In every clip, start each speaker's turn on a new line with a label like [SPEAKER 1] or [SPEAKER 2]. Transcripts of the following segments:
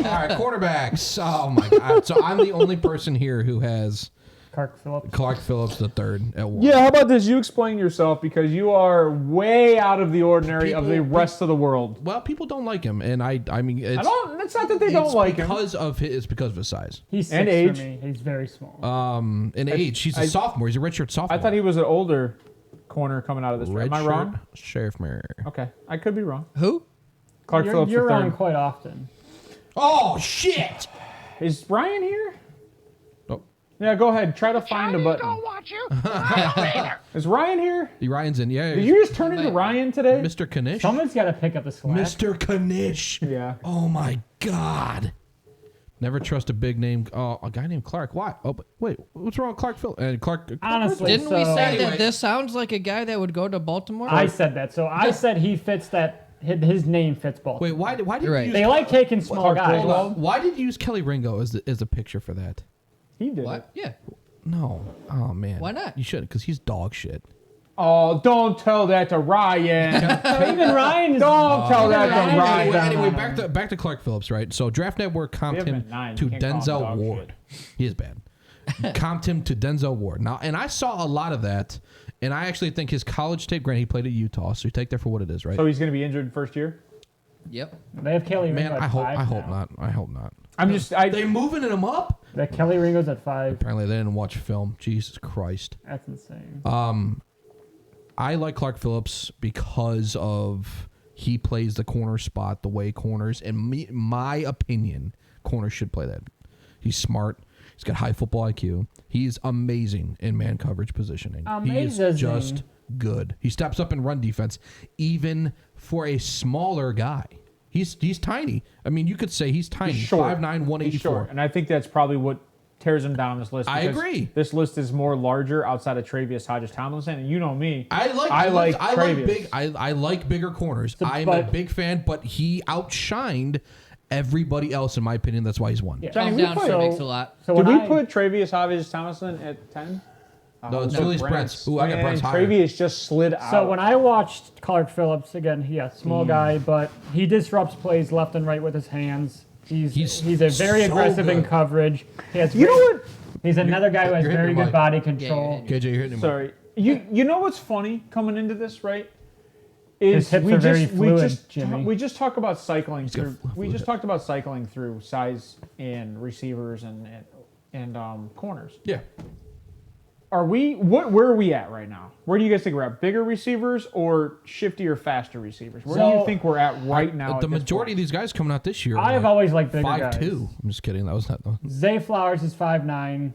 [SPEAKER 1] right, quarterbacks. Oh my God! So I'm the only person here who has Clark Phillips the third at 1.
[SPEAKER 2] Yeah, how about this? You explain yourself because you are way out of the ordinary of the rest of the world.
[SPEAKER 1] Well, people don't like him, and I mean, it's
[SPEAKER 2] not that they don't like him.
[SPEAKER 1] It's because of his size.
[SPEAKER 3] He's 6
[SPEAKER 2] and age.
[SPEAKER 3] for me. He's very small.
[SPEAKER 1] And age. He's a sophomore. He's a redshirt sophomore.
[SPEAKER 2] I thought he was an older corner coming out of this. Am I wrong?
[SPEAKER 1] Sheriff Mayor.
[SPEAKER 2] Okay, I could be wrong.
[SPEAKER 4] Who?
[SPEAKER 2] Clark Phillips.
[SPEAKER 3] You're wrong quite often.
[SPEAKER 1] Oh shit!
[SPEAKER 2] Is Ryan here?
[SPEAKER 1] Oh.
[SPEAKER 2] Yeah, go ahead. Try to find a button.
[SPEAKER 5] Don't want you.
[SPEAKER 2] Is Ryan here?
[SPEAKER 1] Ryan's in. Yeah.
[SPEAKER 2] Did you just turn into Ryan today?
[SPEAKER 1] Mr. Kanish?
[SPEAKER 3] Someone's got to pick up the slack.
[SPEAKER 1] Mr. Kanish.
[SPEAKER 2] Yeah.
[SPEAKER 1] Oh my God. Never trust a big name. Oh, a guy named Clark. Why? Oh, but wait. What's wrong with Clark Phillips? And Clark.
[SPEAKER 3] Honestly,
[SPEAKER 4] Didn't we say
[SPEAKER 1] Anyway.
[SPEAKER 4] that this sounds like a guy that would go to Baltimore?
[SPEAKER 3] I said that. So I said he fits that. His name fits Baltimore.
[SPEAKER 1] Wait, why did you
[SPEAKER 4] Right.
[SPEAKER 1] use
[SPEAKER 3] They like taking small guys.
[SPEAKER 1] Why did you use Kelly Ringo as a picture for that?
[SPEAKER 2] He did.
[SPEAKER 4] What? Yeah.
[SPEAKER 1] No. Oh man.
[SPEAKER 4] Why not?
[SPEAKER 1] You shouldn't, because he's dog shit.
[SPEAKER 2] Oh, don't tell that to Ryan.
[SPEAKER 3] Even Ryan is.
[SPEAKER 2] Don't tell that to Ryan.
[SPEAKER 1] Anyway, back to Clark Phillips, right? So Draft Network comped him to Denzel Ward. He is bad. Comped him to Denzel Ward. Now, and I saw a lot of that, and I actually think his college tape, granted, he played at Utah, so you take that for what it is, right?
[SPEAKER 2] So he's going to be injured first year?
[SPEAKER 4] Yep.
[SPEAKER 3] They have Kelly Ringo
[SPEAKER 1] Man,
[SPEAKER 3] at
[SPEAKER 1] I hope
[SPEAKER 3] 5
[SPEAKER 1] not. I hope not. They moving him up?
[SPEAKER 3] That Kelly Ringo's at 5.
[SPEAKER 1] Apparently, they didn't watch film. Jesus Christ.
[SPEAKER 3] That's insane.
[SPEAKER 1] I like Clark Phillips because of he plays the corner spot the way corners, in my opinion, corners should play that. He's smart. He's got high football IQ. He's amazing in man coverage positioning. He is just good. He steps up in run defense, even for a smaller guy. He's tiny. I mean, you could say he's tiny.
[SPEAKER 2] He's short.
[SPEAKER 1] 5'9", 184.
[SPEAKER 2] He's short. And I think that's probably what tears him down this list.
[SPEAKER 1] I agree.
[SPEAKER 2] This list is more larger outside of Travius Hodges-Tomlinson, and you know me.
[SPEAKER 1] I like bigger corners. I'm a big fan, but he outshined everybody else in my opinion. That's why he's won.
[SPEAKER 3] Yeah.
[SPEAKER 4] Calm down, so, makes a lot.
[SPEAKER 3] So
[SPEAKER 2] Did we put Travius Hodges-Tomlinson at 10?
[SPEAKER 1] No, it's Julius Brents. Ooh, I got Brents higher.
[SPEAKER 2] Travius just slid out.
[SPEAKER 3] So when I watched Clark Phillips, again, small guy, but he disrupts plays left and right with his hands. He's a very aggressive in coverage. He has He's another guy who has very good body control.
[SPEAKER 1] KJ, you're hitting him.
[SPEAKER 2] Sorry. You know what's funny coming into this, right?
[SPEAKER 3] His hips are very fluid, Jimmy.
[SPEAKER 2] We just talk about cycling through. We just talked about cycling through size and receivers and corners.
[SPEAKER 1] Yeah.
[SPEAKER 2] Where are we at right now? Where do you guys think we're at? Bigger receivers or shiftier, faster receivers? Where do you think we're at right now?
[SPEAKER 1] The majority of these guys coming out this year.
[SPEAKER 3] I've always liked bigger
[SPEAKER 1] 5'2".
[SPEAKER 3] guys.
[SPEAKER 1] I'm just kidding. That was not.
[SPEAKER 3] Zay Flowers is 5'9".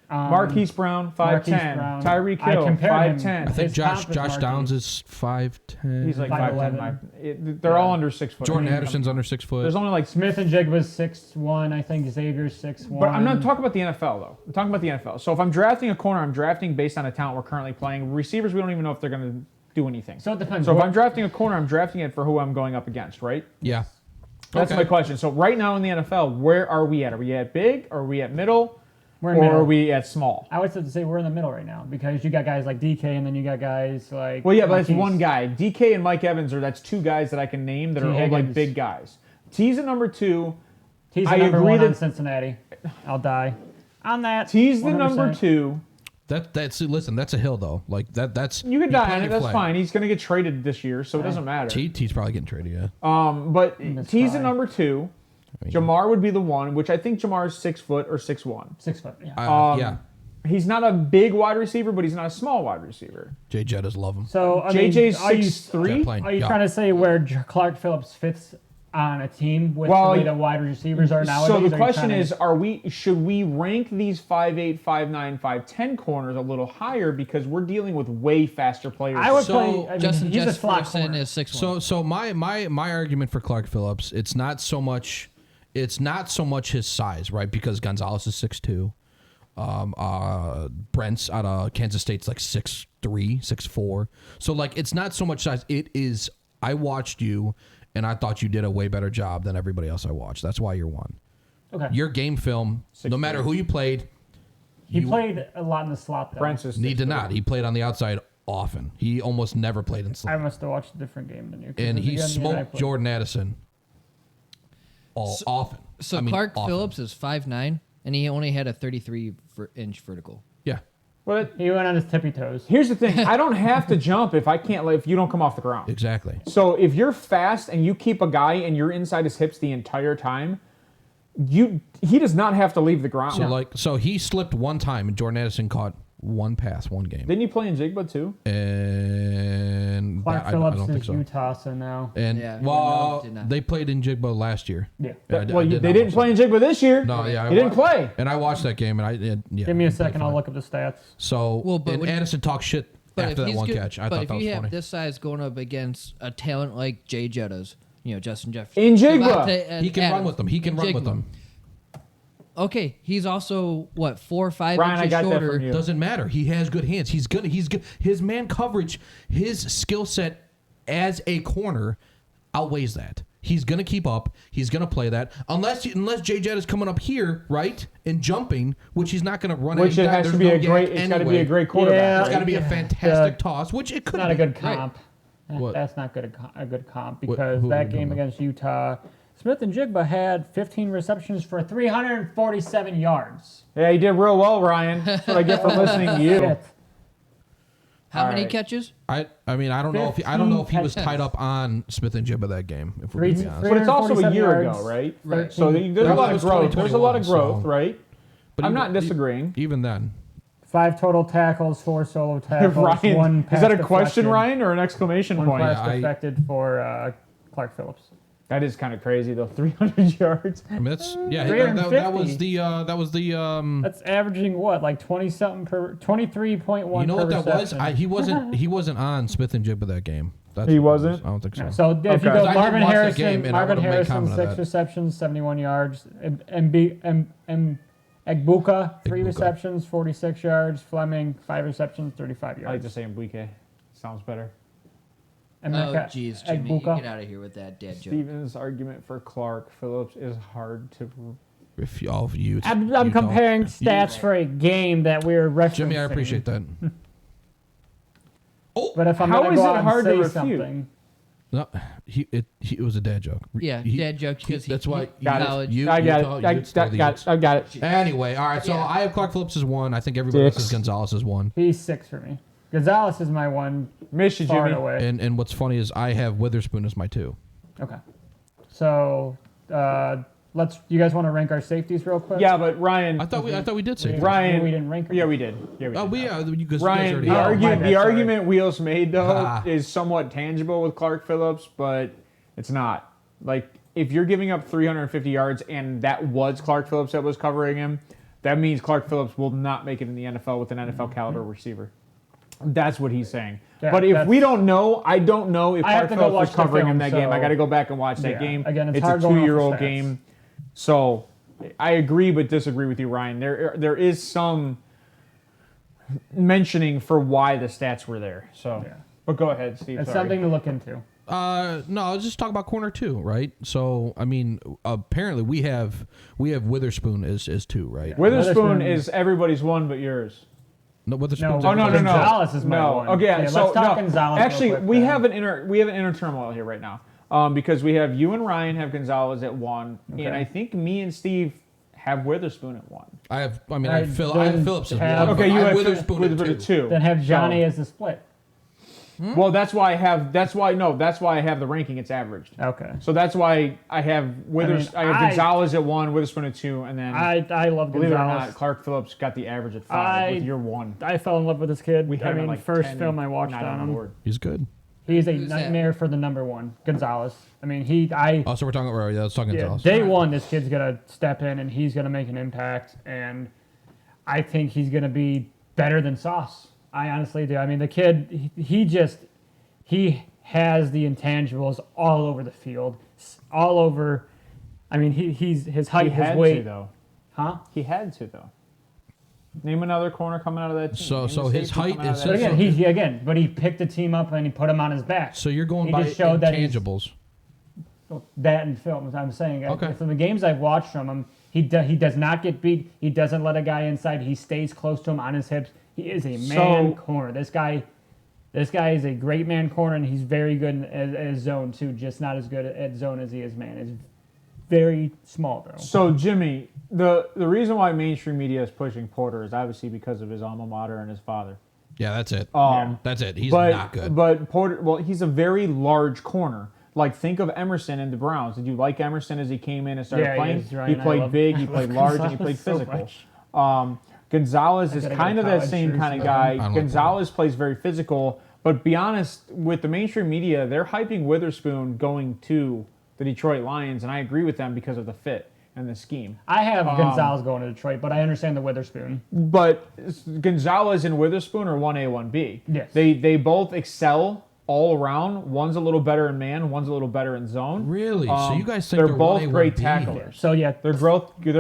[SPEAKER 2] Marquise Brown, 5'10". Tyreek Hill, 5'10".
[SPEAKER 1] I think Josh Downs is 5'10".
[SPEAKER 2] He's like 5'10". They're all under 6 foot.
[SPEAKER 1] Jordan Addison's under 6 foot.
[SPEAKER 2] There's only like
[SPEAKER 3] Smith and Jigba's 6'1". I think Xavier's 6'1".
[SPEAKER 2] But I'm not talking about the NFL though. I'm talking about the NFL. So if I'm drafting a corner, I'm drafting based on a talent we're currently playing. Receivers, we don't even know if they're going to do anything.
[SPEAKER 3] So it depends.
[SPEAKER 2] So if I'm drafting a corner, I'm drafting it for who I'm going up against, right?
[SPEAKER 1] Yeah.
[SPEAKER 2] That's my question. So right now in the NFL, where are we at? Are we at big? Are we at middle?
[SPEAKER 3] Or
[SPEAKER 2] are we at small?
[SPEAKER 3] I would say we're in the middle right now because you got guys like DK and then you got guys like.
[SPEAKER 2] Well, yeah, but that's one guy. DK and Mike Evans that's two guys that I can name that are all like big guys. T's at number 2.
[SPEAKER 3] T's the number 1 on Cincinnati. I'll die on that.
[SPEAKER 2] T's the number 2.
[SPEAKER 1] Listen, that's a hill though. Like that's
[SPEAKER 2] you can die on it. That's fine. He's gonna get traded this year, so it doesn't matter.
[SPEAKER 1] T's probably getting traded. Yeah.
[SPEAKER 2] But T's at number 2. Jamar would be the 1, which I think Jamar is 6 foot or 6'1".
[SPEAKER 3] 6 foot, yeah.
[SPEAKER 1] Yeah.
[SPEAKER 2] He's not a big wide receiver, but he's not a small wide receiver.
[SPEAKER 1] Jay Jettas love him.
[SPEAKER 3] So
[SPEAKER 2] JJ's 6'3".
[SPEAKER 3] Are you trying to say where Clark Phillips fits on a team with the way the wide receivers are nowadays?
[SPEAKER 2] So the question is, should we rank these 5'8", 5'9", 5'10" corners a little higher because we're dealing with way faster players?
[SPEAKER 3] I would
[SPEAKER 4] Justin
[SPEAKER 3] he's a slot
[SPEAKER 4] Jefferson
[SPEAKER 3] corner.
[SPEAKER 4] is 6'1".
[SPEAKER 1] So my argument for Clark Phillips, it's not so much his size, right? Because Gonzalez is 6'2". Brent's out of Kansas State's like 6'3", 6'4". So like it's not so much size. It is. I watched you, and I thought you did a way better job than everybody else I watched. That's why you're 1.
[SPEAKER 3] Okay.
[SPEAKER 1] Your game film, no matter who you played.
[SPEAKER 3] He played a lot in the slot, though.
[SPEAKER 2] Brent's is
[SPEAKER 1] Need to not. He played on the outside often. He almost never played in slot.
[SPEAKER 3] I must have watched a different game than you.
[SPEAKER 1] And he smoked Jordan Addison. often.
[SPEAKER 4] So
[SPEAKER 1] I mean,
[SPEAKER 4] Clark
[SPEAKER 1] often.
[SPEAKER 4] Phillips is 5'9", and he only had a 33-inch vertical.
[SPEAKER 1] Yeah.
[SPEAKER 2] But
[SPEAKER 3] He went on his tippy toes.
[SPEAKER 2] here's the thing: I don't have to jump if I can't. If you don't come off the ground.
[SPEAKER 1] Exactly.
[SPEAKER 2] So if you're fast and you keep a guy and you're inside his hips the entire time, he does not have to leave the ground.
[SPEAKER 1] So he slipped one time, and Jordan Addison caught one pass, one game.
[SPEAKER 2] Didn't you play in Jigba too?
[SPEAKER 1] And
[SPEAKER 3] Clark
[SPEAKER 1] I
[SPEAKER 3] Phillips
[SPEAKER 1] don't think
[SPEAKER 3] is
[SPEAKER 1] so.
[SPEAKER 3] Utah, so now.
[SPEAKER 1] And
[SPEAKER 4] Yeah,
[SPEAKER 1] well,
[SPEAKER 4] no, did not.
[SPEAKER 1] they played in Jigba last year.
[SPEAKER 3] Yeah.
[SPEAKER 1] I
[SPEAKER 2] Well,
[SPEAKER 1] did
[SPEAKER 2] they
[SPEAKER 1] not
[SPEAKER 2] didn't
[SPEAKER 1] watch
[SPEAKER 2] play
[SPEAKER 1] that.
[SPEAKER 2] in Jigba this year.
[SPEAKER 1] No, yeah,
[SPEAKER 2] he didn't play.
[SPEAKER 1] And I watched that game, and
[SPEAKER 3] Give me a second, I'll look up the stats.
[SPEAKER 1] So,
[SPEAKER 4] Well, but
[SPEAKER 1] and
[SPEAKER 4] when-
[SPEAKER 1] Addison talked shit
[SPEAKER 4] But
[SPEAKER 1] after
[SPEAKER 4] if
[SPEAKER 1] that
[SPEAKER 4] he's
[SPEAKER 1] one
[SPEAKER 4] good,
[SPEAKER 1] catch. I
[SPEAKER 4] but
[SPEAKER 1] thought
[SPEAKER 4] if
[SPEAKER 1] that was
[SPEAKER 4] you have
[SPEAKER 1] funny.
[SPEAKER 4] this size going up against a talent like Jay Jettas, Justin Jefferson,
[SPEAKER 2] In Jigba.
[SPEAKER 4] Devontae, and
[SPEAKER 1] He can run
[SPEAKER 4] Adams,
[SPEAKER 1] with them. He can
[SPEAKER 4] in
[SPEAKER 1] run with
[SPEAKER 4] Jigba.
[SPEAKER 1] them.
[SPEAKER 4] Okay, he's also 4 or 5
[SPEAKER 2] Ryan, I
[SPEAKER 4] inches
[SPEAKER 2] got that
[SPEAKER 4] shorter.
[SPEAKER 2] from you.
[SPEAKER 1] Doesn't matter. He has good hands. He's good. He's good. His man coverage, his skill set as a corner outweighs that. He's gonna keep up. He's gonna play that unless Jay Jett is coming up here, right, and jumping, which he's not gonna run.
[SPEAKER 2] Which it has to be a great. It's got to be a great quarterback.
[SPEAKER 3] Yeah.
[SPEAKER 1] It's
[SPEAKER 2] right?
[SPEAKER 1] got to be a fantastic toss, which it could.
[SPEAKER 3] Not a good
[SPEAKER 1] Right.
[SPEAKER 3] comp.
[SPEAKER 1] What?
[SPEAKER 3] That's not a good comp
[SPEAKER 1] What-
[SPEAKER 3] because
[SPEAKER 1] who are
[SPEAKER 3] that
[SPEAKER 1] we
[SPEAKER 3] game
[SPEAKER 1] talking about?
[SPEAKER 3] against Utah, Smith and Jigba had 15 receptions for 347 yards.
[SPEAKER 2] Yeah, he did real well, Ryan. That's what I get for listening to you.
[SPEAKER 3] Shit.
[SPEAKER 4] How
[SPEAKER 2] All
[SPEAKER 4] many
[SPEAKER 2] right.
[SPEAKER 4] catches?
[SPEAKER 1] I mean, I don't know if he was tied up on Smith and Jibba that game. If we're
[SPEAKER 3] Three-
[SPEAKER 1] gonna be honest.
[SPEAKER 2] But it's also a
[SPEAKER 3] 347
[SPEAKER 2] year
[SPEAKER 3] yards.
[SPEAKER 2] ago, right?
[SPEAKER 4] Right.
[SPEAKER 2] So there's a
[SPEAKER 1] That
[SPEAKER 2] lot of
[SPEAKER 1] was
[SPEAKER 2] growth. There's a lot of
[SPEAKER 1] 2021,
[SPEAKER 2] growth,
[SPEAKER 1] so-
[SPEAKER 2] right?
[SPEAKER 1] But
[SPEAKER 2] I'm
[SPEAKER 1] even-
[SPEAKER 2] not disagreeing.
[SPEAKER 1] Even then,
[SPEAKER 3] 5 total tackles, 4 solo tackles,
[SPEAKER 2] Ryan,
[SPEAKER 3] 1
[SPEAKER 2] is
[SPEAKER 3] pass
[SPEAKER 2] that a question,
[SPEAKER 3] deflected,
[SPEAKER 2] Ryan, or an exclamation
[SPEAKER 3] 1
[SPEAKER 2] point?
[SPEAKER 3] pass
[SPEAKER 1] Yeah, I-
[SPEAKER 3] deflected for Clark Phillips.
[SPEAKER 2] That is kind of crazy, though. 300 yards.
[SPEAKER 1] I mean that's yeah.
[SPEAKER 3] 350.
[SPEAKER 1] That was the
[SPEAKER 3] That's averaging what, like 20 something per 23.1.
[SPEAKER 1] You know
[SPEAKER 3] per
[SPEAKER 1] what that was?
[SPEAKER 3] reception.
[SPEAKER 1] He wasn't on Smith and Jibba that game. That's
[SPEAKER 2] He
[SPEAKER 1] what it was.
[SPEAKER 2] wasn't?
[SPEAKER 1] I don't think so.
[SPEAKER 3] So if
[SPEAKER 2] Okay.
[SPEAKER 3] you
[SPEAKER 2] 'Cause
[SPEAKER 3] go
[SPEAKER 1] I
[SPEAKER 3] Marvin
[SPEAKER 1] didn't watch that
[SPEAKER 3] Harrison,
[SPEAKER 1] game, and I
[SPEAKER 3] Marvin
[SPEAKER 1] would've made
[SPEAKER 3] Harrison,
[SPEAKER 1] comment on
[SPEAKER 3] 6
[SPEAKER 1] that.
[SPEAKER 3] receptions, 71 yards. Egbuka, 3
[SPEAKER 1] Egbuka.
[SPEAKER 3] receptions, 46 yards. Fleming, 5 receptions, 35
[SPEAKER 2] I like
[SPEAKER 3] yards.
[SPEAKER 2] to say Mbuike. Sounds better.
[SPEAKER 3] And
[SPEAKER 4] Oh,
[SPEAKER 3] Mecca-
[SPEAKER 4] jeez, Jimmy,
[SPEAKER 3] Egbuka.
[SPEAKER 4] get out of here with that dad joke.
[SPEAKER 2] Steven's argument for Clark Phillips is hard to.
[SPEAKER 1] If all of you,
[SPEAKER 3] I'm
[SPEAKER 1] you
[SPEAKER 3] comparing
[SPEAKER 1] don't-
[SPEAKER 3] stats for a game that we're referencing.
[SPEAKER 1] Jimmy, I appreciate that.
[SPEAKER 3] But if I'm
[SPEAKER 2] How
[SPEAKER 3] going
[SPEAKER 2] is
[SPEAKER 3] to
[SPEAKER 2] it
[SPEAKER 3] go out
[SPEAKER 2] hard
[SPEAKER 3] and
[SPEAKER 2] to
[SPEAKER 3] say
[SPEAKER 2] refute?
[SPEAKER 3] something,
[SPEAKER 1] No, it was a dad joke.
[SPEAKER 4] Yeah, dad joke because
[SPEAKER 1] That's why
[SPEAKER 2] Got it.
[SPEAKER 4] college.
[SPEAKER 1] you.
[SPEAKER 2] I got
[SPEAKER 1] Utah,
[SPEAKER 2] it.
[SPEAKER 1] Utes, they're the Utes.
[SPEAKER 2] I got it.
[SPEAKER 1] Anyway, all right. So
[SPEAKER 4] Yeah.
[SPEAKER 1] I have Clark Phillips as 1. I think everybody else
[SPEAKER 2] Six.
[SPEAKER 1] is Gonzalez as 1.
[SPEAKER 3] he's 6 for me. Gonzalez is my 1
[SPEAKER 2] Miss you,
[SPEAKER 3] far
[SPEAKER 2] Jimmy.
[SPEAKER 3] away.
[SPEAKER 1] And what's funny is I have Witherspoon as my 2.
[SPEAKER 3] Okay. So you guys want to rank our safeties real quick?
[SPEAKER 2] Yeah, but Ryan.
[SPEAKER 1] I thought we did say.
[SPEAKER 2] Ryan.
[SPEAKER 3] We didn't rank them?
[SPEAKER 2] Yeah, we did. Yeah, we did.
[SPEAKER 1] Oh, because
[SPEAKER 2] Ryan,
[SPEAKER 1] you guys already.
[SPEAKER 3] my bad, sorry.
[SPEAKER 2] argument Wheels made though
[SPEAKER 1] Ah.
[SPEAKER 2] is somewhat tangible with Clark Phillips, but it's not. Like if you're giving up 350 yards and that was Clark Phillips that was covering him, that means Clark Phillips will not make it in the NFL with an NFL caliber receiver. That's what he's saying.
[SPEAKER 3] Yeah,
[SPEAKER 2] but if
[SPEAKER 3] that's-
[SPEAKER 2] we don't know, I don't know if
[SPEAKER 3] I have
[SPEAKER 2] Clark
[SPEAKER 3] to go
[SPEAKER 2] Phillips
[SPEAKER 3] watch
[SPEAKER 2] was
[SPEAKER 3] the
[SPEAKER 2] covering him
[SPEAKER 3] film,
[SPEAKER 2] that game. I
[SPEAKER 3] so-
[SPEAKER 2] got to go back and watch that
[SPEAKER 3] Yeah.
[SPEAKER 2] game.
[SPEAKER 3] Again, it's
[SPEAKER 2] it's
[SPEAKER 3] hard
[SPEAKER 2] a
[SPEAKER 3] going off the
[SPEAKER 2] 2-year-old
[SPEAKER 3] stats.
[SPEAKER 2] game. So I agree but disagree with you, Ryan. There is some mentioning for why the stats were there. So,
[SPEAKER 3] Yeah.
[SPEAKER 2] but go ahead, Steve.
[SPEAKER 3] It's
[SPEAKER 2] sorry.
[SPEAKER 3] something to look into.
[SPEAKER 1] No, let's just talk about corner 2, right? So I mean, apparently we have Witherspoon as 2, right?
[SPEAKER 2] Witherspoon
[SPEAKER 3] Witherspoon-
[SPEAKER 2] is everybody's one but yours.
[SPEAKER 1] No,
[SPEAKER 3] No,
[SPEAKER 1] Witherspoon's
[SPEAKER 2] Oh no, no, no.
[SPEAKER 3] Gonzalez is my
[SPEAKER 2] no.
[SPEAKER 3] one.
[SPEAKER 2] Okay,
[SPEAKER 3] Yeah,
[SPEAKER 2] so
[SPEAKER 3] let's talk
[SPEAKER 2] no.
[SPEAKER 3] Gonzalez real
[SPEAKER 2] Actually,
[SPEAKER 3] quick
[SPEAKER 2] we
[SPEAKER 3] then.
[SPEAKER 2] have an inner turmoil here right now, because we have you and Ryan have Gonzalez at 1,
[SPEAKER 3] Okay.
[SPEAKER 2] and I think me and Steve have Witherspoon at 1.
[SPEAKER 1] I have
[SPEAKER 3] then
[SPEAKER 1] Phillips as 1.
[SPEAKER 3] have-
[SPEAKER 2] Okay, you
[SPEAKER 1] I
[SPEAKER 2] have
[SPEAKER 1] Witherspoon at
[SPEAKER 2] Witherspoon
[SPEAKER 1] 2.
[SPEAKER 2] at 2.
[SPEAKER 3] Then have Johnny
[SPEAKER 2] So-
[SPEAKER 3] as the split.
[SPEAKER 2] Well, that's why I have the ranking. It's averaged.
[SPEAKER 3] Okay.
[SPEAKER 2] So that's why I have I have Gonzalez at 1, Witherspoon at 2, and then
[SPEAKER 3] I love
[SPEAKER 2] believe it or
[SPEAKER 3] Gonzalez.
[SPEAKER 2] not, Clark Phillips got the average at 5 with your 1.
[SPEAKER 3] I fell in love with this kid.
[SPEAKER 2] We had
[SPEAKER 3] I
[SPEAKER 2] him
[SPEAKER 3] mean,
[SPEAKER 2] at like
[SPEAKER 3] first
[SPEAKER 2] 10,
[SPEAKER 3] film I watched
[SPEAKER 2] 9
[SPEAKER 3] on
[SPEAKER 2] the
[SPEAKER 3] him.
[SPEAKER 2] board.
[SPEAKER 1] He's good.
[SPEAKER 3] He's a
[SPEAKER 4] Who's that?
[SPEAKER 3] nightmare for the number 1, Gonzalez. I mean,
[SPEAKER 1] Oh, so we're talking about let's talk Gonzalez.
[SPEAKER 3] day 1, this kid's gonna step in and he's gonna make an impact, and I think he's gonna be better than Sauce. I honestly do. I mean, the kid, he has the intangibles all over the field, all over. I mean, his height,
[SPEAKER 2] He
[SPEAKER 3] his
[SPEAKER 2] had
[SPEAKER 3] weight,
[SPEAKER 2] to though.
[SPEAKER 3] huh?
[SPEAKER 2] He had to though. Name another corner coming out of that team.
[SPEAKER 1] So-
[SPEAKER 2] Name
[SPEAKER 1] so
[SPEAKER 2] a
[SPEAKER 1] his
[SPEAKER 2] safety
[SPEAKER 1] height
[SPEAKER 2] coming out
[SPEAKER 1] is-
[SPEAKER 2] of
[SPEAKER 3] But
[SPEAKER 2] that
[SPEAKER 3] again,
[SPEAKER 2] team.
[SPEAKER 3] but he picked the team up and he put him on his back.
[SPEAKER 1] So you're going
[SPEAKER 3] He
[SPEAKER 1] by
[SPEAKER 3] just showed that he's-
[SPEAKER 1] intangibles.
[SPEAKER 3] That in films, I'm saying.
[SPEAKER 1] Okay.
[SPEAKER 3] From the games I've watched from him, he does not get beat. He doesn't let a guy inside. He stays close to him on his hips. He is a man corner. This guy is a great man corner, and he's very good at zone too. Just not as good at zone as he is man. He's very small though.
[SPEAKER 2] So Jimmy, the reason why mainstream media is pushing Porter is obviously because of his alma mater and his father.
[SPEAKER 1] Yeah, that's it. That's it. He's
[SPEAKER 2] but,
[SPEAKER 1] not good.
[SPEAKER 2] But Porter, well, he's a very large corner. Like, think of Emerson and the Browns. Did you like Emerson as he came in and started playing? He played big, he played large, and he played physical. Gonzalez is kind of that same kind of guy. Gonzalez plays very physical, but be honest, with the mainstream media, they're hyping Witherspoon going to the Detroit Lions, and I agree with them because of the fit and the scheme.
[SPEAKER 3] I have Gonzalez going to Detroit, but I understand the Witherspoon.
[SPEAKER 2] But Gonzalez and Witherspoon are 1A, 1B.
[SPEAKER 3] Yes.
[SPEAKER 2] They both excel all around. One's a little better in man, one's a little better in zone.
[SPEAKER 1] Really? So you guys think
[SPEAKER 2] they're
[SPEAKER 1] they're
[SPEAKER 2] both
[SPEAKER 1] 1A,
[SPEAKER 2] great
[SPEAKER 1] 1B?
[SPEAKER 2] tacklers.
[SPEAKER 3] So yeah,
[SPEAKER 2] They're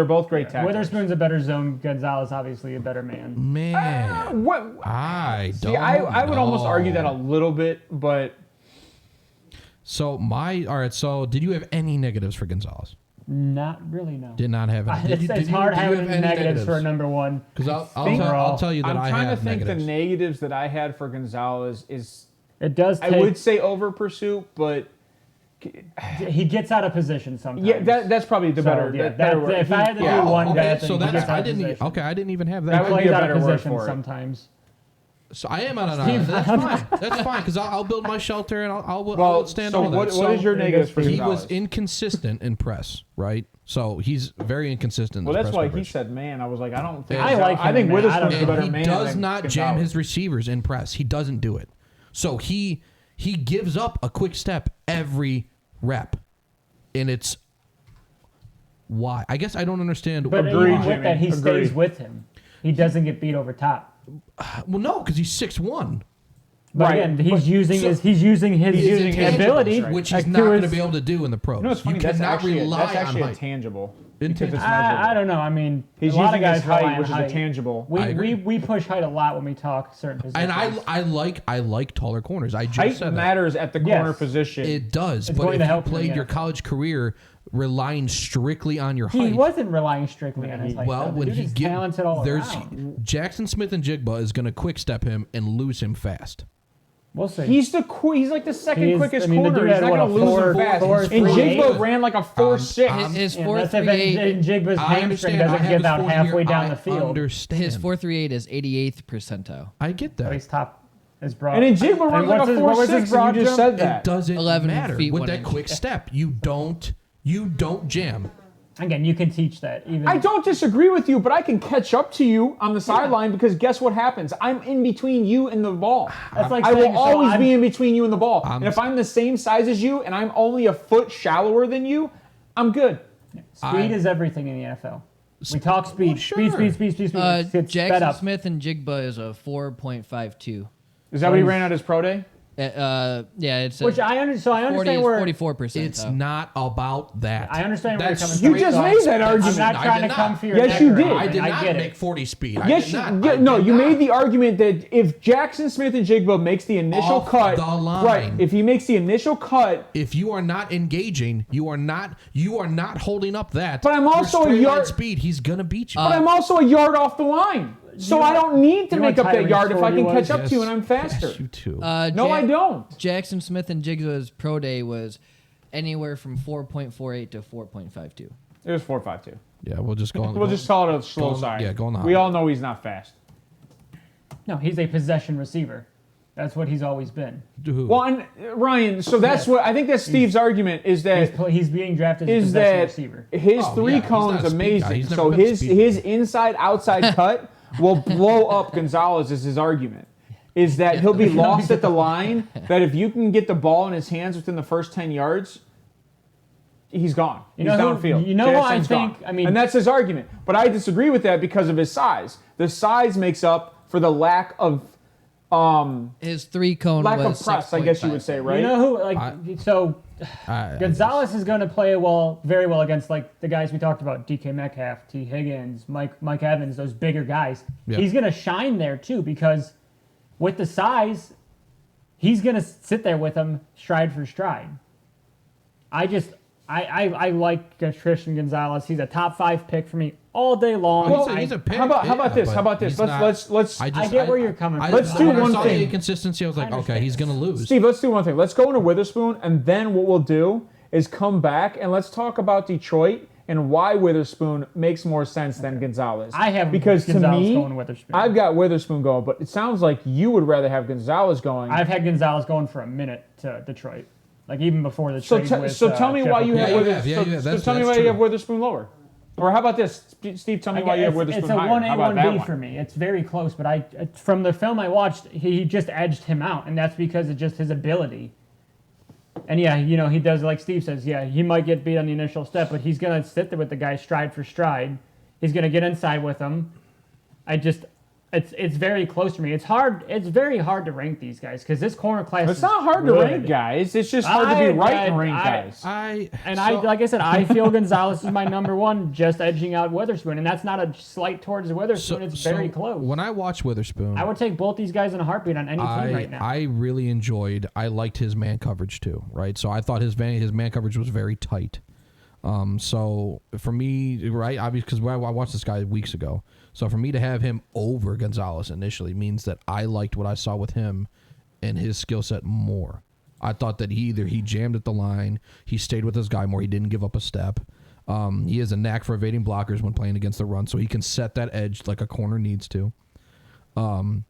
[SPEAKER 2] both great tacklers.
[SPEAKER 3] Witherspoon's a better zone. Gonzalez obviously a better man.
[SPEAKER 1] Man,
[SPEAKER 2] What?
[SPEAKER 1] I don't
[SPEAKER 2] See, I would almost
[SPEAKER 1] know.
[SPEAKER 2] argue that a little bit, but
[SPEAKER 1] So all right. So did you have any negatives for Gonzalez?
[SPEAKER 3] Not really, no.
[SPEAKER 1] Did not have any.
[SPEAKER 3] It's hard having negatives for a number one.
[SPEAKER 1] Because
[SPEAKER 3] overall.
[SPEAKER 1] I'll tell you that
[SPEAKER 2] I'm trying
[SPEAKER 1] have
[SPEAKER 2] to think
[SPEAKER 1] negatives.
[SPEAKER 2] the negatives that I had for Gonzalez is
[SPEAKER 3] It does
[SPEAKER 2] I
[SPEAKER 3] take,
[SPEAKER 2] would say over pursuit, but
[SPEAKER 3] he gets out of position sometimes.
[SPEAKER 2] yeah, that's probably the better.
[SPEAKER 3] yeah,
[SPEAKER 2] better word.
[SPEAKER 3] if I had to do one
[SPEAKER 1] okay,
[SPEAKER 3] bad thing,
[SPEAKER 1] so
[SPEAKER 3] he gets
[SPEAKER 1] that's
[SPEAKER 3] out
[SPEAKER 1] I
[SPEAKER 3] of
[SPEAKER 1] didn't.
[SPEAKER 3] position.
[SPEAKER 1] Okay, I didn't even have that.
[SPEAKER 2] That would
[SPEAKER 3] Plays
[SPEAKER 2] be a
[SPEAKER 3] out of
[SPEAKER 2] better word
[SPEAKER 3] position
[SPEAKER 2] for it.
[SPEAKER 3] sometimes.
[SPEAKER 1] So I am on an that's fine. That's fine because I'll build my shelter and I'll stand
[SPEAKER 2] so
[SPEAKER 1] on that.
[SPEAKER 2] what is your negatives for
[SPEAKER 1] He
[SPEAKER 2] Gonzalez?
[SPEAKER 1] was inconsistent in press, right? So he's very inconsistent.
[SPEAKER 2] Well,
[SPEAKER 1] in
[SPEAKER 2] that's
[SPEAKER 1] press
[SPEAKER 2] why he
[SPEAKER 1] coverage.
[SPEAKER 2] said man. I was like, I don't think.
[SPEAKER 3] I like him
[SPEAKER 2] I think
[SPEAKER 3] in man. I
[SPEAKER 2] Witherspoon's
[SPEAKER 3] don't
[SPEAKER 2] a better
[SPEAKER 1] And he
[SPEAKER 2] man.
[SPEAKER 1] does
[SPEAKER 2] than
[SPEAKER 1] not jam
[SPEAKER 2] Gonzalez.
[SPEAKER 1] his receivers in press. He doesn't do it. So he gives up a quick step every rep, and it's why. I guess I don't understand.
[SPEAKER 3] But
[SPEAKER 2] Agreed,
[SPEAKER 3] even with that, he
[SPEAKER 2] Jimmy.
[SPEAKER 3] stays
[SPEAKER 2] Agreed.
[SPEAKER 3] with him. He doesn't get beat over top.
[SPEAKER 1] Well, no, because he's 6'1".
[SPEAKER 3] But
[SPEAKER 2] Right.
[SPEAKER 3] again, he's using his ability,
[SPEAKER 2] intangibles,
[SPEAKER 1] which
[SPEAKER 3] like,
[SPEAKER 1] he's
[SPEAKER 3] to
[SPEAKER 1] not going to
[SPEAKER 3] his-
[SPEAKER 1] be able to do in the pros.
[SPEAKER 2] You know what's funny? That's
[SPEAKER 1] cannot
[SPEAKER 2] actually
[SPEAKER 1] rely
[SPEAKER 2] that's actually
[SPEAKER 1] on
[SPEAKER 2] a
[SPEAKER 1] height.
[SPEAKER 2] tangible.
[SPEAKER 1] Intangible.
[SPEAKER 2] Because it's measurable.
[SPEAKER 3] I don't know. I mean,
[SPEAKER 2] He's
[SPEAKER 3] a lot of
[SPEAKER 2] using
[SPEAKER 3] guys
[SPEAKER 2] his height,
[SPEAKER 3] rely on
[SPEAKER 2] which is a
[SPEAKER 3] height.
[SPEAKER 2] tangible.
[SPEAKER 1] I agree.
[SPEAKER 3] We push height a lot when we talk certain positions.
[SPEAKER 1] And I like taller corners. I just
[SPEAKER 2] Height
[SPEAKER 1] said that.
[SPEAKER 2] matters at the corner
[SPEAKER 3] Yes.
[SPEAKER 2] position.
[SPEAKER 1] It does,
[SPEAKER 3] It's
[SPEAKER 1] but
[SPEAKER 3] going
[SPEAKER 1] if
[SPEAKER 3] to
[SPEAKER 1] you
[SPEAKER 3] help him in
[SPEAKER 1] played
[SPEAKER 3] the
[SPEAKER 1] your
[SPEAKER 3] NFL.
[SPEAKER 1] college career relying strictly on your
[SPEAKER 3] He
[SPEAKER 1] height,
[SPEAKER 3] wasn't relying strictly on his height.
[SPEAKER 1] well,
[SPEAKER 3] though. The
[SPEAKER 1] when
[SPEAKER 3] dude
[SPEAKER 1] he
[SPEAKER 3] is
[SPEAKER 1] get
[SPEAKER 3] talented all
[SPEAKER 1] there's
[SPEAKER 3] around.
[SPEAKER 1] Jackson Smith and Jigba is going to quick step him and lose him fast.
[SPEAKER 3] We'll see.
[SPEAKER 2] He's like the second
[SPEAKER 3] He is-
[SPEAKER 2] quickest
[SPEAKER 3] I mean, the
[SPEAKER 2] corner.
[SPEAKER 3] dude
[SPEAKER 2] He's
[SPEAKER 3] had,
[SPEAKER 2] not
[SPEAKER 3] what,
[SPEAKER 2] going
[SPEAKER 3] a
[SPEAKER 2] to lose
[SPEAKER 3] four-
[SPEAKER 2] him fast.
[SPEAKER 3] four-
[SPEAKER 2] And
[SPEAKER 3] three-
[SPEAKER 2] Jigba ran like a 4.6.
[SPEAKER 4] His
[SPEAKER 3] Yeah, that's if
[SPEAKER 4] 4.38
[SPEAKER 3] Jigba's
[SPEAKER 1] I
[SPEAKER 3] hamstring
[SPEAKER 1] understand. I
[SPEAKER 3] doesn't
[SPEAKER 1] have
[SPEAKER 3] get
[SPEAKER 1] his
[SPEAKER 3] out
[SPEAKER 1] 4
[SPEAKER 3] halfway
[SPEAKER 1] year.
[SPEAKER 3] down
[SPEAKER 1] I
[SPEAKER 3] the field.
[SPEAKER 1] understand.
[SPEAKER 4] his 4.38 is 88th percentile.
[SPEAKER 1] I get
[SPEAKER 3] So
[SPEAKER 1] that.
[SPEAKER 3] he's top. His broad.
[SPEAKER 2] And then Jigba runs
[SPEAKER 3] And
[SPEAKER 2] like
[SPEAKER 3] what's
[SPEAKER 2] a
[SPEAKER 3] his- what was
[SPEAKER 2] 4.6,
[SPEAKER 3] his
[SPEAKER 2] and
[SPEAKER 3] broad
[SPEAKER 2] you just
[SPEAKER 3] jump?
[SPEAKER 2] said that.
[SPEAKER 1] It doesn't
[SPEAKER 4] 11
[SPEAKER 1] matter
[SPEAKER 4] feet,
[SPEAKER 1] with
[SPEAKER 4] 1
[SPEAKER 1] that
[SPEAKER 4] inch.
[SPEAKER 1] quick step. You don't jam.
[SPEAKER 3] Again, you can teach that. Even
[SPEAKER 2] I don't disagree with you, but I can catch up to you on the sideline because guess what happens? I'm in between you and the ball.
[SPEAKER 3] That's like
[SPEAKER 2] I will
[SPEAKER 3] saying, so
[SPEAKER 2] always
[SPEAKER 3] I'm-
[SPEAKER 2] be in between you and the ball.
[SPEAKER 1] I'm-
[SPEAKER 2] And if I'm the same size as you and I'm only a foot shallower than you, I'm good.
[SPEAKER 3] Speed is everything in the NFL. We talk speed.
[SPEAKER 1] Well, sure.
[SPEAKER 3] Speed. It's sped
[SPEAKER 4] Jackson
[SPEAKER 3] up.
[SPEAKER 4] Smith and Jigba is a 4.52.
[SPEAKER 2] Is that what he ran out his pro day?
[SPEAKER 4] Yeah, it's
[SPEAKER 3] Which I understand where
[SPEAKER 4] 44%.
[SPEAKER 1] It's not about that.
[SPEAKER 3] I understand where you're
[SPEAKER 1] That's
[SPEAKER 3] coming from.
[SPEAKER 2] You just
[SPEAKER 1] straight
[SPEAKER 2] made
[SPEAKER 1] off-
[SPEAKER 2] that argument.
[SPEAKER 3] I'm not
[SPEAKER 1] I
[SPEAKER 3] trying
[SPEAKER 1] did
[SPEAKER 3] to come
[SPEAKER 1] not.
[SPEAKER 3] for your
[SPEAKER 2] Yes,
[SPEAKER 3] neck
[SPEAKER 2] you
[SPEAKER 3] or
[SPEAKER 2] did.
[SPEAKER 3] anything.
[SPEAKER 1] I did
[SPEAKER 3] I
[SPEAKER 1] not
[SPEAKER 3] get
[SPEAKER 1] make
[SPEAKER 3] it.
[SPEAKER 1] 40 speed.
[SPEAKER 2] Yes,
[SPEAKER 1] I did not.
[SPEAKER 2] no,
[SPEAKER 1] I did
[SPEAKER 2] you
[SPEAKER 1] not.
[SPEAKER 2] made the argument that if Jackson Smith and Jigba makes the initial
[SPEAKER 1] Off
[SPEAKER 2] cut,
[SPEAKER 1] the line.
[SPEAKER 2] right? If he makes the initial cut,
[SPEAKER 1] If you are not engaging, you are not holding up that.
[SPEAKER 2] But I'm
[SPEAKER 1] your
[SPEAKER 2] also a
[SPEAKER 1] straight line
[SPEAKER 2] yard-
[SPEAKER 1] speed. He's gonna beat you.
[SPEAKER 2] but I'm also a yard off the line, so
[SPEAKER 3] know
[SPEAKER 2] I
[SPEAKER 3] what-
[SPEAKER 2] don't need to
[SPEAKER 3] you know
[SPEAKER 2] make
[SPEAKER 3] what
[SPEAKER 2] up that
[SPEAKER 3] Tyreek's
[SPEAKER 2] yard if I
[SPEAKER 3] 40
[SPEAKER 2] can catch
[SPEAKER 3] was?
[SPEAKER 2] up to you and I'm faster.
[SPEAKER 1] Yes, you too.
[SPEAKER 2] No, I don't.
[SPEAKER 4] Jackson Smith and Jigba's pro day was anywhere from 4.48 to 4.52.
[SPEAKER 2] It was 4.52.
[SPEAKER 1] yeah, we'll just go on.
[SPEAKER 2] We'll just call it a slow
[SPEAKER 1] Go on-
[SPEAKER 2] side.
[SPEAKER 1] yeah, go on the
[SPEAKER 2] We
[SPEAKER 1] high.
[SPEAKER 2] all know he's not fast.
[SPEAKER 3] No, he's a possession receiver. That's what he's always been.
[SPEAKER 1] Who?
[SPEAKER 2] Well, and Ryan, so that's what I think that's Steve's argument is that
[SPEAKER 3] He's being drafted as a
[SPEAKER 2] is
[SPEAKER 3] possession
[SPEAKER 2] that
[SPEAKER 3] receiver.
[SPEAKER 2] his
[SPEAKER 1] Oh,
[SPEAKER 2] three
[SPEAKER 1] yeah, he's not
[SPEAKER 2] cones
[SPEAKER 1] a speed guy.
[SPEAKER 2] amazing.
[SPEAKER 1] He's never
[SPEAKER 2] So
[SPEAKER 1] been a
[SPEAKER 2] his
[SPEAKER 1] speed
[SPEAKER 2] his inside outside cut will blow up Gonzalez is his argument. Is that he'll be lost at the line, that if you can get the ball in his hands within the first 10 yards, he's gone. He's
[SPEAKER 3] know who-
[SPEAKER 2] downfield.
[SPEAKER 3] you know who I
[SPEAKER 2] JSN's
[SPEAKER 3] think-
[SPEAKER 2] gone.
[SPEAKER 3] I mean-
[SPEAKER 2] and that's his argument. But I disagree with that because of his size. The size makes up for the lack of
[SPEAKER 4] His 3 cone
[SPEAKER 2] lack
[SPEAKER 4] was
[SPEAKER 2] of press, I guess you would
[SPEAKER 4] 6.5.
[SPEAKER 2] say, right?
[SPEAKER 3] You know who? So
[SPEAKER 1] I-
[SPEAKER 3] Gonzalez is going to play very well against like the guys we talked about: DK Metcalf, T. Higgins, Mike Evans, those bigger guys.
[SPEAKER 1] Yeah.
[SPEAKER 3] He's going to shine there too because with the size, he's going to sit there with them stride for stride. I like Christian Gonzalez. He's a top 5 pick for me all day long.
[SPEAKER 1] Well, he's a pick.
[SPEAKER 2] How about
[SPEAKER 1] yeah,
[SPEAKER 2] this?
[SPEAKER 1] but
[SPEAKER 2] How about this?
[SPEAKER 1] he's
[SPEAKER 2] Let's
[SPEAKER 1] not-
[SPEAKER 3] I get where you're coming from.
[SPEAKER 2] Let's do
[SPEAKER 1] when I
[SPEAKER 2] one
[SPEAKER 1] saw
[SPEAKER 2] thing.
[SPEAKER 1] the inconsistency. I was like, okay, he's gonna lose.
[SPEAKER 2] Steve, let's do one thing. Let's go into Witherspoon, and then what we'll do is come back and let's talk about Detroit and why Witherspoon makes more sense than Gonzalez.
[SPEAKER 3] I have
[SPEAKER 2] because
[SPEAKER 3] Gonzalez
[SPEAKER 2] to me,
[SPEAKER 3] going Witherspoon.
[SPEAKER 2] I've got Witherspoon going, but it sounds like you would rather have Gonzalez going.
[SPEAKER 3] I've had Gonzalez going for a minute to Detroit, like even before the trade.
[SPEAKER 2] So tell me why you have
[SPEAKER 1] Witherspoon.
[SPEAKER 2] So tell me why you have Witherspoon lower. Or how about this, Steve? Tell me why you have Witherspoon higher.
[SPEAKER 3] It's a 1A, 1B for me. It's very close, but from the film I watched, he just edged him out, and that's because of just his ability. And yeah, he does, like Steve says, yeah, he might get beat on the initial step, but he's going to sit there with the guy stride for stride. He's going to get inside with him. It's very close to me. It's very hard to rank these guys because this corner class
[SPEAKER 2] It's not hard to rank guys. It's just hard to be right and rank guys.
[SPEAKER 3] Like I said, I feel Gonzalez is my number one, just edging out Witherspoon, and that's not a slight towards Witherspoon. It's very close.
[SPEAKER 1] When I watch Witherspoon,
[SPEAKER 3] I would take both these guys in a heartbeat on any team right now.
[SPEAKER 1] I liked his man coverage too, right? So I thought his man coverage was very tight. So for me, right, obviously, because I watched this guy weeks ago. So for me to have him over Gonzalez initially means that I liked what I saw with him and his skill set more. I thought that he jammed at the line, he stayed with his guy more, he didn't give up a step. He has a knack for evading blockers when playing against the run, so he can set that edge like a corner needs to. And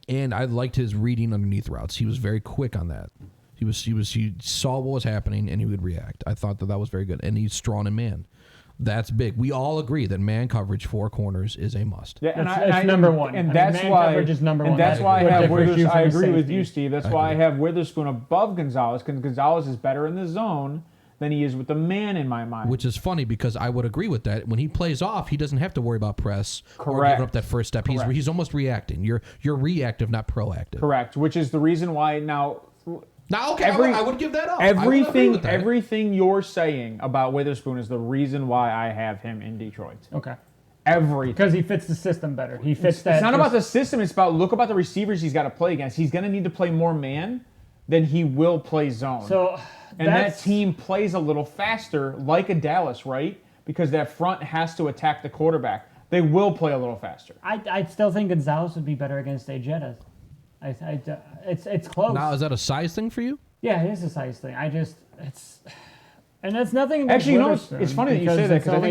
[SPEAKER 1] I liked his reading underneath routes. He was very quick on that. He saw what was happening and he would react. I thought that was very good, and he's strong in man. That's big. We all agree that man coverage for corners is a must.
[SPEAKER 2] Yeah,
[SPEAKER 3] it's number one.
[SPEAKER 2] And that's
[SPEAKER 3] man
[SPEAKER 2] why
[SPEAKER 3] coverage is number one.
[SPEAKER 2] And that's why I have Witherspoon. I agree with you, Steve. That's why I have Witherspoon above Gonzalez, because Gonzalez is better in the zone than he is with the man in my mind.
[SPEAKER 1] Which is funny because I would agree with that. When he plays off, he doesn't have to worry about press or giving up that first step. He's almost reacting. You're reactive, not proactive.
[SPEAKER 2] Correct. Which is the reason why now.
[SPEAKER 1] Okay, I would give that up.
[SPEAKER 2] Everything you're saying about Witherspoon is the reason why I have him in Detroit.
[SPEAKER 3] Okay.
[SPEAKER 2] Everything.
[SPEAKER 3] Because he fits the system better. He fits that.
[SPEAKER 2] It's not about the system. It's about look about the receivers he's got to play against. He's going to need to play more man than he will play zone. And that team plays a little faster, like a Dallas, right? Because that front has to attack the quarterback. They will play a little faster.
[SPEAKER 3] I still think Gonzalez would be better against Ajeta. It's close.
[SPEAKER 1] Now, is that a size thing for you?
[SPEAKER 3] Yeah, it is a size thing. And that's nothing.
[SPEAKER 2] Actually, it's funny that you say that because I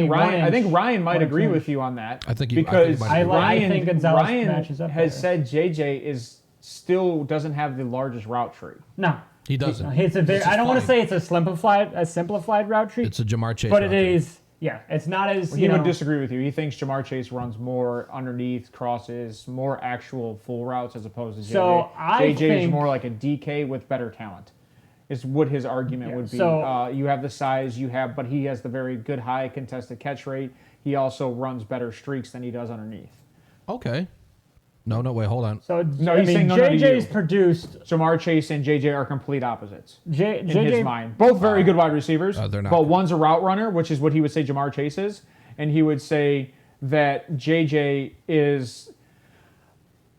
[SPEAKER 2] think Ryan might agree with you on that.
[SPEAKER 1] I think
[SPEAKER 3] Ryan matches up
[SPEAKER 2] has said JJ still doesn't have the largest route tree.
[SPEAKER 3] No,
[SPEAKER 1] he doesn't.
[SPEAKER 3] I don't want to say it's a simplified route tree.
[SPEAKER 1] It's a Jamar Chase,
[SPEAKER 3] but it is. Yeah, it's not as.
[SPEAKER 2] He would disagree with you. He thinks Jamar Chase runs more underneath crosses, more actual full routes as opposed to JJ.
[SPEAKER 3] So
[SPEAKER 2] JJ is more like a DK with better talent. Is what his argument would be. So, you have the size, but he has the very good high contested catch rate. He also runs better streaks than he does underneath.
[SPEAKER 1] Okay. No, wait, hold on.
[SPEAKER 3] So JJ's produced.
[SPEAKER 2] Jamar Chase and JJ are complete opposites in
[SPEAKER 3] JJ,
[SPEAKER 2] his mind. Both very good wide receivers.
[SPEAKER 1] They're not.
[SPEAKER 2] But one's a route runner, which is what he would say Jamar Chase is, and he would say that JJ is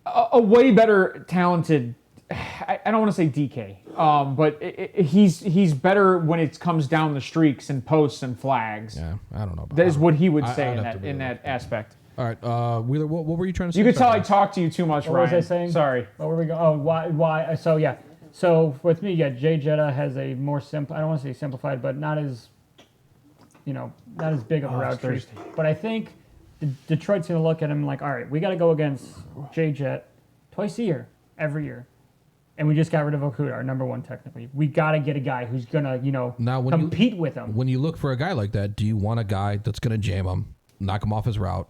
[SPEAKER 2] a way better talented. I don't want to say DK, but he's better when it comes down the streaks and posts and flags.
[SPEAKER 1] Yeah, I don't know.
[SPEAKER 2] That is what he would say in that aspect.
[SPEAKER 1] All right, Wheeler, what were you trying to say?
[SPEAKER 2] You could tell I talked to you too much, Ryan.
[SPEAKER 3] What was I saying?
[SPEAKER 2] Sorry.
[SPEAKER 3] What were we going? Oh, why? So, yeah. So, with me, yeah, Jay Jetta has a more simple, I don't want to say simplified, but not as big of a route tree. But I think Detroit's going to look at him like, all right, we got to go against Jay Jet twice a year, every year. And we just got rid of Okuda, our number one technically. We got to get a guy who's going to, compete with him.
[SPEAKER 1] When you look for a guy like that, do you want a guy that's going to jam him, knock him off his route,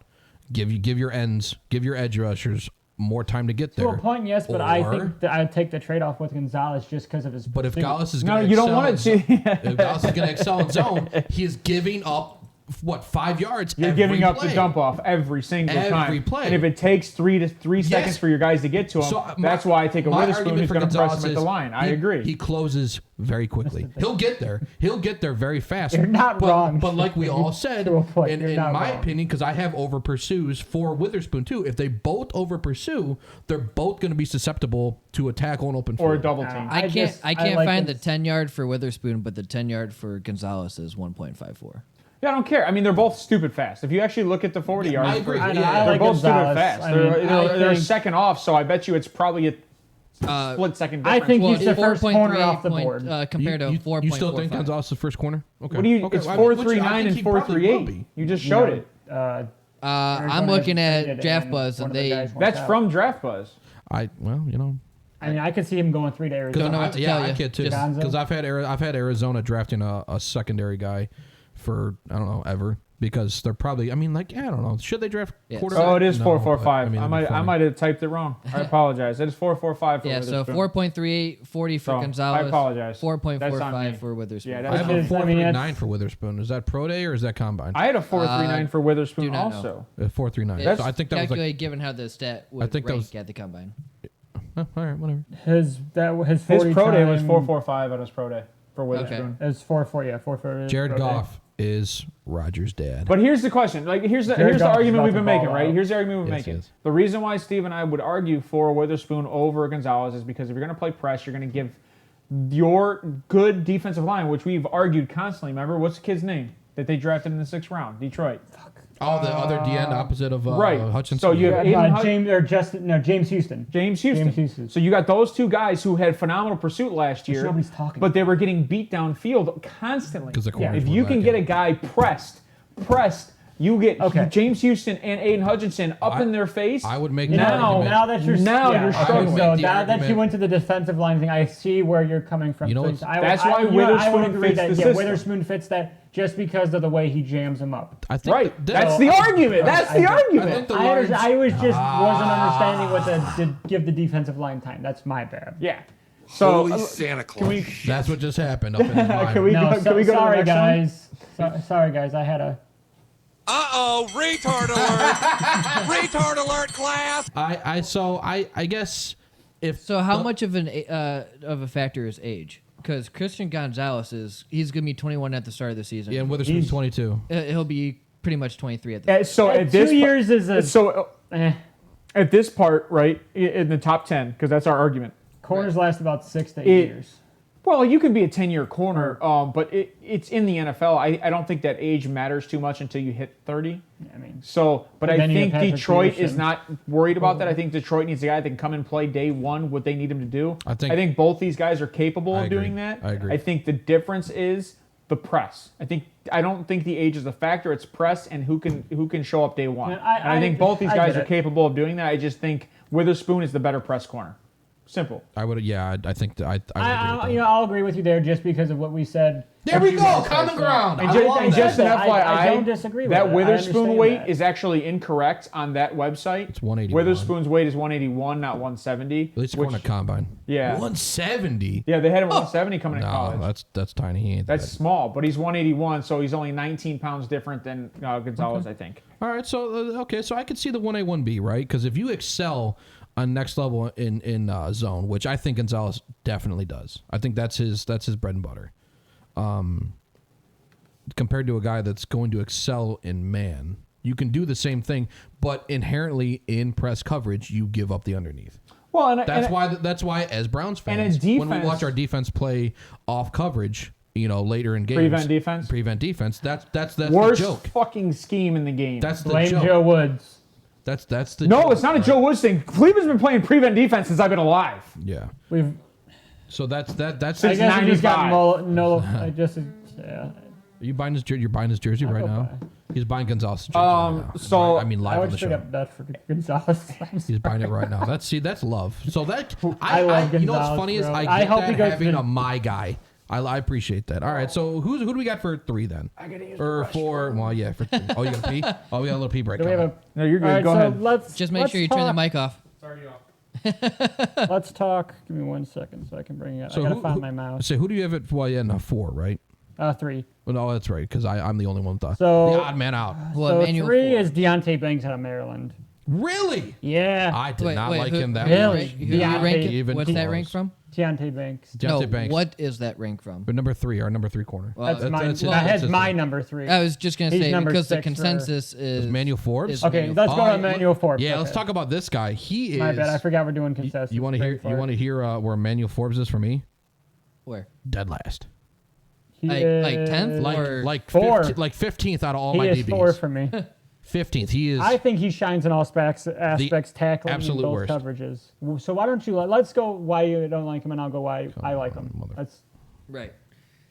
[SPEAKER 1] give your edge rushers more time to get there?
[SPEAKER 3] To a point, yes, but I think that I'd take the trade-off with Gonzalez just because of his.
[SPEAKER 1] But if Gonzalez is going to
[SPEAKER 2] you don't want to.
[SPEAKER 1] If Gonzalez is going to excel in zone, he is giving up 5 yards?
[SPEAKER 2] You're giving up the dump off every single time.
[SPEAKER 1] Every play.
[SPEAKER 2] And if it takes 3 seconds for your guys to get to him, that's why I take a Witherspoon who's going to press him at the line. I agree.
[SPEAKER 1] He closes very quickly. He'll get there. He'll get there very fast.
[SPEAKER 3] You're not wrong.
[SPEAKER 1] But like we all said, in my opinion, because I have over pursues for Witherspoon too, if they both over pursue, they're both going to be susceptible to a tackle and open field.
[SPEAKER 2] Or a double team.
[SPEAKER 4] I can't find the 10-yard for Witherspoon, but the 10-yard for Gonzalez is 1.54.
[SPEAKER 2] Yeah, I don't care. I mean, they're both stupid fast. If you actually look at the 40 yards,
[SPEAKER 1] I agree.
[SPEAKER 2] they're both stupid fast. They're second off, so I bet you it's probably split second
[SPEAKER 3] I
[SPEAKER 2] difference.
[SPEAKER 3] think
[SPEAKER 4] Well,
[SPEAKER 3] he's the
[SPEAKER 4] it's
[SPEAKER 3] first corner
[SPEAKER 4] 4.38
[SPEAKER 3] off the
[SPEAKER 4] point,
[SPEAKER 3] board.
[SPEAKER 4] compared to 4.45.
[SPEAKER 1] You still think Gonzalez is the first corner? Okay.
[SPEAKER 2] What do you?
[SPEAKER 1] Okay.
[SPEAKER 2] It's
[SPEAKER 1] I mean,
[SPEAKER 2] 4.39 and 4.38. You just showed it.
[SPEAKER 4] I'm
[SPEAKER 3] Arizona
[SPEAKER 4] looking
[SPEAKER 3] traded
[SPEAKER 4] at Draft
[SPEAKER 3] and
[SPEAKER 4] Buzz,
[SPEAKER 3] one
[SPEAKER 4] and
[SPEAKER 3] of the
[SPEAKER 4] they.
[SPEAKER 3] guys wants
[SPEAKER 2] That's
[SPEAKER 3] out.
[SPEAKER 2] from Draft Buzz.
[SPEAKER 1] I
[SPEAKER 3] I mean, I could see him going 3 to
[SPEAKER 1] because
[SPEAKER 3] Arizona.
[SPEAKER 4] know what to
[SPEAKER 1] yeah,
[SPEAKER 4] tell
[SPEAKER 1] I
[SPEAKER 4] you.
[SPEAKER 1] could too.
[SPEAKER 4] Just-
[SPEAKER 3] Gonzo?
[SPEAKER 1] Because I've had Arizona drafting a secondary guy for I don't know ever because they're probably I don't know should they draft
[SPEAKER 4] Yes.
[SPEAKER 1] quarterback?
[SPEAKER 2] Oh, it is
[SPEAKER 1] No,
[SPEAKER 2] 4.45.
[SPEAKER 1] but,
[SPEAKER 2] I
[SPEAKER 1] it'd be
[SPEAKER 2] might
[SPEAKER 1] funny.
[SPEAKER 2] have typed it wrong. I apologize. It is 4.45 for
[SPEAKER 4] Yeah, so
[SPEAKER 2] Witherspoon.
[SPEAKER 4] 4.38, 40 for
[SPEAKER 2] So,
[SPEAKER 4] Gonzalez.
[SPEAKER 2] I apologize. That's on me.
[SPEAKER 4] 4.45 for Witherspoon.
[SPEAKER 2] Yeah,
[SPEAKER 1] I
[SPEAKER 2] that's
[SPEAKER 1] have
[SPEAKER 2] on
[SPEAKER 1] a
[SPEAKER 2] me.
[SPEAKER 1] 4.39 for Witherspoon. Is that pro day or is that combine?
[SPEAKER 2] I had a 4.39 for Witherspoon
[SPEAKER 4] do not know.
[SPEAKER 2] also.
[SPEAKER 1] 4.39.
[SPEAKER 4] It's
[SPEAKER 1] So I think that was like
[SPEAKER 4] calculated given how the stat would
[SPEAKER 1] think that
[SPEAKER 4] rank
[SPEAKER 1] was-
[SPEAKER 4] at the combine.
[SPEAKER 1] all right, whatever.
[SPEAKER 3] His 40
[SPEAKER 2] His pro day was
[SPEAKER 3] time
[SPEAKER 2] 4.45 on his pro day for Witherspoon.
[SPEAKER 3] Is 4.4, yeah, 4.4.
[SPEAKER 1] Jared
[SPEAKER 3] pro day.
[SPEAKER 1] Goff is Rodgers' dad.
[SPEAKER 2] But here's the question. Here's the
[SPEAKER 3] Goff is
[SPEAKER 2] argument
[SPEAKER 3] about
[SPEAKER 2] we've
[SPEAKER 3] to
[SPEAKER 2] been making,
[SPEAKER 3] ball
[SPEAKER 2] right?
[SPEAKER 3] out.
[SPEAKER 2] Here's the argument we're
[SPEAKER 1] Yes,
[SPEAKER 2] making.
[SPEAKER 1] yes.
[SPEAKER 2] The reason why Steve and I would argue for Witherspoon over Gonzalez is because if you're going to play press, you're going to give your good defensive line, which we've argued constantly. Remember, what's the kid's name that they drafted in the 6th round? Detroit.
[SPEAKER 1] Oh, the other DN opposite of
[SPEAKER 2] Right.
[SPEAKER 1] Hutchinson.
[SPEAKER 2] So you have Aiden
[SPEAKER 3] James Houston.
[SPEAKER 2] James Houston.
[SPEAKER 3] James Houston.
[SPEAKER 2] So you got those two guys who had phenomenal pursuit last year,
[SPEAKER 3] nobody's talking
[SPEAKER 2] but they were getting beat downfield constantly.
[SPEAKER 1] 'Cause the corners
[SPEAKER 2] If
[SPEAKER 1] were
[SPEAKER 2] you can get a
[SPEAKER 1] lacking.
[SPEAKER 2] guy pressed, you get
[SPEAKER 3] Okay.
[SPEAKER 2] James Houston and Aiden Hutchinson up in their face.
[SPEAKER 1] I would make
[SPEAKER 2] Now-
[SPEAKER 1] the argument.
[SPEAKER 3] Now that you're
[SPEAKER 2] Now
[SPEAKER 3] yeah,
[SPEAKER 2] you're
[SPEAKER 3] okay,
[SPEAKER 2] struggling.
[SPEAKER 3] So
[SPEAKER 1] The
[SPEAKER 3] now that you
[SPEAKER 1] argument-
[SPEAKER 3] went to the defensive line thing, I see where you're coming from.
[SPEAKER 1] You know
[SPEAKER 3] So
[SPEAKER 1] what's-
[SPEAKER 2] That's why
[SPEAKER 3] I would
[SPEAKER 2] Witherspoon
[SPEAKER 3] agree
[SPEAKER 2] fits
[SPEAKER 3] that
[SPEAKER 2] the
[SPEAKER 3] yeah,
[SPEAKER 2] system.
[SPEAKER 3] Witherspoon fits that just because of the way he jams them up.
[SPEAKER 1] I think
[SPEAKER 2] Right.
[SPEAKER 1] that-
[SPEAKER 2] That's the argument. That's the
[SPEAKER 1] I
[SPEAKER 2] argument.
[SPEAKER 1] think the
[SPEAKER 3] I
[SPEAKER 1] large,
[SPEAKER 3] was just wasn't understanding what to give the defensive line time. That's my bad.
[SPEAKER 2] Yeah. So
[SPEAKER 5] Holy Santa Claus.
[SPEAKER 2] can we
[SPEAKER 1] that's what just happened up in his mind.
[SPEAKER 2] can we
[SPEAKER 3] No,
[SPEAKER 2] go, can we go
[SPEAKER 3] sorry
[SPEAKER 2] to the next one?
[SPEAKER 3] guys. Sorry guys, I had a.
[SPEAKER 5] Uh-oh, retard alert. Retard alert, class.
[SPEAKER 1] I guess if
[SPEAKER 4] So how much of a factor is age? Because Christian Gonzalez he's gonna be 21 at the start of the season.
[SPEAKER 1] yeah, and Witherspoon's 22.
[SPEAKER 4] He'll be pretty much 23 at the.
[SPEAKER 2] So
[SPEAKER 3] At
[SPEAKER 2] at this
[SPEAKER 3] 2 years is a.
[SPEAKER 2] so
[SPEAKER 3] eh.
[SPEAKER 2] at this part, right, in the top 10, because that's our argument.
[SPEAKER 3] Corners last about 6 to 8
[SPEAKER 2] It-
[SPEAKER 3] years.
[SPEAKER 2] Well, you can be a 10-year corner, but it's in the NFL. I don't think that age matters too much until you hit 30.
[SPEAKER 3] I mean,
[SPEAKER 2] So, but I
[SPEAKER 3] then you
[SPEAKER 2] think
[SPEAKER 3] have Patrick
[SPEAKER 2] Detroit is
[SPEAKER 3] Peterson.
[SPEAKER 2] not worried about that. I think Detroit needs a guy that can come and play day one what they need him to do.
[SPEAKER 1] I think
[SPEAKER 2] both these guys are capable
[SPEAKER 1] I
[SPEAKER 2] of doing
[SPEAKER 1] agree.
[SPEAKER 2] that.
[SPEAKER 1] I agree.
[SPEAKER 2] I think the difference is the press. I don't think the age is a factor. It's press and who can show up day one.
[SPEAKER 3] Yeah,
[SPEAKER 2] And I think both these
[SPEAKER 3] I
[SPEAKER 2] guys
[SPEAKER 3] get
[SPEAKER 2] are
[SPEAKER 3] it.
[SPEAKER 2] capable of doing that. I just think Witherspoon is the better press corner. Simple.
[SPEAKER 1] I would, yeah, I think that I would agree with that.
[SPEAKER 3] I'll agree with you there just because of what we said.
[SPEAKER 1] There we go, common ground.
[SPEAKER 2] And
[SPEAKER 1] I
[SPEAKER 2] just,
[SPEAKER 1] love
[SPEAKER 2] and
[SPEAKER 1] that.
[SPEAKER 2] just an
[SPEAKER 3] I
[SPEAKER 2] FYI,
[SPEAKER 3] don't disagree with
[SPEAKER 2] that
[SPEAKER 3] it. I
[SPEAKER 2] Witherspoon
[SPEAKER 3] understand
[SPEAKER 2] weight
[SPEAKER 3] that.
[SPEAKER 2] is actually incorrect on that website.
[SPEAKER 1] It's 181.
[SPEAKER 2] Witherspoon's weight is 181, not 170.
[SPEAKER 1] At least
[SPEAKER 2] which-
[SPEAKER 1] according to combine.
[SPEAKER 2] Yeah.
[SPEAKER 1] 170.
[SPEAKER 2] Yeah, they had him at 170 coming in
[SPEAKER 1] No,
[SPEAKER 2] college.
[SPEAKER 1] that's tiny. He ain't
[SPEAKER 2] That's
[SPEAKER 1] that.
[SPEAKER 2] small, but he's 181, so he's only 19 pounds different than Gonzalez, I think.
[SPEAKER 1] All right, so so I could see the 1A 1B, right? Because if you excel on next level in zone, which I think Gonzalez definitely does, I think that's his bread and butter. Compared to a guy that's going to excel in man, you can do the same thing, but inherently in press coverage, you give up the underneath.
[SPEAKER 2] Well,
[SPEAKER 1] That's why as Browns
[SPEAKER 2] And in
[SPEAKER 1] fans, when we
[SPEAKER 2] defense-
[SPEAKER 1] watch our defense play off coverage, later in games,
[SPEAKER 2] Prevent defense?
[SPEAKER 1] that's the
[SPEAKER 2] worst
[SPEAKER 1] joke.
[SPEAKER 2] fucking scheme in the game.
[SPEAKER 1] That's the
[SPEAKER 3] Blame
[SPEAKER 1] joke.
[SPEAKER 3] Joe Woods.
[SPEAKER 1] That's the
[SPEAKER 2] no,
[SPEAKER 1] joke,
[SPEAKER 2] it's not a
[SPEAKER 1] right?
[SPEAKER 2] Joe Woods thing. Cleveland's been playing prevent defense since I've been alive.
[SPEAKER 1] Yeah.
[SPEAKER 3] We've.
[SPEAKER 1] So that's
[SPEAKER 3] I
[SPEAKER 2] Since
[SPEAKER 3] guess we just got
[SPEAKER 2] 95.
[SPEAKER 3] no. I just. Yeah.
[SPEAKER 1] Are you buying his jersey? You're buying his jersey right
[SPEAKER 3] go
[SPEAKER 1] now.
[SPEAKER 3] buy.
[SPEAKER 1] He's buying Gonzalez's jersey right now.
[SPEAKER 2] so-
[SPEAKER 1] I mean,
[SPEAKER 3] I
[SPEAKER 1] live on
[SPEAKER 3] would
[SPEAKER 1] the
[SPEAKER 3] straight
[SPEAKER 1] show.
[SPEAKER 3] up bet for Gonzalez.
[SPEAKER 1] He's buying it right now. That's love. So that
[SPEAKER 3] I love
[SPEAKER 1] you know what's
[SPEAKER 3] Gonzalez,
[SPEAKER 1] funny is
[SPEAKER 3] bro.
[SPEAKER 1] I
[SPEAKER 3] I
[SPEAKER 1] get
[SPEAKER 3] hope
[SPEAKER 1] that
[SPEAKER 3] he goes
[SPEAKER 1] having
[SPEAKER 3] to-
[SPEAKER 1] a my guy. I appreciate that. All right, so who do we got for 3 then? I gotta use or 4. Well, yeah, for 3. Oh, you got to pee? Oh, we got a little pee break.
[SPEAKER 3] Do we have
[SPEAKER 1] coming.
[SPEAKER 3] a?
[SPEAKER 2] No, you're good.
[SPEAKER 3] All right,
[SPEAKER 2] Go
[SPEAKER 3] so
[SPEAKER 2] ahead.
[SPEAKER 3] let's
[SPEAKER 4] Just make
[SPEAKER 3] let's
[SPEAKER 4] sure you turn the
[SPEAKER 3] talk-
[SPEAKER 4] mic off.
[SPEAKER 3] Let's talk. Give me 1 second so I can bring it.
[SPEAKER 1] So
[SPEAKER 3] I gotta
[SPEAKER 1] who-
[SPEAKER 3] find
[SPEAKER 1] who-
[SPEAKER 3] my mouse.
[SPEAKER 1] So who do you have at? Well, yeah, no, 4, right?
[SPEAKER 3] 3.
[SPEAKER 1] Well, no, that's right because I'm the only one that
[SPEAKER 3] So-
[SPEAKER 1] the odd man out.
[SPEAKER 4] Well,
[SPEAKER 3] So
[SPEAKER 4] Emmanuel
[SPEAKER 3] 3
[SPEAKER 4] Ford.
[SPEAKER 3] is Deontay Banks out of Maryland.
[SPEAKER 1] Really?
[SPEAKER 3] Yeah.
[SPEAKER 1] I did
[SPEAKER 4] Wait,
[SPEAKER 1] not
[SPEAKER 4] wait,
[SPEAKER 1] like
[SPEAKER 4] who-
[SPEAKER 1] him that
[SPEAKER 3] Really?
[SPEAKER 1] much.
[SPEAKER 4] Who do you
[SPEAKER 3] Deontay
[SPEAKER 4] rank it?
[SPEAKER 1] even
[SPEAKER 4] What's that
[SPEAKER 1] close.
[SPEAKER 4] rank from?
[SPEAKER 3] Deontay Banks.
[SPEAKER 1] Deontay
[SPEAKER 4] No,
[SPEAKER 1] Banks.
[SPEAKER 4] what is that rank from?
[SPEAKER 1] But number 3, our number 3 corner.
[SPEAKER 4] Well,
[SPEAKER 3] That's mine.
[SPEAKER 1] his-
[SPEAKER 3] That's
[SPEAKER 1] his-
[SPEAKER 3] my number 3.
[SPEAKER 4] I was just gonna
[SPEAKER 3] He's
[SPEAKER 4] say
[SPEAKER 3] number
[SPEAKER 4] because the
[SPEAKER 3] 6 for-
[SPEAKER 4] consensus is
[SPEAKER 1] Manuel Forbes?
[SPEAKER 4] is
[SPEAKER 3] Okay,
[SPEAKER 4] Emmanuel
[SPEAKER 3] let's
[SPEAKER 4] Ford.
[SPEAKER 3] go
[SPEAKER 1] Oh,
[SPEAKER 3] to Emmanuel Forbes.
[SPEAKER 1] Yeah, let's
[SPEAKER 3] Okay.
[SPEAKER 1] talk about this guy. He is.
[SPEAKER 3] My bad. I forgot we're doing consensus.
[SPEAKER 1] You want to hear? You want to hear where Emmanuel Forbes is for me?
[SPEAKER 4] Where?
[SPEAKER 1] Dead last.
[SPEAKER 3] He
[SPEAKER 4] Like
[SPEAKER 3] is,
[SPEAKER 4] 10th?
[SPEAKER 1] Like
[SPEAKER 4] Or-
[SPEAKER 1] like
[SPEAKER 3] 4.
[SPEAKER 1] 15th out of all
[SPEAKER 3] He
[SPEAKER 1] my
[SPEAKER 3] is
[SPEAKER 1] DBs.
[SPEAKER 3] 4 for me.
[SPEAKER 1] 15th. He is.
[SPEAKER 3] I think he shines in all aspects tackling in
[SPEAKER 1] absolute
[SPEAKER 3] both
[SPEAKER 1] worst.
[SPEAKER 3] coverages. So why don't you let's go why you don't like him, and I'll go why I like him.
[SPEAKER 4] Right.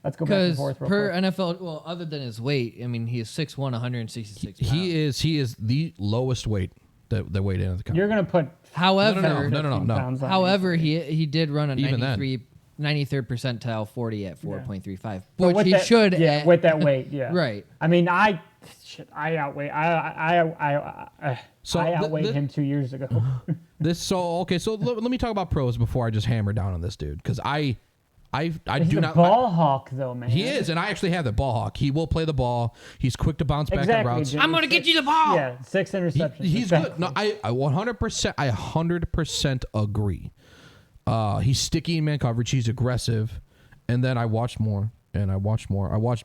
[SPEAKER 3] Let's go back and
[SPEAKER 4] Because
[SPEAKER 3] forth real
[SPEAKER 4] per
[SPEAKER 3] quick.
[SPEAKER 4] NFL, well, other than his weight, I mean, he is 6'1", 166 pounds.
[SPEAKER 1] He is the lowest weight that weighed into the company.
[SPEAKER 3] You're gonna put
[SPEAKER 4] However,
[SPEAKER 1] No.
[SPEAKER 3] pounds on
[SPEAKER 4] however, he did run a
[SPEAKER 1] Even then.
[SPEAKER 4] 93rd percentile 40 at 4.35,
[SPEAKER 3] but
[SPEAKER 4] which
[SPEAKER 3] with
[SPEAKER 4] he
[SPEAKER 3] that,
[SPEAKER 4] should.
[SPEAKER 3] yeah, with that weight, yeah.
[SPEAKER 4] Right.
[SPEAKER 3] I mean, I outweigh
[SPEAKER 1] So
[SPEAKER 3] I outweighed him 2 years ago.
[SPEAKER 1] So let me talk about pros before I just hammer down on this dude, because I
[SPEAKER 3] He's
[SPEAKER 1] do
[SPEAKER 3] a
[SPEAKER 1] not.
[SPEAKER 3] ball hawk, though, man.
[SPEAKER 1] He is, and I actually have the ball hawk. He will play the ball. He's quick to bounce back on
[SPEAKER 3] Exactly.
[SPEAKER 1] routes.
[SPEAKER 3] Jimmy.
[SPEAKER 4] I'm gonna get you the ball.
[SPEAKER 3] Yeah, 6 interceptions.
[SPEAKER 1] He's
[SPEAKER 3] exactly.
[SPEAKER 1] good. No, I 100% agree. He's sticky in man coverage. He's aggressive. And then I watched more. I watched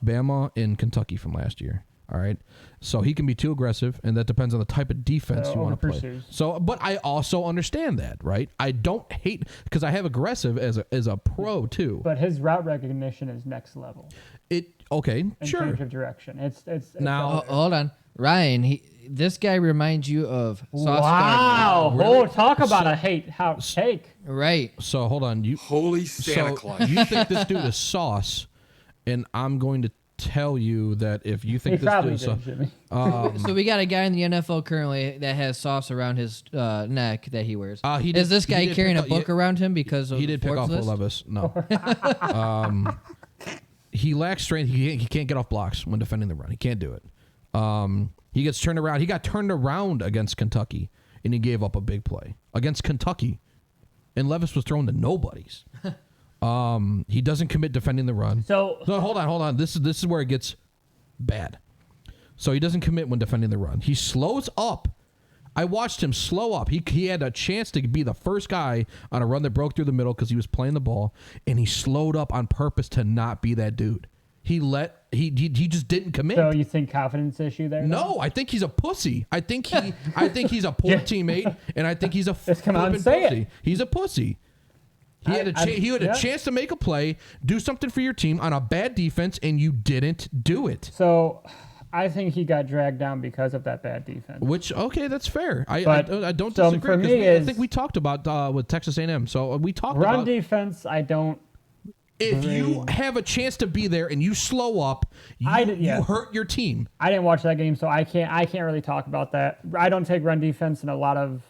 [SPEAKER 1] Bama in Kentucky from last year. All right. So he can be too aggressive, and that depends on the type of defense you want to play.
[SPEAKER 3] over-pursues.
[SPEAKER 1] So, but I also understand that, right? I don't hate, because I have aggressive as a pro too.
[SPEAKER 3] But his route recognition is next level
[SPEAKER 1] Okay,
[SPEAKER 3] in
[SPEAKER 1] sure.
[SPEAKER 3] terms of direction. It's
[SPEAKER 1] Now-
[SPEAKER 4] Hold on, Ryan. This guy reminds you of Sauce
[SPEAKER 3] wow.
[SPEAKER 1] Really?
[SPEAKER 3] Oh, talk about a take.
[SPEAKER 4] Gardner. Right.
[SPEAKER 1] So hold on,
[SPEAKER 5] Holy Santa Claus.
[SPEAKER 1] You think this dude is sauce, and I'm going to tell you that if you
[SPEAKER 3] He
[SPEAKER 1] think this
[SPEAKER 3] probably
[SPEAKER 1] dude is
[SPEAKER 3] did,
[SPEAKER 1] sauce,
[SPEAKER 3] Jimmy.
[SPEAKER 4] So we got a guy in the NFL currently that has sauce around his neck that he wears.
[SPEAKER 1] He did-
[SPEAKER 4] Is this
[SPEAKER 1] he
[SPEAKER 4] guy
[SPEAKER 1] did
[SPEAKER 4] carrying a
[SPEAKER 1] pick up-
[SPEAKER 4] book around him because of
[SPEAKER 1] he did pick
[SPEAKER 4] Forbes
[SPEAKER 1] off
[SPEAKER 4] list?
[SPEAKER 1] Levis. No. He lacks strength. He can't get off blocks when defending the run. He can't do it. He gets turned around. He got turned around against Kentucky, and he gave up a big play against Kentucky, and Levis was thrown to nobodies. He doesn't commit defending the run.
[SPEAKER 3] So
[SPEAKER 1] hold on. This is where it gets bad. So he doesn't commit when defending the run. He slows up. I watched him slow up. He had a chance to be the first guy on a run that broke through the middle because he was playing the ball, and he slowed up on purpose to not be that dude. He just didn't commit.
[SPEAKER 3] So you think confidence issue there?
[SPEAKER 1] No, I think he's a pussy. I think he's a poor teammate, and I think he's a
[SPEAKER 3] Just come out and
[SPEAKER 1] flippin'
[SPEAKER 3] say it.
[SPEAKER 1] pussy. He's a pussy. He had a
[SPEAKER 3] yeah.
[SPEAKER 1] chance to make a play, do something for your team on a bad defense, and you didn't do it.
[SPEAKER 3] So I think he got dragged down because of that bad defense.
[SPEAKER 1] Which, okay, that's fair. I don't
[SPEAKER 3] so
[SPEAKER 1] disagree.
[SPEAKER 3] for
[SPEAKER 1] 'Cause
[SPEAKER 3] me
[SPEAKER 1] I
[SPEAKER 3] is-
[SPEAKER 1] think we talked about with Texas A&M. So we talked
[SPEAKER 3] Run
[SPEAKER 1] about
[SPEAKER 3] defense, I don't.
[SPEAKER 1] if you have a chance to be there and you slow up, you hurt your team.
[SPEAKER 3] I didn't watch that game, so I can't really talk about that. I don't take run defense in a lot of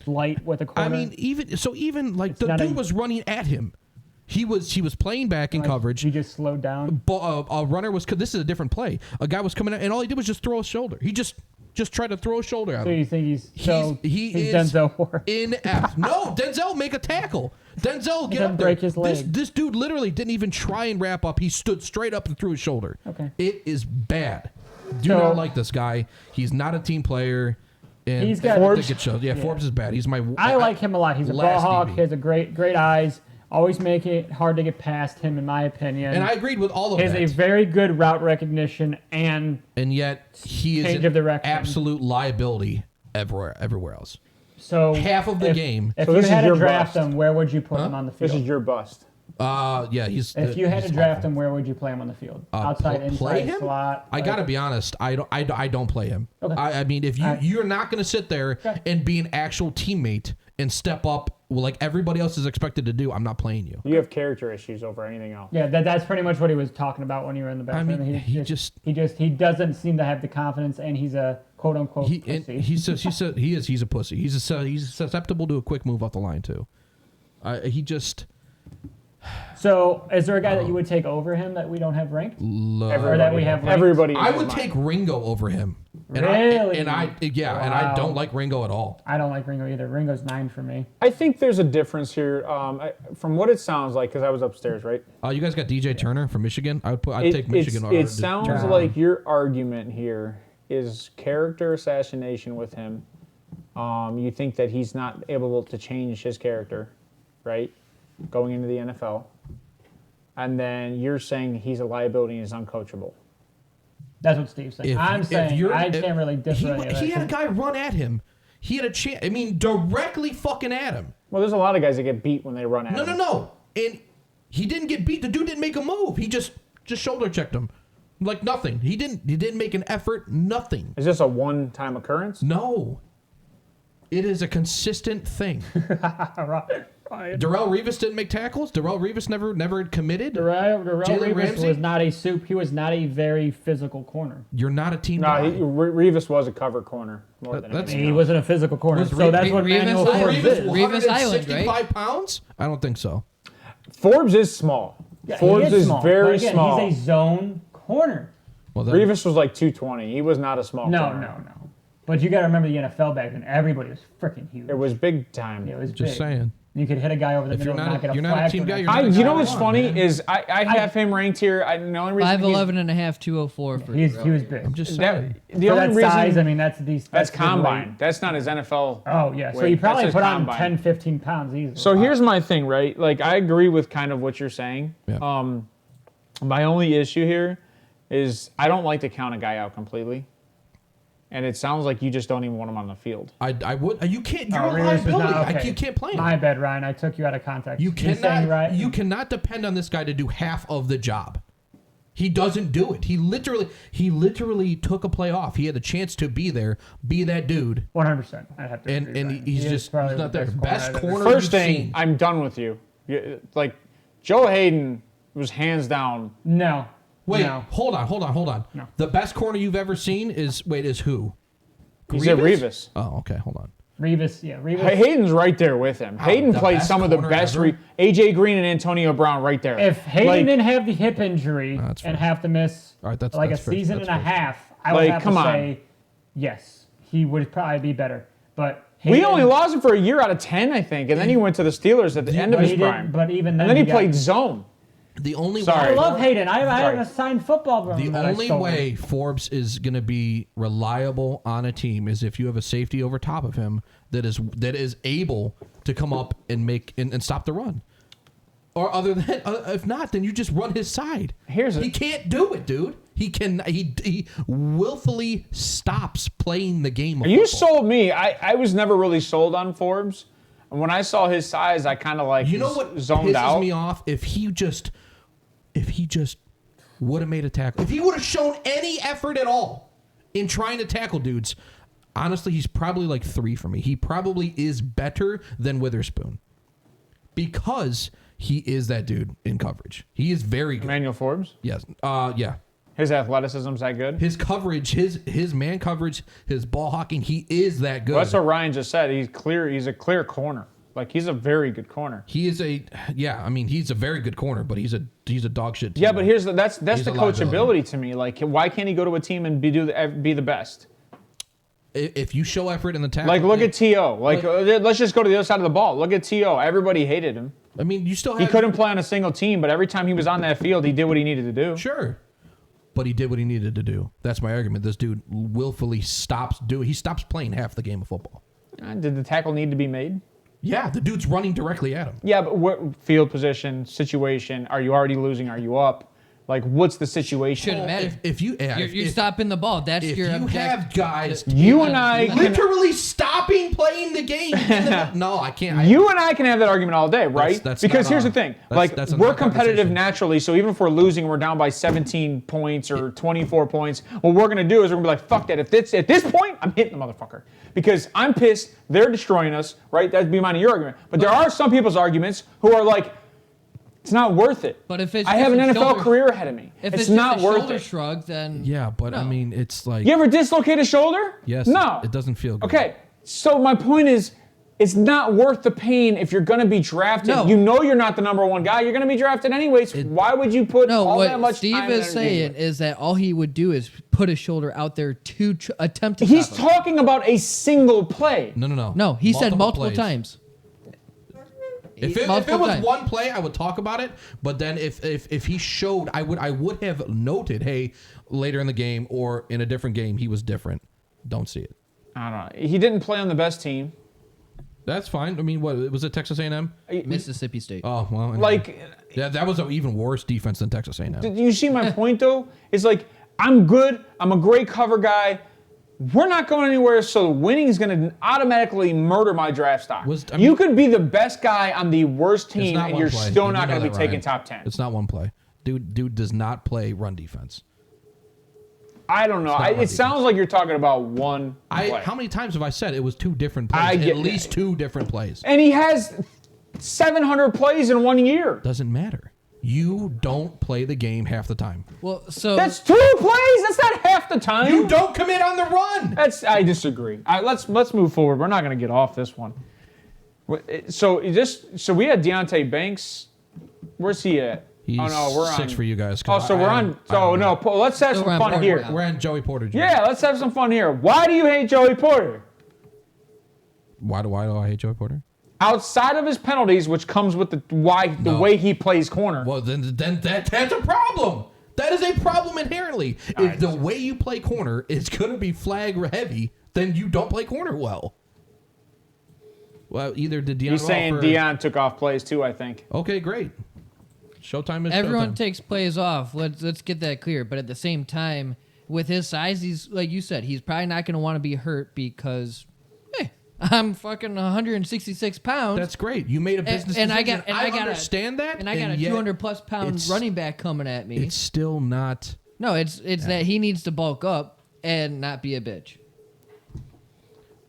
[SPEAKER 3] light with a corner.
[SPEAKER 1] I mean, even like the
[SPEAKER 3] not
[SPEAKER 1] dude
[SPEAKER 3] a-
[SPEAKER 1] was running at him. He was playing back in coverage.
[SPEAKER 3] He just slowed down.
[SPEAKER 1] A runner was. This is a different play. A guy was coming out, and all he did was just throw a shoulder. He just tried to throw a shoulder at
[SPEAKER 3] So
[SPEAKER 1] him.
[SPEAKER 3] you think he's
[SPEAKER 1] He is
[SPEAKER 3] Denzel Ward?
[SPEAKER 1] inept. No, Denzel make a tackle. Denzel get
[SPEAKER 3] Then
[SPEAKER 1] up there.
[SPEAKER 3] break his leg.
[SPEAKER 1] This dude literally didn't even try and wrap up. He stood straight up and threw his shoulder.
[SPEAKER 3] Okay.
[SPEAKER 1] It is bad. Do
[SPEAKER 3] So-
[SPEAKER 1] not like this guy. He's not a team player. And
[SPEAKER 3] He's got-
[SPEAKER 1] I think it shows. Yeah, Forbes is bad. He's my.
[SPEAKER 3] I like him a lot. He's a ball
[SPEAKER 1] last
[SPEAKER 3] hawk.
[SPEAKER 1] DB.
[SPEAKER 3] He has a great eyes. Always make it hard to get past him, in my opinion.
[SPEAKER 1] And I agreed with all of
[SPEAKER 3] He has
[SPEAKER 1] that.
[SPEAKER 3] a very good route recognition and
[SPEAKER 1] And yet he is
[SPEAKER 3] change
[SPEAKER 1] an
[SPEAKER 3] of direction.
[SPEAKER 1] absolute liability everywhere else.
[SPEAKER 3] so
[SPEAKER 1] Half of the
[SPEAKER 3] if-
[SPEAKER 1] game.
[SPEAKER 3] If
[SPEAKER 2] So
[SPEAKER 3] you
[SPEAKER 2] this is
[SPEAKER 3] had to
[SPEAKER 2] your
[SPEAKER 3] draft
[SPEAKER 2] bust.
[SPEAKER 3] him, where would you put him on the
[SPEAKER 2] This
[SPEAKER 3] field?
[SPEAKER 2] is your bust.
[SPEAKER 1] Yeah, he's.
[SPEAKER 3] If you had
[SPEAKER 1] he's
[SPEAKER 3] to draft
[SPEAKER 1] awful.
[SPEAKER 3] him, where would you play him on the field? Outside,
[SPEAKER 1] Play
[SPEAKER 3] inside,
[SPEAKER 1] him?
[SPEAKER 3] slot.
[SPEAKER 1] I gotta be honest. I don't play him.
[SPEAKER 3] Okay.
[SPEAKER 1] I mean, if you're not gonna sit there
[SPEAKER 3] Okay.
[SPEAKER 1] and be an actual teammate and step up like everybody else is expected to do, I'm not playing you.
[SPEAKER 2] You have character issues over anything else.
[SPEAKER 3] Yeah, that's pretty much what he was talking about when you were in the bathroom.
[SPEAKER 1] mean, he
[SPEAKER 3] doesn't seem to have the confidence, and he's a quote unquote pussy.
[SPEAKER 1] He's a pussy. He's susceptible to a quick move off the line too.
[SPEAKER 3] So, is there a guy that you would take over him that we don't have ranked?
[SPEAKER 2] Everybody,
[SPEAKER 3] that we have ranked?
[SPEAKER 2] everybody.
[SPEAKER 1] I
[SPEAKER 2] in
[SPEAKER 1] would
[SPEAKER 2] his
[SPEAKER 1] take
[SPEAKER 2] mind.
[SPEAKER 1] Ringo over him. And
[SPEAKER 3] Really?
[SPEAKER 1] and I
[SPEAKER 3] Wow.
[SPEAKER 1] don't like Ringo at all.
[SPEAKER 3] I don't like Ringo either. Ringo's 9 for me.
[SPEAKER 2] I think there's a difference here. From what it sounds like, because I was upstairs, right?
[SPEAKER 1] You guys got DJ Turner from Michigan. I'd take Michigan.
[SPEAKER 2] It sounds like your argument here is character assassination with him. You think that he's not able to change his character, right? Going into the NFL. And then you're saying he's a liability and is uncoachable.
[SPEAKER 3] That's what Steve's saying. I can't really differ any of that.
[SPEAKER 1] He had a guy run at him. He had a chance. I mean, directly fucking at him.
[SPEAKER 2] Well, there's a lot of guys that get beat when they run at him.
[SPEAKER 1] No. And he didn't get beat. The dude didn't make a move. He just shoulder checked him. Like nothing. He didn't make an effort. Nothing.
[SPEAKER 2] Is this a one-time occurrence?
[SPEAKER 1] No. It is a consistent thing.
[SPEAKER 3] Ryan.
[SPEAKER 1] Darrelle Revis didn't make tackles. Darrelle Revis never committed.
[SPEAKER 3] Darrell
[SPEAKER 1] Jalen
[SPEAKER 3] Revis
[SPEAKER 1] Ramsey?
[SPEAKER 3] was not a he was not a very physical corner.
[SPEAKER 1] You're not a team
[SPEAKER 2] No,
[SPEAKER 1] guy.
[SPEAKER 2] Revis was a cover corner more than
[SPEAKER 1] That's-
[SPEAKER 2] anything.
[SPEAKER 3] He wasn't a physical corner,
[SPEAKER 1] Was
[SPEAKER 3] so that's what
[SPEAKER 4] Revis-
[SPEAKER 3] Manuel
[SPEAKER 4] Revis-
[SPEAKER 3] Forbes is.
[SPEAKER 4] Revis Island, right?
[SPEAKER 1] 165 pounds? I don't think so.
[SPEAKER 2] Forbes is small.
[SPEAKER 3] Yeah, he
[SPEAKER 2] Forbes is
[SPEAKER 3] small,
[SPEAKER 2] very
[SPEAKER 3] but again,
[SPEAKER 2] small.
[SPEAKER 3] He's a zone corner.
[SPEAKER 1] Well,
[SPEAKER 2] Revis was like 220. He was not a small
[SPEAKER 3] No,
[SPEAKER 2] corner.
[SPEAKER 3] no. But you got to remember the NFL back then. Everybody was freaking huge.
[SPEAKER 2] It was big time.
[SPEAKER 3] It was
[SPEAKER 1] just
[SPEAKER 3] big.
[SPEAKER 1] saying.
[SPEAKER 3] You could hit a guy over the
[SPEAKER 1] If
[SPEAKER 3] middle
[SPEAKER 1] you're
[SPEAKER 3] and
[SPEAKER 1] not
[SPEAKER 3] not get a
[SPEAKER 1] you're not a
[SPEAKER 3] flag
[SPEAKER 1] team
[SPEAKER 3] for
[SPEAKER 1] guy,
[SPEAKER 3] that.
[SPEAKER 1] you're not a
[SPEAKER 2] You know
[SPEAKER 1] guy.
[SPEAKER 2] what's
[SPEAKER 1] Come on,
[SPEAKER 2] funny
[SPEAKER 1] man.
[SPEAKER 2] is I have him ranked here. The only reason
[SPEAKER 4] 5'11 and a half, 204 for
[SPEAKER 3] He was
[SPEAKER 4] Darrell.
[SPEAKER 3] big.
[SPEAKER 1] I'm just saying.
[SPEAKER 2] the
[SPEAKER 3] For
[SPEAKER 2] only
[SPEAKER 3] that
[SPEAKER 2] reason
[SPEAKER 3] size, I mean, that's
[SPEAKER 2] that's
[SPEAKER 3] the
[SPEAKER 2] combine.
[SPEAKER 3] weight.
[SPEAKER 2] That's not his NFL.
[SPEAKER 3] Oh, yeah. So
[SPEAKER 2] weight.
[SPEAKER 3] he probably
[SPEAKER 2] That's
[SPEAKER 3] put
[SPEAKER 2] his
[SPEAKER 3] on
[SPEAKER 2] combine.
[SPEAKER 3] 10, 15 pounds easily.
[SPEAKER 2] So here's my thing, right? Like I agree with kind of what you're saying.
[SPEAKER 1] Yeah.
[SPEAKER 2] My only issue here is I don't like to count a guy out completely. And it sounds like you just don't even want him on the field.
[SPEAKER 1] I would. You can't. You're
[SPEAKER 3] Oh,
[SPEAKER 1] a
[SPEAKER 3] Revis is
[SPEAKER 1] liability.
[SPEAKER 3] not- okay.
[SPEAKER 1] You can't play him.
[SPEAKER 3] My bad, Ryan. I took you out of context.
[SPEAKER 1] You
[SPEAKER 3] You're saying
[SPEAKER 1] cannot.
[SPEAKER 3] right?
[SPEAKER 1] You cannot depend on this guy to do half of the job. He doesn't do it. He literally took a play off. He had the chance to be there, be that dude,
[SPEAKER 3] 100%. I have to.
[SPEAKER 1] and
[SPEAKER 3] agree,
[SPEAKER 1] and
[SPEAKER 3] Ryan.
[SPEAKER 1] he's
[SPEAKER 3] He is
[SPEAKER 1] just
[SPEAKER 3] probably
[SPEAKER 1] he's not
[SPEAKER 3] the
[SPEAKER 1] there. Best
[SPEAKER 3] I've ever
[SPEAKER 1] corner.
[SPEAKER 3] seen.
[SPEAKER 2] First
[SPEAKER 1] you've
[SPEAKER 2] thing,
[SPEAKER 1] seen.
[SPEAKER 2] I'm done with you. Like Joe Hayden was hands down.
[SPEAKER 3] No.
[SPEAKER 1] Wait,
[SPEAKER 3] No.
[SPEAKER 1] hold on.
[SPEAKER 3] No.
[SPEAKER 1] The best corner you've ever seen is who?
[SPEAKER 2] He said Revis.
[SPEAKER 1] Oh, okay. Hold on.
[SPEAKER 3] Revis, yeah. Revis.
[SPEAKER 2] Hayden's right there with him. Hayden
[SPEAKER 1] the
[SPEAKER 2] played
[SPEAKER 1] best
[SPEAKER 2] some of the
[SPEAKER 1] corner
[SPEAKER 2] best.
[SPEAKER 1] ever?
[SPEAKER 2] AJ Green and Antonio Brown right there.
[SPEAKER 3] If Hayden
[SPEAKER 2] Like,
[SPEAKER 3] didn't have the hip injury
[SPEAKER 1] that's
[SPEAKER 3] and
[SPEAKER 1] fair.
[SPEAKER 3] have to miss
[SPEAKER 1] All right, that's
[SPEAKER 3] like
[SPEAKER 1] fair.
[SPEAKER 3] a season
[SPEAKER 1] That's
[SPEAKER 3] and a
[SPEAKER 1] fair.
[SPEAKER 3] half, I would
[SPEAKER 2] Like,
[SPEAKER 3] have
[SPEAKER 2] come
[SPEAKER 3] to
[SPEAKER 2] on.
[SPEAKER 3] say yes, he would probably be better. But
[SPEAKER 2] we
[SPEAKER 3] Hayden,
[SPEAKER 2] only lost him for a year out of 10, I think, and then he went to the Steelers at the end of
[SPEAKER 3] but
[SPEAKER 2] his
[SPEAKER 3] he didn't-
[SPEAKER 2] prime.
[SPEAKER 3] But even then,
[SPEAKER 2] And then he
[SPEAKER 3] got-
[SPEAKER 2] played zone.
[SPEAKER 1] The only
[SPEAKER 2] Sorry.
[SPEAKER 3] I
[SPEAKER 1] way,
[SPEAKER 3] love Hayden. I have
[SPEAKER 2] Sorry.
[SPEAKER 3] a signed football from
[SPEAKER 1] the
[SPEAKER 3] him that I
[SPEAKER 1] only
[SPEAKER 3] stole.
[SPEAKER 1] way Forbes is going to be reliable on a team is if you have a safety over top of him that is able to come up and make and stop the run. Or other than if not, then you just run his side. He can't do it, dude. He willfully stops playing the game. Of
[SPEAKER 2] You
[SPEAKER 1] football.
[SPEAKER 2] sold me. I was never really sold on Forbes. And when I saw his size, I kind of like
[SPEAKER 1] You know what
[SPEAKER 2] zoned
[SPEAKER 1] pisses
[SPEAKER 2] out.
[SPEAKER 1] me off? If he just would have made a tackle, if he would have shown any effort at all in trying to tackle dudes, honestly, he's probably like 3 for me. He probably is better than Witherspoon because he is that dude in coverage. He is very good.
[SPEAKER 2] Emmanuel Forbes.
[SPEAKER 1] Yes. Yeah.
[SPEAKER 2] His athleticism's that good.
[SPEAKER 1] His coverage, his man coverage, his ball hawking, he is that good.
[SPEAKER 2] Well, that's what Ryan just said. He's clear. He's a clear corner. Like he's a very good corner.
[SPEAKER 1] He is he's a very good corner, but he's a dog shit team.
[SPEAKER 2] Yeah, but that's
[SPEAKER 1] He's
[SPEAKER 2] the
[SPEAKER 1] a liability.
[SPEAKER 2] coachability to me. Like, why can't he go to a team and be the best?
[SPEAKER 1] If you show effort in the tackle,
[SPEAKER 2] Like, look at T.O. Let's just go to the other side of the ball. Look at T.O. Everybody hated him.
[SPEAKER 1] I mean, you still have,
[SPEAKER 2] He couldn't play on a single team, but every time he was on that field, he did what he needed to do.
[SPEAKER 1] Sure. But he did what he needed to do. That's my argument. This dude willfully stops playing half the game of football.
[SPEAKER 2] Did the tackle need to be made?
[SPEAKER 1] Yeah, the dude's running directly at him.
[SPEAKER 2] Yeah, but what field position, situation? Are you already losing? Are you up? Like, what's the situation?
[SPEAKER 4] Shouldn't matter.
[SPEAKER 1] If
[SPEAKER 4] You're stopping the ball. That's
[SPEAKER 1] if
[SPEAKER 4] your
[SPEAKER 1] you
[SPEAKER 4] object-
[SPEAKER 1] have guys
[SPEAKER 2] You and I can,
[SPEAKER 1] literally stopping playing the game. No, I can't.
[SPEAKER 2] you and I can have that argument all day, right?
[SPEAKER 1] That's
[SPEAKER 2] because
[SPEAKER 1] not
[SPEAKER 2] here's
[SPEAKER 1] a-
[SPEAKER 2] the thing:
[SPEAKER 1] that's a
[SPEAKER 2] we're
[SPEAKER 1] non-conversation.
[SPEAKER 2] competitive naturally. So even if we're losing, we're down by 17 points or 24 points. What we're gonna do is we're gonna be like, "Fuck that!" At this point, I'm hitting the motherfucker because I'm pissed. They're destroying us, right? That'd be mine and your argument. But there are some people's arguments who are like, "It's not worth it."
[SPEAKER 4] But if it's
[SPEAKER 2] I have
[SPEAKER 4] just
[SPEAKER 2] an
[SPEAKER 4] a
[SPEAKER 2] NFL
[SPEAKER 4] shoulder-
[SPEAKER 2] career ahead of me.
[SPEAKER 4] If
[SPEAKER 2] it's
[SPEAKER 4] it's
[SPEAKER 2] not
[SPEAKER 4] just a
[SPEAKER 2] worth
[SPEAKER 4] shoulder
[SPEAKER 2] it.
[SPEAKER 4] shrug, then
[SPEAKER 1] Yeah, but I
[SPEAKER 4] no.
[SPEAKER 1] mean, it's like
[SPEAKER 2] You ever dislocate a shoulder?
[SPEAKER 1] yes.
[SPEAKER 2] No.
[SPEAKER 1] It doesn't feel good.
[SPEAKER 2] Okay, so my point is, it's not worth the pain if you're going to be drafted.
[SPEAKER 4] No.
[SPEAKER 2] You know you're not the number one guy. You're going to be drafted anyways. Why would you put
[SPEAKER 4] No,
[SPEAKER 2] all that
[SPEAKER 4] what
[SPEAKER 2] much
[SPEAKER 4] Steve
[SPEAKER 2] time
[SPEAKER 4] is
[SPEAKER 2] and energy
[SPEAKER 4] saying
[SPEAKER 2] into it?
[SPEAKER 4] is that all he would do is put his shoulder out there to attempt to
[SPEAKER 2] He's
[SPEAKER 4] stop him.
[SPEAKER 2] talking about a single play.
[SPEAKER 1] No.
[SPEAKER 4] No, he said multiple
[SPEAKER 1] plays.
[SPEAKER 4] times.
[SPEAKER 1] If it
[SPEAKER 4] Multiple
[SPEAKER 1] was
[SPEAKER 4] times.
[SPEAKER 1] one play, I would talk about it. But then if he showed, I would have noted, hey, later in the game or in a different game, he was different. Don't see it.
[SPEAKER 2] I don't know. He didn't play on the best team.
[SPEAKER 1] That's fine. I mean, what was it? Texas A&M?
[SPEAKER 4] Mississippi State.
[SPEAKER 1] Oh well. Anyway.
[SPEAKER 2] Like,
[SPEAKER 1] yeah, that was an even worse defense than Texas A&M.
[SPEAKER 2] do you see my point though? It's like, I'm good. I'm a great cover guy. We're not going anywhere, so winning is going to automatically murder my draft stock. You could be the best guy on the worst
[SPEAKER 1] It's
[SPEAKER 2] team,
[SPEAKER 1] not
[SPEAKER 2] and
[SPEAKER 1] one
[SPEAKER 2] you're
[SPEAKER 1] play.
[SPEAKER 2] still
[SPEAKER 1] You
[SPEAKER 2] not
[SPEAKER 1] know
[SPEAKER 2] going to be
[SPEAKER 1] that,
[SPEAKER 2] taking
[SPEAKER 1] Ryan.
[SPEAKER 2] top 10.
[SPEAKER 1] It's not one play. Dude does not play run defense.
[SPEAKER 2] I don't know. It sounds like you're talking about one play.
[SPEAKER 1] How many times have I said it was 2 different plays? At least 2 different plays.
[SPEAKER 2] And he has 700 plays in 1 year.
[SPEAKER 1] Doesn't matter. You don't play the game half the time.
[SPEAKER 4] Well, so
[SPEAKER 2] That's 2 plays. That's not half the time.
[SPEAKER 1] You don't commit on the run.
[SPEAKER 2] I disagree. Let's move forward. We're not going to get off this one. So we had Deonte Banks. Where's he at?
[SPEAKER 1] He's we're 6 on, for you guys.
[SPEAKER 2] Let's have some fun here.
[SPEAKER 1] We're on Joey Porter Jr.
[SPEAKER 2] Yeah, let's have some fun here. Why do you hate Joey Porter?
[SPEAKER 1] Why do I hate Joey Porter?
[SPEAKER 2] Outside of his penalties, which comes with the way he plays corner.
[SPEAKER 1] Well, then that's a problem. That is a problem inherently. If the way you play corner is going to be flag heavy, then you don't play corner well. Well, either did Deion.
[SPEAKER 2] He's saying Deion took off plays too, I think.
[SPEAKER 1] Okay, great. Showtime is
[SPEAKER 4] everyone
[SPEAKER 1] showtime.
[SPEAKER 4] takes plays off. Let's get that clear. But at the same time, with his size, he's like you said, he's probably not going to want to be hurt because, hey, I'm fucking 166 pounds.
[SPEAKER 1] That's great. You made a business decision. I understand that.
[SPEAKER 4] And I got a 200+ pound running back coming at me.
[SPEAKER 1] It's still not.
[SPEAKER 4] No, it's that he needs to bulk up and not be a bitch.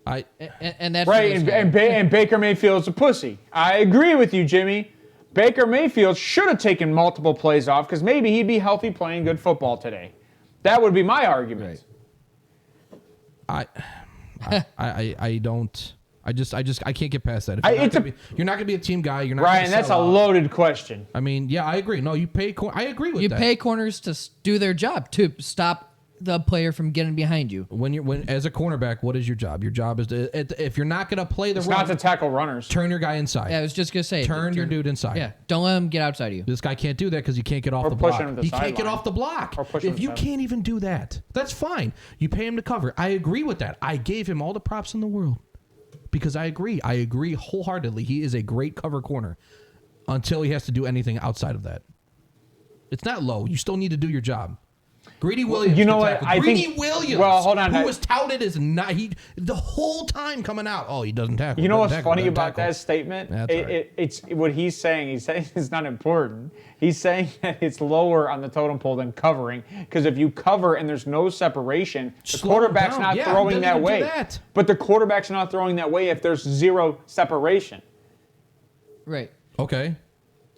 [SPEAKER 4] And that's
[SPEAKER 2] right. And Baker Mayfield's a pussy. I agree with you, Jimmy. Baker Mayfield should have taken multiple plays off because maybe he'd be healthy playing good football today. That would be my argument.
[SPEAKER 1] Right. I don't. I can't get past that. You're not gonna be a team guy. You're not.
[SPEAKER 2] Ryan, that's a loaded question.
[SPEAKER 1] I mean, yeah, I agree. No, you pay. I agree with that.
[SPEAKER 4] You pay corners to do their job to stop the player from getting behind you.
[SPEAKER 1] When as a cornerback, what is your job? Your job is to, if you're not going to play the run,
[SPEAKER 2] not to tackle runners.
[SPEAKER 1] Turn your guy inside.
[SPEAKER 4] Yeah, I was just going to say.
[SPEAKER 1] Turn your dude inside.
[SPEAKER 4] Yeah, don't let him get outside of you.
[SPEAKER 1] This guy can't do that because he can't get off the block. He can't get off the block. If you can't even do that, that's fine. You pay him to cover. I agree with that. I gave him all the props in the world because I agree. I agree wholeheartedly. He is a great cover corner until he has to do anything outside of that. It's not low. You still need to do your job. Greedy Williams.
[SPEAKER 2] You know what?
[SPEAKER 1] Greedy Williams.
[SPEAKER 2] Well, hold on.
[SPEAKER 1] Who was touted as not the whole time coming out. Oh, he doesn't tackle.
[SPEAKER 2] You know what's funny about that statement?
[SPEAKER 1] Right.
[SPEAKER 2] It's what he's saying. He's saying it's not important. He's saying that it's lower on the totem pole than covering because if you cover and there's no separation, the quarterback's not throwing that way. But the quarterback's not throwing that way if there's zero separation.
[SPEAKER 4] Right.
[SPEAKER 1] Okay.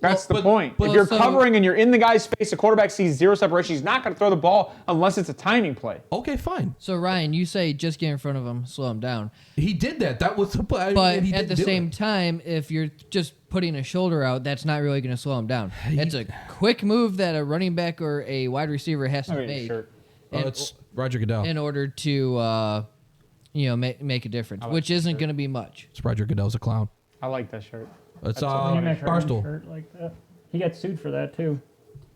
[SPEAKER 2] That's the point. If you're covering and you're in the guy's face, the quarterback sees zero separation. He's not going to throw the ball unless it's a timing play.
[SPEAKER 1] Okay, fine.
[SPEAKER 4] So, Ryan, you say just get in front of him, slow him down.
[SPEAKER 1] He did that. That was the play.
[SPEAKER 4] But at the same time, if you're just putting a shoulder out, that's not really going to slow him down. It's a quick move that a running back or a wide receiver has to make.
[SPEAKER 2] Sure.
[SPEAKER 1] It's Roger Goodell.
[SPEAKER 4] In order to, make a difference, which isn't going to be much.
[SPEAKER 1] It's Roger Goodell's a clown.
[SPEAKER 2] I like that shirt.
[SPEAKER 1] It's Barstool.
[SPEAKER 3] Shirt like that. He got sued for that too.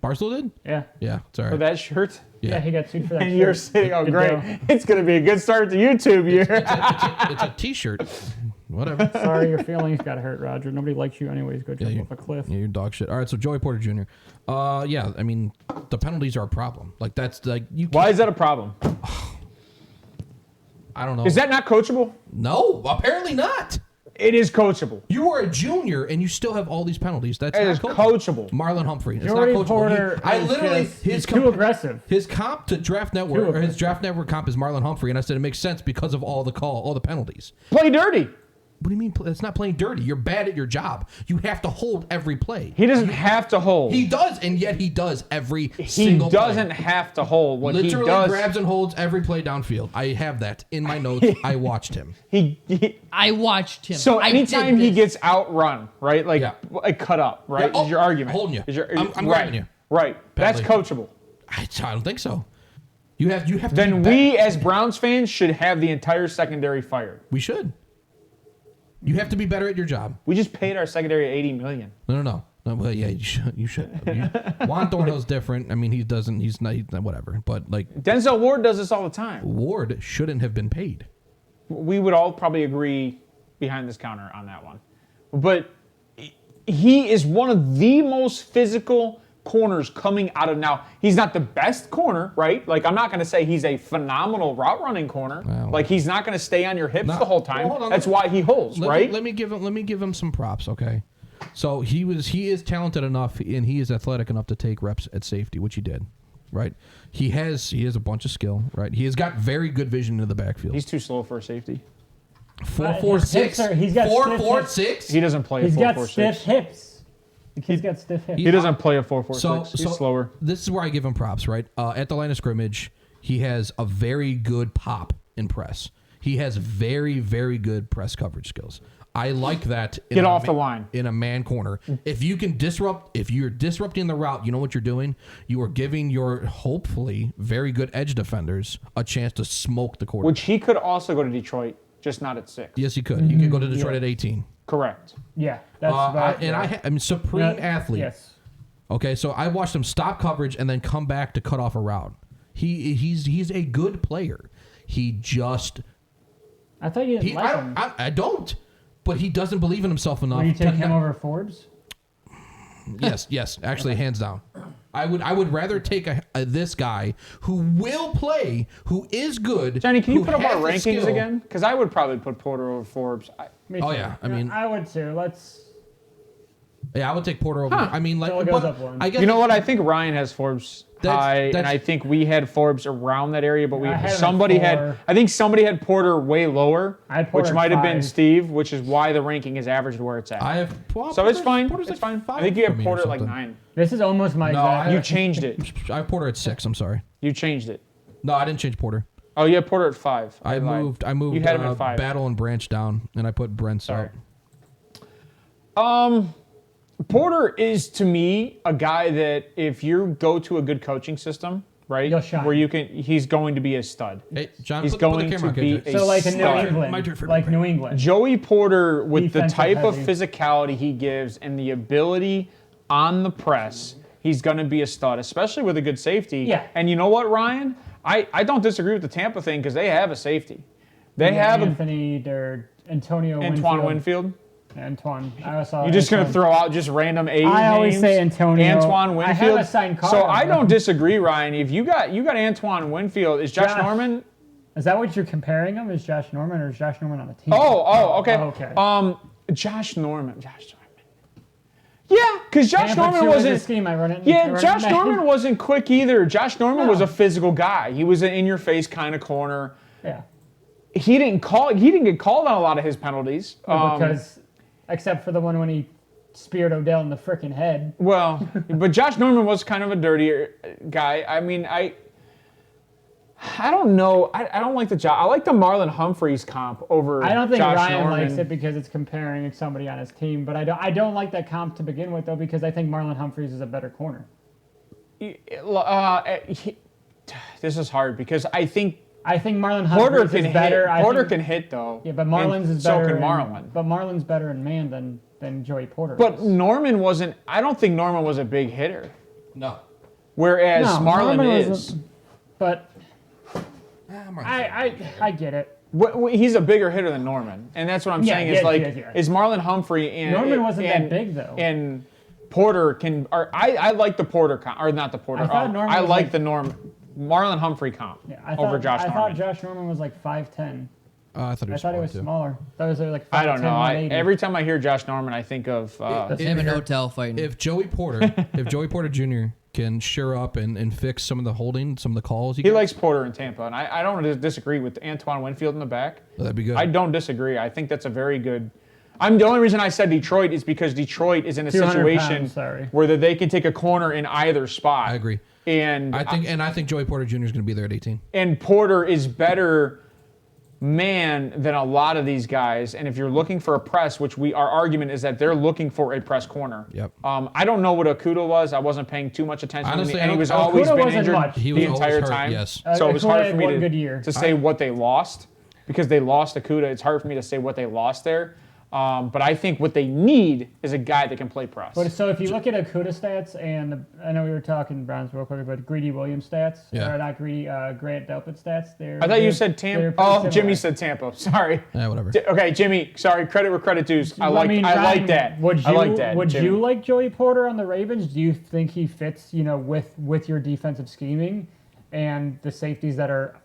[SPEAKER 1] Barstool did?
[SPEAKER 3] Yeah.
[SPEAKER 1] Yeah, it's all right.
[SPEAKER 2] For that shirt?
[SPEAKER 3] Yeah, he got sued for that
[SPEAKER 2] and
[SPEAKER 3] shirt.
[SPEAKER 2] You're sitting, oh, great. It's going to be a good start to YouTube year.
[SPEAKER 1] It's a T-shirt. Whatever.
[SPEAKER 3] Sorry, your feelings got hurt, Roger. Nobody likes you anyways. Go jump off a cliff.
[SPEAKER 1] Yeah, you're dog shit. All right, so Joey Porter Jr. Yeah, I mean, the penalties are a problem. Like, that's like...
[SPEAKER 2] Why is that a problem?
[SPEAKER 1] I don't know.
[SPEAKER 2] Is that not coachable?
[SPEAKER 1] No, apparently not.
[SPEAKER 2] It is coachable.
[SPEAKER 1] You are a junior and you still have all these penalties. That's
[SPEAKER 2] it
[SPEAKER 1] not
[SPEAKER 2] is coachable.
[SPEAKER 1] Marlon Humphrey. It's
[SPEAKER 3] Jordy
[SPEAKER 1] not coachable.
[SPEAKER 3] Porter
[SPEAKER 1] He's
[SPEAKER 3] too aggressive.
[SPEAKER 1] His comp to Draft Network or his Draft Network comp is Marlon Humphrey, and I said it makes sense because of all the penalties.
[SPEAKER 2] Play dirty.
[SPEAKER 1] What do you mean? It's not playing dirty. You're bad at your job. You have to hold every play.
[SPEAKER 2] He doesn't have to hold.
[SPEAKER 1] He does, and yet he does every single play.
[SPEAKER 2] He doesn't have to hold. What
[SPEAKER 1] Literally
[SPEAKER 2] he does,
[SPEAKER 1] grabs and holds every play downfield. I have that in my notes. I watched him.
[SPEAKER 4] I watched him.
[SPEAKER 2] So anytime he gets outrun, right? Like cut up, right?
[SPEAKER 1] Yeah.
[SPEAKER 2] Is your argument.
[SPEAKER 1] Holding you. I'm
[SPEAKER 2] right.
[SPEAKER 1] grabbing you.
[SPEAKER 2] Right. That's coachable.
[SPEAKER 1] I don't think so. You have to.
[SPEAKER 2] Then we, as Browns fans, should have the entire secondary fired.
[SPEAKER 1] We should. You have to be better at your job.
[SPEAKER 2] We just paid our secondary $80 million.
[SPEAKER 1] No. Well, yeah, you should. Juan Thornhill's different. I mean, he's not whatever. But like
[SPEAKER 2] Denzel Ward does this all the time.
[SPEAKER 1] Ward shouldn't have been paid.
[SPEAKER 2] We would all probably agree behind this counter on that one. But he is one of the most physical corners coming out of now. He's not the best corner, right? Like, I'm not going to say he's a phenomenal route running corner.
[SPEAKER 1] Well,
[SPEAKER 2] like, he's not going to stay on your hips the whole time. Well, that's why he holds, right?
[SPEAKER 1] Let me give him some props, okay? So he is talented enough and he is athletic enough to take reps at safety, which he did. right? He has a bunch of skill, right? He has got very good vision in the backfield.
[SPEAKER 2] He's too slow for a safety.
[SPEAKER 1] 4.46.
[SPEAKER 3] He's got
[SPEAKER 1] 4.46.
[SPEAKER 2] He doesn't play a 4.46.
[SPEAKER 3] He's got stiff hips. The kid's got stiff hips.
[SPEAKER 2] He doesn't play a 4.46. He's slower.
[SPEAKER 1] This is where I give him props, right? At the line of scrimmage, he has a very good pop in press. He has very, very good press coverage skills. I like that.
[SPEAKER 2] Get off the line.
[SPEAKER 1] In a man corner. If you're disrupting the route, you know what you're doing? You are giving your, hopefully, very good edge defenders a chance to smoke the quarterback.
[SPEAKER 2] Which he could also go to Detroit, just not at 6.
[SPEAKER 1] Yes, he could. He could go to Detroit at 18.
[SPEAKER 2] Correct.
[SPEAKER 3] Yeah. That's
[SPEAKER 1] I'm supreme athlete.
[SPEAKER 3] Yes.
[SPEAKER 1] Okay, so I watched him stop coverage and then come back to cut off a route. He's a good player. He just...
[SPEAKER 3] I thought you didn't like him.
[SPEAKER 1] I don't. But he doesn't believe in himself enough.
[SPEAKER 3] Will you take him over Forbes?
[SPEAKER 1] Yes, actually, hands down. I would rather take this guy who will play, who is good.
[SPEAKER 2] Johnny, can you put up our
[SPEAKER 1] has the
[SPEAKER 2] rankings
[SPEAKER 1] skill.
[SPEAKER 2] again? Because I would probably put Porter over Forbes.
[SPEAKER 3] Me too.
[SPEAKER 1] Yeah, I mean,
[SPEAKER 3] I would too.
[SPEAKER 1] I would take Porter over. I mean, like,
[SPEAKER 3] So it goes up one.
[SPEAKER 1] I guess
[SPEAKER 2] You know what? I think Ryan has Forbes high, and
[SPEAKER 1] that's-
[SPEAKER 2] I think we had Forbes around that area, but
[SPEAKER 3] I had him at
[SPEAKER 2] somebody
[SPEAKER 3] 4.
[SPEAKER 2] had. I think somebody had Porter way lower,
[SPEAKER 3] I had Porter
[SPEAKER 2] which
[SPEAKER 3] at
[SPEAKER 2] might have been
[SPEAKER 3] 5.
[SPEAKER 2] Steve, which is why the ranking is averaged where it's at.
[SPEAKER 1] I have.
[SPEAKER 2] So it's fine.
[SPEAKER 1] Porter's
[SPEAKER 2] It's
[SPEAKER 1] like
[SPEAKER 2] fine.
[SPEAKER 1] 5
[SPEAKER 2] I think you
[SPEAKER 1] for
[SPEAKER 2] have
[SPEAKER 1] me or
[SPEAKER 2] Porter at like
[SPEAKER 1] something.
[SPEAKER 2] 9.
[SPEAKER 3] This is almost my exact.
[SPEAKER 2] You changed it.
[SPEAKER 1] I have Porter at 6. I'm sorry.
[SPEAKER 2] You changed it.
[SPEAKER 1] No, I didn't change Porter.
[SPEAKER 2] Oh, you had Porter at 5.
[SPEAKER 1] I
[SPEAKER 2] lied.
[SPEAKER 1] moved.
[SPEAKER 2] You had him at 5.
[SPEAKER 1] Battle and Branch down, and I put Brent's
[SPEAKER 2] Sorry.
[SPEAKER 1] up.
[SPEAKER 2] Porter is to me a guy that if you go to a good coaching system, right,
[SPEAKER 3] You'll shine.
[SPEAKER 2] where he's going to be a stud.
[SPEAKER 1] Hey, John,
[SPEAKER 2] He's
[SPEAKER 1] put
[SPEAKER 2] going
[SPEAKER 1] the camera
[SPEAKER 2] to
[SPEAKER 1] on,
[SPEAKER 2] be
[SPEAKER 1] KJ.
[SPEAKER 2] a
[SPEAKER 3] So like in New
[SPEAKER 2] stud.
[SPEAKER 3] England,
[SPEAKER 1] My turn for
[SPEAKER 3] like
[SPEAKER 1] me.
[SPEAKER 3] New England.
[SPEAKER 2] Joey Porter, with the
[SPEAKER 3] Defensive
[SPEAKER 2] type of
[SPEAKER 3] heavy.
[SPEAKER 2] physicality he gives and the ability on the press, he's going to be a stud, especially with a good safety.
[SPEAKER 3] Yeah.
[SPEAKER 2] And you know what, Ryan? I don't disagree with the Tampa thing because they have a safety. They have
[SPEAKER 3] Antonio
[SPEAKER 2] Antoine Winfield.
[SPEAKER 3] Antoine. I saw
[SPEAKER 2] You're just going to
[SPEAKER 3] Antoine.
[SPEAKER 2] throw out just random A's
[SPEAKER 3] I always
[SPEAKER 2] names?
[SPEAKER 3] say Antonio.
[SPEAKER 2] Antoine Winfield.
[SPEAKER 3] I have a signed card.
[SPEAKER 2] So I
[SPEAKER 3] bro.
[SPEAKER 2] don't disagree, Ryan. If you got Antoine Winfield, is Josh Norman?
[SPEAKER 3] Is that what you're comparing him? Is Josh Norman or is Josh Norman on the team?
[SPEAKER 2] Okay.
[SPEAKER 3] Oh, okay.
[SPEAKER 2] Josh Norman. Yeah, because Josh
[SPEAKER 3] Tampa
[SPEAKER 2] Norman
[SPEAKER 3] 2 is
[SPEAKER 2] wasn't.
[SPEAKER 3] a scheme I run it.
[SPEAKER 2] Yeah, Josh Norman wasn't quick either. Josh Norman was a physical guy. He was an in-your-face kind of corner.
[SPEAKER 3] Yeah.
[SPEAKER 2] He didn't get called on a lot of his penalties.
[SPEAKER 3] Because, except for the one when he speared Odell in the frickin' head.
[SPEAKER 2] Well, but Josh Norman was kind of a dirtier guy. I mean, I don't know. I don't like the job. I like the Marlon Humphreys comp over
[SPEAKER 3] I don't think
[SPEAKER 2] Josh
[SPEAKER 3] Ryan
[SPEAKER 2] Norman.
[SPEAKER 3] likes it because it's comparing somebody on his team, but I don't like that comp to begin with though because I think Marlon Humphreys is a better corner.
[SPEAKER 2] This is hard because I think
[SPEAKER 3] Marlon
[SPEAKER 2] Porter
[SPEAKER 3] Humphreys
[SPEAKER 2] can
[SPEAKER 3] is better.
[SPEAKER 2] hit. Porter can hit though.
[SPEAKER 3] Yeah, but Marlon's
[SPEAKER 2] and
[SPEAKER 3] is better.
[SPEAKER 2] So can Marlon.
[SPEAKER 3] But Marlon's better in man than Joey Porter.
[SPEAKER 2] But
[SPEAKER 3] is.
[SPEAKER 2] Norman wasn't. I don't think Norman was a big hitter.
[SPEAKER 1] No.
[SPEAKER 2] Whereas
[SPEAKER 3] No,
[SPEAKER 2] Marlon
[SPEAKER 3] Norman
[SPEAKER 2] is.
[SPEAKER 3] wasn't- But I get it.
[SPEAKER 2] He's a bigger hitter than Norman, and that's what I'm saying. Is is Marlon Humphrey and
[SPEAKER 3] Norman wasn't that big though.
[SPEAKER 2] And Porter can. Or I like the Porter comp, or not the Porter.
[SPEAKER 3] I thought Norman
[SPEAKER 2] I
[SPEAKER 3] was
[SPEAKER 2] like
[SPEAKER 3] like-
[SPEAKER 2] the Marlon Humphrey comp over Josh
[SPEAKER 3] I
[SPEAKER 2] Norman.
[SPEAKER 3] thought Josh Norman was like 5'10".
[SPEAKER 1] I thought he
[SPEAKER 3] I
[SPEAKER 1] was
[SPEAKER 3] thought he was
[SPEAKER 1] too.
[SPEAKER 3] smaller. That was like 5'10",
[SPEAKER 2] I don't know.
[SPEAKER 3] 180.
[SPEAKER 2] Every time I hear Josh Norman, I think of.
[SPEAKER 4] Him and Hotel fighting.
[SPEAKER 1] If Joey Porter Jr. can shore up and fix some of the holding, some of the calls,
[SPEAKER 2] he
[SPEAKER 1] gets,
[SPEAKER 2] likes Porter in Tampa, and I don't disagree with Antoine Winfield in the back.
[SPEAKER 1] that'd be good.
[SPEAKER 2] I don't disagree. I think that's a very good. The only reason I said Detroit is because Detroit is in a
[SPEAKER 3] 200
[SPEAKER 2] situation
[SPEAKER 3] pounds, sorry.
[SPEAKER 2] where they can take a corner in either spot.
[SPEAKER 1] I agree.
[SPEAKER 2] And
[SPEAKER 1] I think Joey Porter Jr. is going to be there at 18.
[SPEAKER 2] And Porter is better man than a lot of these guys. And if you're looking for a press, which our argument is that they're looking for a press corner.
[SPEAKER 1] Yep.
[SPEAKER 2] I don't know what Okuda was. I wasn't paying too much attention.
[SPEAKER 1] Honestly,
[SPEAKER 2] and he was
[SPEAKER 3] Okuda
[SPEAKER 2] always been
[SPEAKER 3] wasn't
[SPEAKER 2] injured
[SPEAKER 3] much.
[SPEAKER 1] He was
[SPEAKER 2] the
[SPEAKER 1] always
[SPEAKER 2] entire
[SPEAKER 1] hurt,
[SPEAKER 2] time.
[SPEAKER 1] yes.
[SPEAKER 2] So it was
[SPEAKER 3] Okuda
[SPEAKER 2] hard
[SPEAKER 3] had
[SPEAKER 2] for me
[SPEAKER 3] one good year.
[SPEAKER 2] to say what they lost because they lost Okuda. It's hard for me to say what they lost there. But I think what they need is a guy that can play press.
[SPEAKER 3] But so if you look at Okuda stats, and I know we were talking Browns real quick, but Greedy Williams stats, or not Greedy, Grant Delpit stats.
[SPEAKER 2] I thought you said Tampa. Oh, Jimmy said Tampa. Sorry.
[SPEAKER 1] Yeah, whatever.
[SPEAKER 2] Okay, Jimmy. Sorry. Credit where credit dues. I like that.
[SPEAKER 3] Would
[SPEAKER 2] I like that.
[SPEAKER 3] Would
[SPEAKER 2] Jimmy.
[SPEAKER 3] you like Joey Porter on the Ravens? Do you think he fits, with your defensive scheming and the safeties that are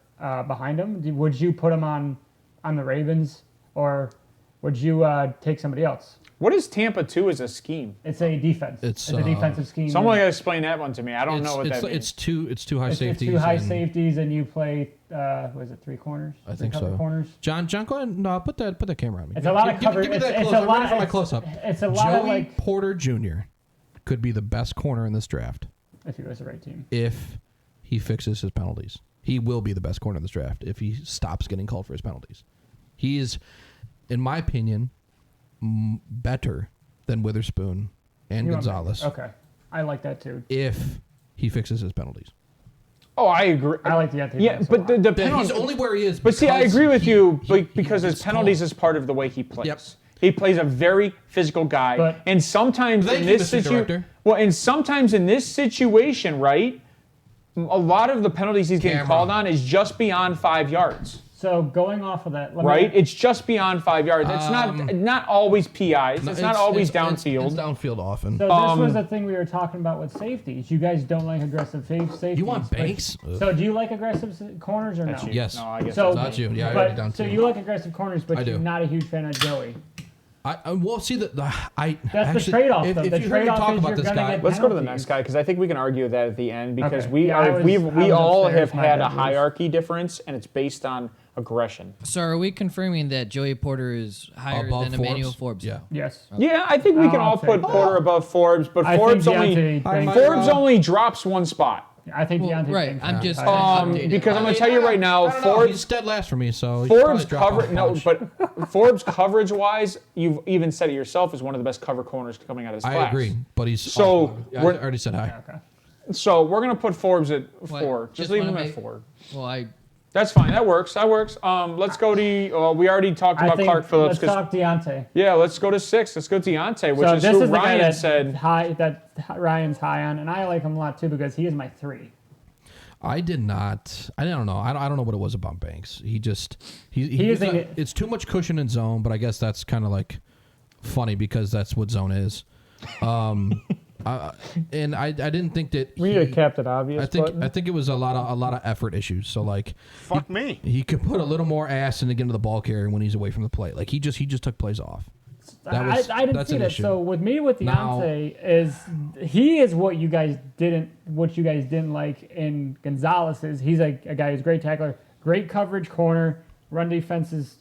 [SPEAKER 3] behind him? Would you put him on the Ravens or? would you take somebody else?
[SPEAKER 2] What is Tampa 2 as a scheme?
[SPEAKER 3] It's a defense. It's a defensive scheme.
[SPEAKER 2] Someone got to explain that one to me. I don't know what that means.
[SPEAKER 1] It's two high safeties.
[SPEAKER 3] It's 2 high safeties, and you play, was it 3 corners?
[SPEAKER 1] I think so.
[SPEAKER 3] Corners?
[SPEAKER 1] John, go ahead and put that camera on me.
[SPEAKER 3] It's a lot of coverage.
[SPEAKER 1] Give me that close-up. I'm ready for my close-up.
[SPEAKER 3] It's a lot of
[SPEAKER 1] Joey Porter Jr. could be the best corner in this draft.
[SPEAKER 3] If he was the right team.
[SPEAKER 1] If he fixes his penalties. He will be the best corner in this draft if he stops getting called for his penalties. He is, in my opinion, better than Witherspoon and Gonzalez.
[SPEAKER 3] Okay. I like that too.
[SPEAKER 1] If he fixes his penalties.
[SPEAKER 2] Oh, I agree.
[SPEAKER 3] I like the Anthony.
[SPEAKER 2] Yeah, but the
[SPEAKER 1] he's only where he is.
[SPEAKER 2] But see, I agree with you because his penalties is part of the way he plays.
[SPEAKER 1] Yep.
[SPEAKER 2] He plays a very physical guy, and sometimes in this situation, sometimes in this situation, right? A lot of the penalties he's getting called on is just beyond 5 yards.
[SPEAKER 3] So going off of that,
[SPEAKER 2] it's just beyond 5 yards. It's not always PIs. It's not always downfield.
[SPEAKER 1] It's downfield often.
[SPEAKER 3] So this was the thing we were talking about with safeties. You guys don't like aggressive safeties.
[SPEAKER 1] You want Banks?
[SPEAKER 3] So do you like aggressive corners or no?
[SPEAKER 1] Yes.
[SPEAKER 2] No, I guess
[SPEAKER 3] so,
[SPEAKER 1] not you. Yeah, I already down
[SPEAKER 3] So
[SPEAKER 1] too.
[SPEAKER 3] you like aggressive corners, but you're not a huge fan of Joey.
[SPEAKER 1] Well, see
[SPEAKER 3] That's the trade-off. Though.
[SPEAKER 1] If
[SPEAKER 3] the
[SPEAKER 1] you heard me
[SPEAKER 3] trade-off
[SPEAKER 1] talk
[SPEAKER 3] is
[SPEAKER 1] about
[SPEAKER 3] you're
[SPEAKER 1] this
[SPEAKER 3] gonna
[SPEAKER 1] guy,
[SPEAKER 3] get
[SPEAKER 2] Let's go to the
[SPEAKER 3] penalties.
[SPEAKER 2] next guy because I think we can argue that at the end because
[SPEAKER 3] Okay.
[SPEAKER 2] we
[SPEAKER 3] Yeah, I was
[SPEAKER 2] all
[SPEAKER 3] upstairs,
[SPEAKER 2] have
[SPEAKER 3] my
[SPEAKER 2] had a
[SPEAKER 3] bad, Bruce.
[SPEAKER 2] hierarchy difference and it's based on aggression.
[SPEAKER 4] So are we confirming that Joey Porter is higher
[SPEAKER 1] Above
[SPEAKER 4] than Emmanuel Forbes?
[SPEAKER 1] Yeah.
[SPEAKER 3] Yes.
[SPEAKER 2] Yeah, I think we can all put Porter above Forbes, but Forbes only drops one spot.
[SPEAKER 3] I think Deontay.
[SPEAKER 4] Right. I'm just
[SPEAKER 2] because I'm going to tell you right now,
[SPEAKER 1] he's dead last for me. So
[SPEAKER 2] Forbes Forbes coverage wise, you've even said it yourself, is one of the best cover corners coming out of his class.
[SPEAKER 1] I agree, but he's
[SPEAKER 2] so.
[SPEAKER 1] I already said hi.
[SPEAKER 3] Okay.
[SPEAKER 2] So we're going to put Forbes at 4. Just leave him at 4.
[SPEAKER 4] Well,
[SPEAKER 2] That's fine. That works. Let's go to. We already talked about Clark Phillips.
[SPEAKER 3] Let's talk Deontay.
[SPEAKER 2] Yeah, let's go to 6. Let's go Deontay, which is who Ryan said.
[SPEAKER 3] That Ryan's high on, and I like him a lot too because he is my 3.
[SPEAKER 1] I did not. I don't know. I don't know what it was about Banks. It's too much cushion in zone, but I guess that's kind of like funny because that's what zone is. And I didn't think that
[SPEAKER 2] we need a Captain Obvious.
[SPEAKER 1] I think it was a lot of effort issues. So like,
[SPEAKER 5] fuck me.
[SPEAKER 1] He could put a little more ass in to get into the ball carrier when he's away from the plate. Like he just took plays off.
[SPEAKER 3] I didn't see that. So with Deontay he is what you guys didn't like in Gonzalez. He's a guy who's a great tackler, great coverage corner, run defense is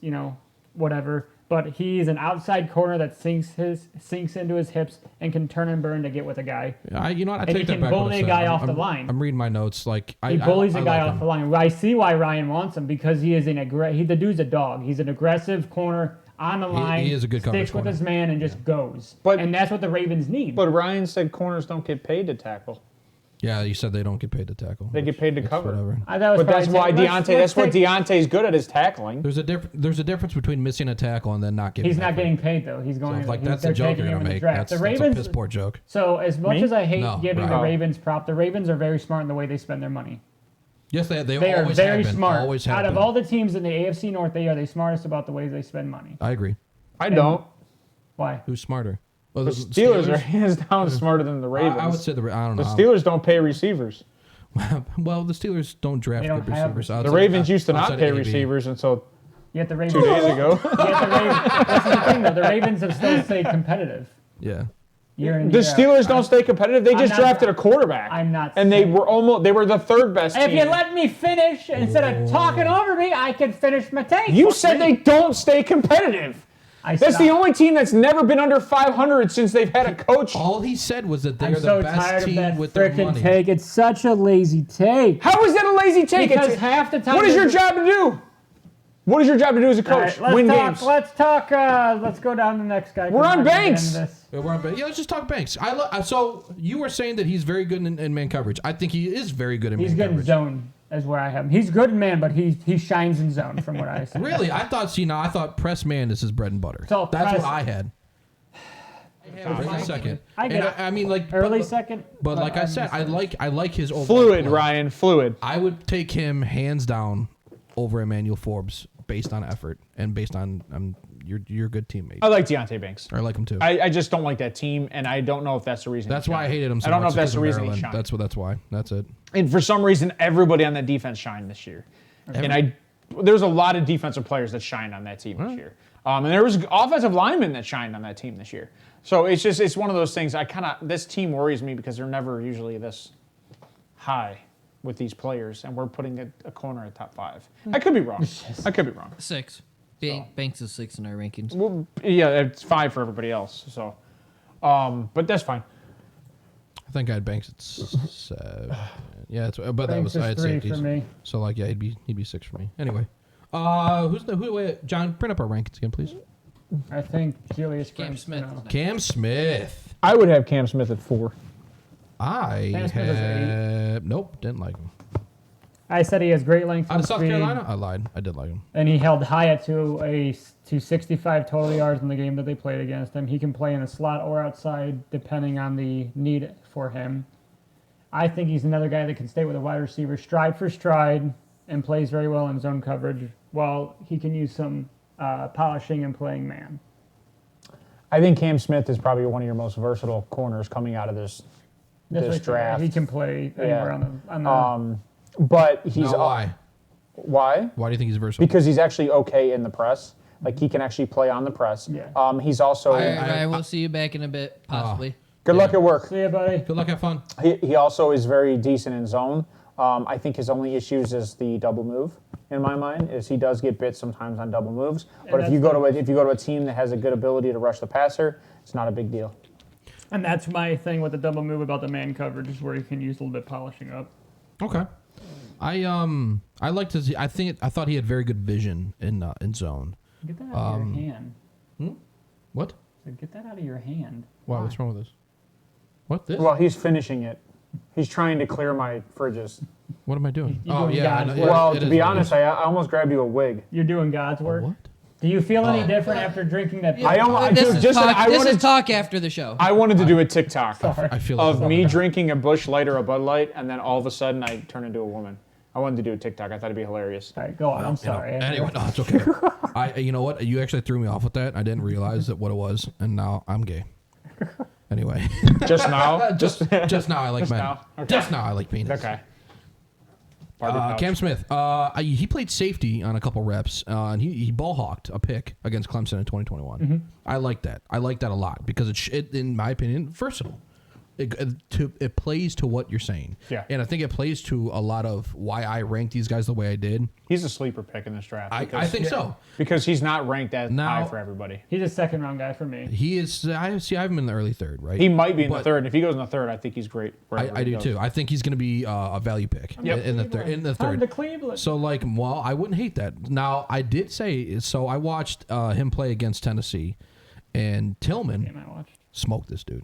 [SPEAKER 3] whatever. But he's an outside corner that sinks into his hips and can turn and burn to get with a guy.
[SPEAKER 1] I take that back.
[SPEAKER 3] He can bully a guy off the line.
[SPEAKER 1] I'm reading my notes. Like
[SPEAKER 3] he bullies a guy off the line. I see why Ryan wants him because he is the dude's a dog. He's an aggressive corner. On the line,
[SPEAKER 1] he is a good coverage
[SPEAKER 3] sticks with
[SPEAKER 1] corner.
[SPEAKER 3] his man and just goes. And that's what the Ravens need.
[SPEAKER 2] But Ryan said corners don't get paid to tackle.
[SPEAKER 1] Yeah, you said they don't get paid to tackle.
[SPEAKER 2] They get paid to cover.
[SPEAKER 1] Whatever.
[SPEAKER 2] But that's why Deontay. That's what Deontay's good at is tackling.
[SPEAKER 1] There's a difference between missing a tackle and then not getting.
[SPEAKER 3] He's not getting paid though. He's going.
[SPEAKER 1] So, that's a joke you're gonna make. That's a piss poor joke.
[SPEAKER 3] So as much as I hate giving the Ravens prop, the Ravens are very smart in the way they spend their money.
[SPEAKER 1] Yes, they
[SPEAKER 3] are
[SPEAKER 1] always
[SPEAKER 3] very
[SPEAKER 1] have been.
[SPEAKER 3] smart.
[SPEAKER 1] Always have
[SPEAKER 3] Out of
[SPEAKER 1] been.
[SPEAKER 3] all the teams in the AFC North, they are the smartest about the ways they spend money.
[SPEAKER 1] I agree.
[SPEAKER 2] I don't.
[SPEAKER 3] Why?
[SPEAKER 1] Who's smarter?
[SPEAKER 2] The Steelers are hands down smarter than the Ravens.
[SPEAKER 1] I would say I don't know.
[SPEAKER 2] The Steelers don't pay receivers.
[SPEAKER 1] Well, the Steelers don't draft good receivers.
[SPEAKER 2] The Ravens used to not pay receivers until
[SPEAKER 3] Yet the Ravens
[SPEAKER 2] 2 days ago.
[SPEAKER 3] That's the thing, though. The Ravens have still stayed competitive.
[SPEAKER 1] Yeah.
[SPEAKER 2] The Steelers don't stay competitive. They just drafted a quarterback.
[SPEAKER 3] I'm not.
[SPEAKER 2] And they were the third best team.
[SPEAKER 3] If you let me finish instead of talking over me, I can finish my take.
[SPEAKER 2] You said they don't stay competitive. That's the only team that's never been under 500 since they've had a coach.
[SPEAKER 1] All he said was that they're
[SPEAKER 3] I'm so
[SPEAKER 1] the best
[SPEAKER 3] tired
[SPEAKER 1] team
[SPEAKER 3] of that
[SPEAKER 1] with their money.
[SPEAKER 3] take. It's such a lazy take.
[SPEAKER 2] How is that a lazy take?
[SPEAKER 3] Because half the time.
[SPEAKER 2] What is your job to do? What is your job to do as a coach?
[SPEAKER 3] Right,
[SPEAKER 2] Win games.
[SPEAKER 3] Let's talk. Let's go down to the next guy.
[SPEAKER 2] We're on Banks.
[SPEAKER 1] Yeah, let's just talk Banks. So you were saying that he's very good in man coverage. I think he is very good in man coverage.
[SPEAKER 3] He's good in zone, is where I have him. He's good in man, but he shines in zone, from what I see.
[SPEAKER 1] Really? I thought press man is his bread and butter.
[SPEAKER 3] So
[SPEAKER 1] that's what I had. Early second. I mean, like
[SPEAKER 3] early second.
[SPEAKER 1] But like I said, I like his overall
[SPEAKER 2] fluid,
[SPEAKER 1] play.
[SPEAKER 2] Ryan, fluid.
[SPEAKER 1] I would take him hands down over Emmanuel Forbes based on effort and based on you're a good teammate.
[SPEAKER 2] I like Deontay Banks.
[SPEAKER 1] I like him too.
[SPEAKER 2] I just don't like that team, and I don't know if that's the reason.
[SPEAKER 1] That's why I hated him so much.
[SPEAKER 2] I don't know if that's the reason he shined.
[SPEAKER 1] That's why. That's it.
[SPEAKER 2] And for some reason, everybody on that defense shined this year. And there's a lot of defensive players that shined on that team this year. And there was offensive linemen that shined on that team this year. So it's one of those things. This team worries me because they're never usually this high with these players, and we're putting a corner at top 5. I could be wrong.
[SPEAKER 4] 6. Banks is 6 in our rankings.
[SPEAKER 2] Well, yeah, it's 5 for everybody else. So, but that's fine.
[SPEAKER 1] I think I had Banks at 7. Yeah, but
[SPEAKER 3] Banks
[SPEAKER 1] I
[SPEAKER 3] is
[SPEAKER 1] had
[SPEAKER 3] 3
[SPEAKER 1] safeties.
[SPEAKER 3] for me.
[SPEAKER 1] So like, yeah, he'd be 6 for me. Anyway, wait, John, print up our rankings again, please.
[SPEAKER 3] I think Julius
[SPEAKER 4] Cam
[SPEAKER 3] Brents,
[SPEAKER 4] Smith.
[SPEAKER 3] no.
[SPEAKER 1] Cam Smith.
[SPEAKER 2] I would have Cam Smith at 4.
[SPEAKER 1] I
[SPEAKER 3] Cam Smith is
[SPEAKER 1] had nope, didn't like him.
[SPEAKER 3] I said he has great length
[SPEAKER 1] Out
[SPEAKER 3] and
[SPEAKER 1] of South
[SPEAKER 3] speed,
[SPEAKER 1] Carolina, I lied. I did like him.
[SPEAKER 3] and he held Hyatt to 65 total yards in the game that they played against him. He can play in the slot or outside, depending on the need for him. I think he's another guy that can stay with a wide receiver stride for stride and plays very well in zone coverage, while he can use some polishing and playing man.
[SPEAKER 2] I think Cam Smith is probably one of your most versatile corners coming out of this draft.
[SPEAKER 3] He can play anywhere on the
[SPEAKER 2] But he's
[SPEAKER 1] No, why?
[SPEAKER 2] Why?
[SPEAKER 1] Why do you think he's versatile?
[SPEAKER 2] Because he's actually okay in the press. Like he can actually play on the press.
[SPEAKER 3] Yeah.
[SPEAKER 2] He's also
[SPEAKER 4] I will see you back in a bit, possibly.
[SPEAKER 2] good luck at work.
[SPEAKER 3] See ya, buddy.
[SPEAKER 1] Good luck, have fun.
[SPEAKER 2] He also is very decent in zone. I think his only issues is the double move. In my mind, is he does get bit sometimes on double moves. But if you go to a team that has a good ability to rush the passer, it's not a big deal.
[SPEAKER 3] And that's my thing with the double move about the man coverage, is where you can use a little bit polishing up.
[SPEAKER 1] Okay. I like to see. I thought he had very good vision in zone.
[SPEAKER 3] Get that out of your hand.
[SPEAKER 1] What?
[SPEAKER 3] So get that out of your hand.
[SPEAKER 1] Wow, what's wrong with this? What this?
[SPEAKER 2] Well, he's finishing it. He's trying to clear my fridges.
[SPEAKER 1] What am I doing?
[SPEAKER 3] You're doing
[SPEAKER 1] yeah.
[SPEAKER 3] God's
[SPEAKER 1] I know,
[SPEAKER 3] work.
[SPEAKER 2] Well,
[SPEAKER 1] it
[SPEAKER 2] to
[SPEAKER 1] is
[SPEAKER 2] be
[SPEAKER 1] what it
[SPEAKER 2] honest,
[SPEAKER 1] is.
[SPEAKER 2] I almost grabbed you a wig.
[SPEAKER 3] You're doing God's work.
[SPEAKER 1] What?
[SPEAKER 3] Do you feel any different after drinking that?
[SPEAKER 4] This is talk after the show.
[SPEAKER 2] I wanted to do a TikTok
[SPEAKER 1] I feel
[SPEAKER 2] of
[SPEAKER 1] like
[SPEAKER 2] me drinking a Busch Light or a Bud Light, and then all of a sudden I turn into a woman. I wanted to do a TikTok. I thought it'd be hilarious.
[SPEAKER 3] All right, go on. I'm sorry.
[SPEAKER 1] Anyway, no, it's okay. You know what? You actually threw me off with that. I didn't realize that what it was, and now I'm gay. Anyway,
[SPEAKER 2] Just now?
[SPEAKER 1] just now I like men.
[SPEAKER 2] now? Okay.
[SPEAKER 1] Just now I like penis.
[SPEAKER 2] Okay.
[SPEAKER 1] Cam Smith, he played safety on a couple reps, and he ball hawked a pick against Clemson in 2021.
[SPEAKER 3] Mm-hmm.
[SPEAKER 1] I like that. I like that a lot because it in my opinion, versatile. It plays to what you're saying.
[SPEAKER 2] Yeah.
[SPEAKER 1] And I think it plays to a lot of why I ranked these guys the way I did.
[SPEAKER 2] He's a sleeper pick in this draft.
[SPEAKER 1] I think so.
[SPEAKER 2] Because he's not ranked as
[SPEAKER 1] Now-
[SPEAKER 2] high for everybody.
[SPEAKER 3] He's a second round guy for me.
[SPEAKER 1] He is. I have him in the early third, right?
[SPEAKER 2] He might be in the
[SPEAKER 1] But
[SPEAKER 2] third. If he goes in the third, I think he's great.
[SPEAKER 1] I do too. I think he's going to be a value pick
[SPEAKER 2] Yep.
[SPEAKER 1] in the third. In the
[SPEAKER 3] Come
[SPEAKER 1] third.
[SPEAKER 3] to Cleveland.
[SPEAKER 1] So I wouldn't hate that. Now I did say so. I watched him play against Tennessee, and Tillman
[SPEAKER 3] Game I watched.
[SPEAKER 1] smoked this dude.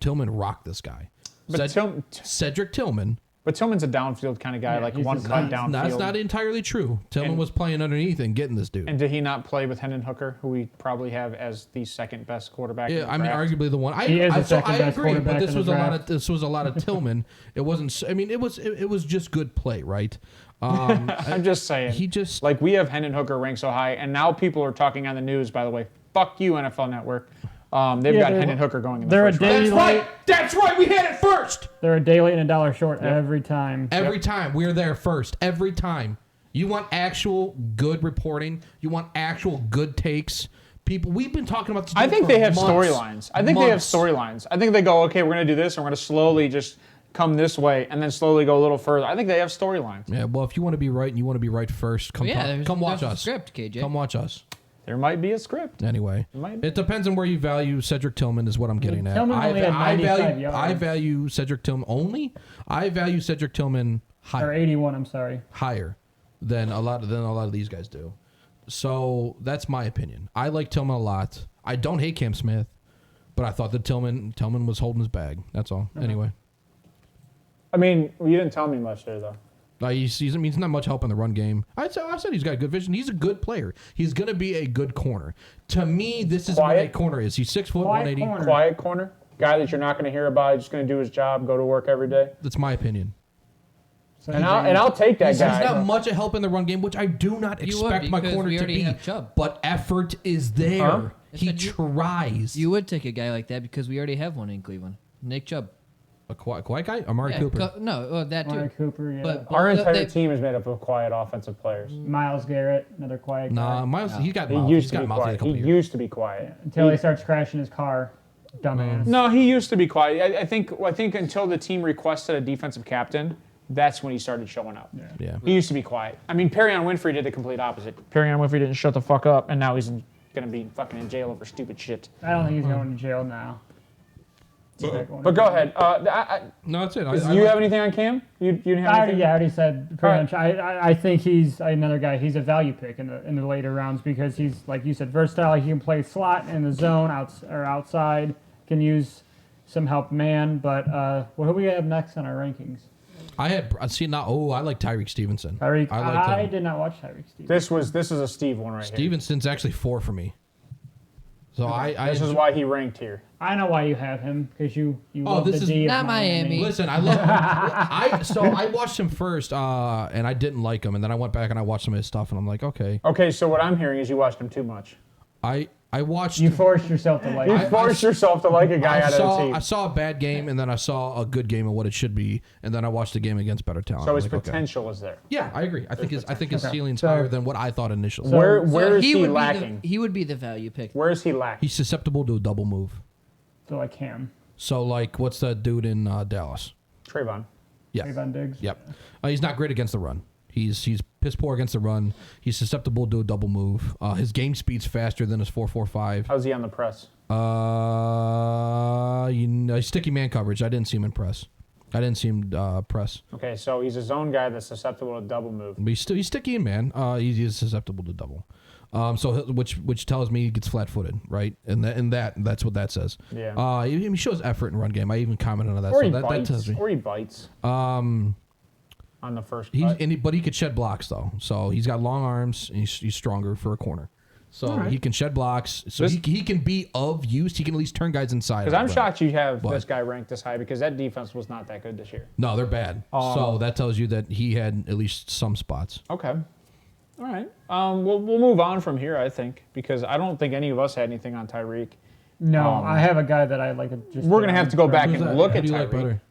[SPEAKER 1] Tillman rocked this guy.
[SPEAKER 2] But
[SPEAKER 1] Cedric Tillman.
[SPEAKER 2] But Tillman's a downfield kind of guy,
[SPEAKER 3] Yeah,
[SPEAKER 2] like
[SPEAKER 3] he's
[SPEAKER 2] one
[SPEAKER 3] the
[SPEAKER 2] cut
[SPEAKER 3] same.
[SPEAKER 2] downfield.
[SPEAKER 1] That's not entirely true. Tillman
[SPEAKER 2] And-
[SPEAKER 1] was playing underneath and getting this dude.
[SPEAKER 2] And did he not play with Hendon Hooker, who we probably have as the second best quarterback? in
[SPEAKER 1] Yeah,
[SPEAKER 2] the
[SPEAKER 1] I mean,
[SPEAKER 2] draft?
[SPEAKER 1] arguably the one.
[SPEAKER 3] He is the
[SPEAKER 1] so
[SPEAKER 3] second
[SPEAKER 1] I
[SPEAKER 3] best
[SPEAKER 1] agree, but
[SPEAKER 3] quarterback
[SPEAKER 1] this
[SPEAKER 3] in the
[SPEAKER 1] was a lot
[SPEAKER 3] draft.
[SPEAKER 1] of Tillman. It wasn't. I mean, it was just good play, right?
[SPEAKER 2] I'm just saying.
[SPEAKER 1] He just
[SPEAKER 2] Like, we have Hendon Hooker ranked so high, and now people are talking on the news, by the way. Fuck you, NFL Network. They've got
[SPEAKER 3] they're-
[SPEAKER 2] Hendon Hooker going in the
[SPEAKER 3] they're a
[SPEAKER 2] first round.
[SPEAKER 3] day late.
[SPEAKER 1] That's right. We had it first.
[SPEAKER 3] They're a day late and a dollar short every time.
[SPEAKER 1] Every time we're there first. Every time. You want actual good reporting. You want actual good takes. People, we've been talking about this.
[SPEAKER 2] I think they have
[SPEAKER 1] months.
[SPEAKER 2] storylines. I think they have
[SPEAKER 1] Months.
[SPEAKER 2] storylines. I think they go, okay, we're going to do this, and we're going to slowly just come this way, and then slowly go a little further. I think they have storylines.
[SPEAKER 1] Yeah, well, if you want to be right and you want to be right first, come watch
[SPEAKER 4] there's a
[SPEAKER 1] us.
[SPEAKER 4] script, KJ.
[SPEAKER 1] Come watch us.
[SPEAKER 2] There might be a script.
[SPEAKER 1] Anyway,
[SPEAKER 2] Might be.
[SPEAKER 1] it depends on where you value Cedric Tillman. Is what I'm getting at.
[SPEAKER 3] Tillman only had 95 yards.
[SPEAKER 1] I value Cedric Tillman only. I value Cedric Tillman
[SPEAKER 3] Or
[SPEAKER 1] higher,
[SPEAKER 3] 81, I'm sorry.
[SPEAKER 1] higher than a lot of these guys do. So that's my opinion. I like Tillman a lot. I don't hate Cam Smith, but I thought that Tillman was holding his bag. That's all. Anyway,
[SPEAKER 2] I mean, you didn't tell me much there, though.
[SPEAKER 1] he's not much help in the run game. I said he's got good vision. He's a good player. He's going to be a good corner. To me, this is what a corner is. He's 6 foot,
[SPEAKER 3] Quiet
[SPEAKER 1] 180.
[SPEAKER 3] corner.
[SPEAKER 2] Quiet corner. Guy that you're not going to hear about. He's just going to do his job, go to work every day.
[SPEAKER 1] That's my opinion.
[SPEAKER 3] So
[SPEAKER 2] And I'll take that
[SPEAKER 1] He's
[SPEAKER 2] guy.
[SPEAKER 1] not much a help in the run game, which I do not
[SPEAKER 4] You would,
[SPEAKER 1] expect my
[SPEAKER 4] because
[SPEAKER 1] corner
[SPEAKER 4] we
[SPEAKER 1] to
[SPEAKER 4] already
[SPEAKER 1] be.
[SPEAKER 4] have Chubb.
[SPEAKER 1] But effort is there.
[SPEAKER 2] Huh?
[SPEAKER 1] He
[SPEAKER 4] I said
[SPEAKER 1] tries.
[SPEAKER 4] You would take a guy like that because we already have one in Cleveland. Nick Chubb.
[SPEAKER 1] A quiet guy? Amari Cooper.
[SPEAKER 4] That too.
[SPEAKER 3] Amari Cooper, yeah.
[SPEAKER 4] But
[SPEAKER 2] Our entire
[SPEAKER 4] they-
[SPEAKER 2] team is made up of quiet offensive players.
[SPEAKER 3] Miles Garrett, another quiet guy.
[SPEAKER 1] Nah, Miles, he's got
[SPEAKER 2] He
[SPEAKER 1] mouth.
[SPEAKER 2] used
[SPEAKER 1] He's
[SPEAKER 2] to
[SPEAKER 1] got
[SPEAKER 2] be
[SPEAKER 1] mouth in a
[SPEAKER 2] quiet.
[SPEAKER 1] couple
[SPEAKER 2] He
[SPEAKER 1] years.
[SPEAKER 2] used to be quiet.
[SPEAKER 3] Until he starts crashing his car. Dumbass.
[SPEAKER 2] No, he used to be quiet. I think until the team requested a defensive captain, that's when he started showing up.
[SPEAKER 1] Yeah.
[SPEAKER 2] He used to be quiet. I mean, Perrion Winfrey did the complete opposite. Perrion Winfrey didn't shut the fuck up, and now he's going to be fucking in jail over stupid shit.
[SPEAKER 3] I don't think he's going to jail now.
[SPEAKER 2] But go ahead.
[SPEAKER 1] No, that's it.
[SPEAKER 2] Do you have anything on Cam? You didn't have anything?
[SPEAKER 3] I already said pretty much. I think he's another guy. He's a value pick in the later rounds because he's, like you said, versatile. He can play slot in the zone outside. Can use some help man. But what do we have next on our rankings?
[SPEAKER 1] I like Tyreek Stevenson.
[SPEAKER 3] I did not watch Tyreek Stevenson.
[SPEAKER 2] This is a Steve one right
[SPEAKER 1] Stevenson's actually 4 for me. So
[SPEAKER 2] here. This is why he ranked here.
[SPEAKER 3] I know why you have him because you love
[SPEAKER 1] this
[SPEAKER 3] the
[SPEAKER 1] is
[SPEAKER 3] D of
[SPEAKER 4] not Miami.
[SPEAKER 1] Listen, I love him. I watched him first, and I didn't like him, and then I went back and I watched some of his stuff, and I'm like, okay.
[SPEAKER 2] Okay, so what I'm hearing is you watched him too much.
[SPEAKER 1] I watched.
[SPEAKER 3] You forced yourself to like.
[SPEAKER 2] You
[SPEAKER 3] him.
[SPEAKER 2] forced yourself to like a guy out of the team.
[SPEAKER 1] I saw a bad game, and then I saw a good game of what it should be, and then I watched the game against better talent.
[SPEAKER 2] So
[SPEAKER 1] I'm
[SPEAKER 2] his
[SPEAKER 1] like, okay.
[SPEAKER 2] potential is there.
[SPEAKER 1] Yeah, I agree. I think his ceiling's higher than what I thought initially.
[SPEAKER 2] Where is he
[SPEAKER 4] would
[SPEAKER 2] lacking?
[SPEAKER 4] He would be the value pick.
[SPEAKER 2] Where is he lacking?
[SPEAKER 1] He's susceptible to a double move.
[SPEAKER 3] So like him.
[SPEAKER 1] So like, what's that dude in Dallas?
[SPEAKER 2] Trayvon.
[SPEAKER 1] Yeah.
[SPEAKER 3] Trayvon Diggs.
[SPEAKER 1] Yep. He's not great against the run. He's piss poor against the run. He's susceptible to a double move. His game speed's faster than his 4.45.
[SPEAKER 2] How's he on the press?
[SPEAKER 1] Sticky man coverage. I didn't see him in press. I didn't see him press.
[SPEAKER 2] Okay, so he's a zone guy that's susceptible to double move.
[SPEAKER 1] But he's sticky in man. He's susceptible to double. Which tells me he gets flat-footed, right? And that's what that says.
[SPEAKER 2] Yeah.
[SPEAKER 1] He shows effort in run game. I even commented on that.
[SPEAKER 2] Or
[SPEAKER 1] so
[SPEAKER 2] he
[SPEAKER 1] that
[SPEAKER 2] bites.
[SPEAKER 1] tells me.
[SPEAKER 2] Or he bites. On the first
[SPEAKER 1] But
[SPEAKER 2] cut.
[SPEAKER 1] he could shed blocks though. So he's got long arms and he's stronger for a corner. So he can shed blocks. So he can be of use. He can at least turn guys inside.
[SPEAKER 2] Because I'm shocked you have this guy ranked this high because that defense was not that good this year.
[SPEAKER 1] No, they're bad. So that tells you that he had at least some spots.
[SPEAKER 2] Okay. All right. We'll move on from here, I think, because I don't think any of us had anything on Tyreek.
[SPEAKER 3] No, I have a guy that I'd like to just.
[SPEAKER 2] We're going to have to go back and look at
[SPEAKER 1] Who do you like
[SPEAKER 2] Tyreek.
[SPEAKER 1] better?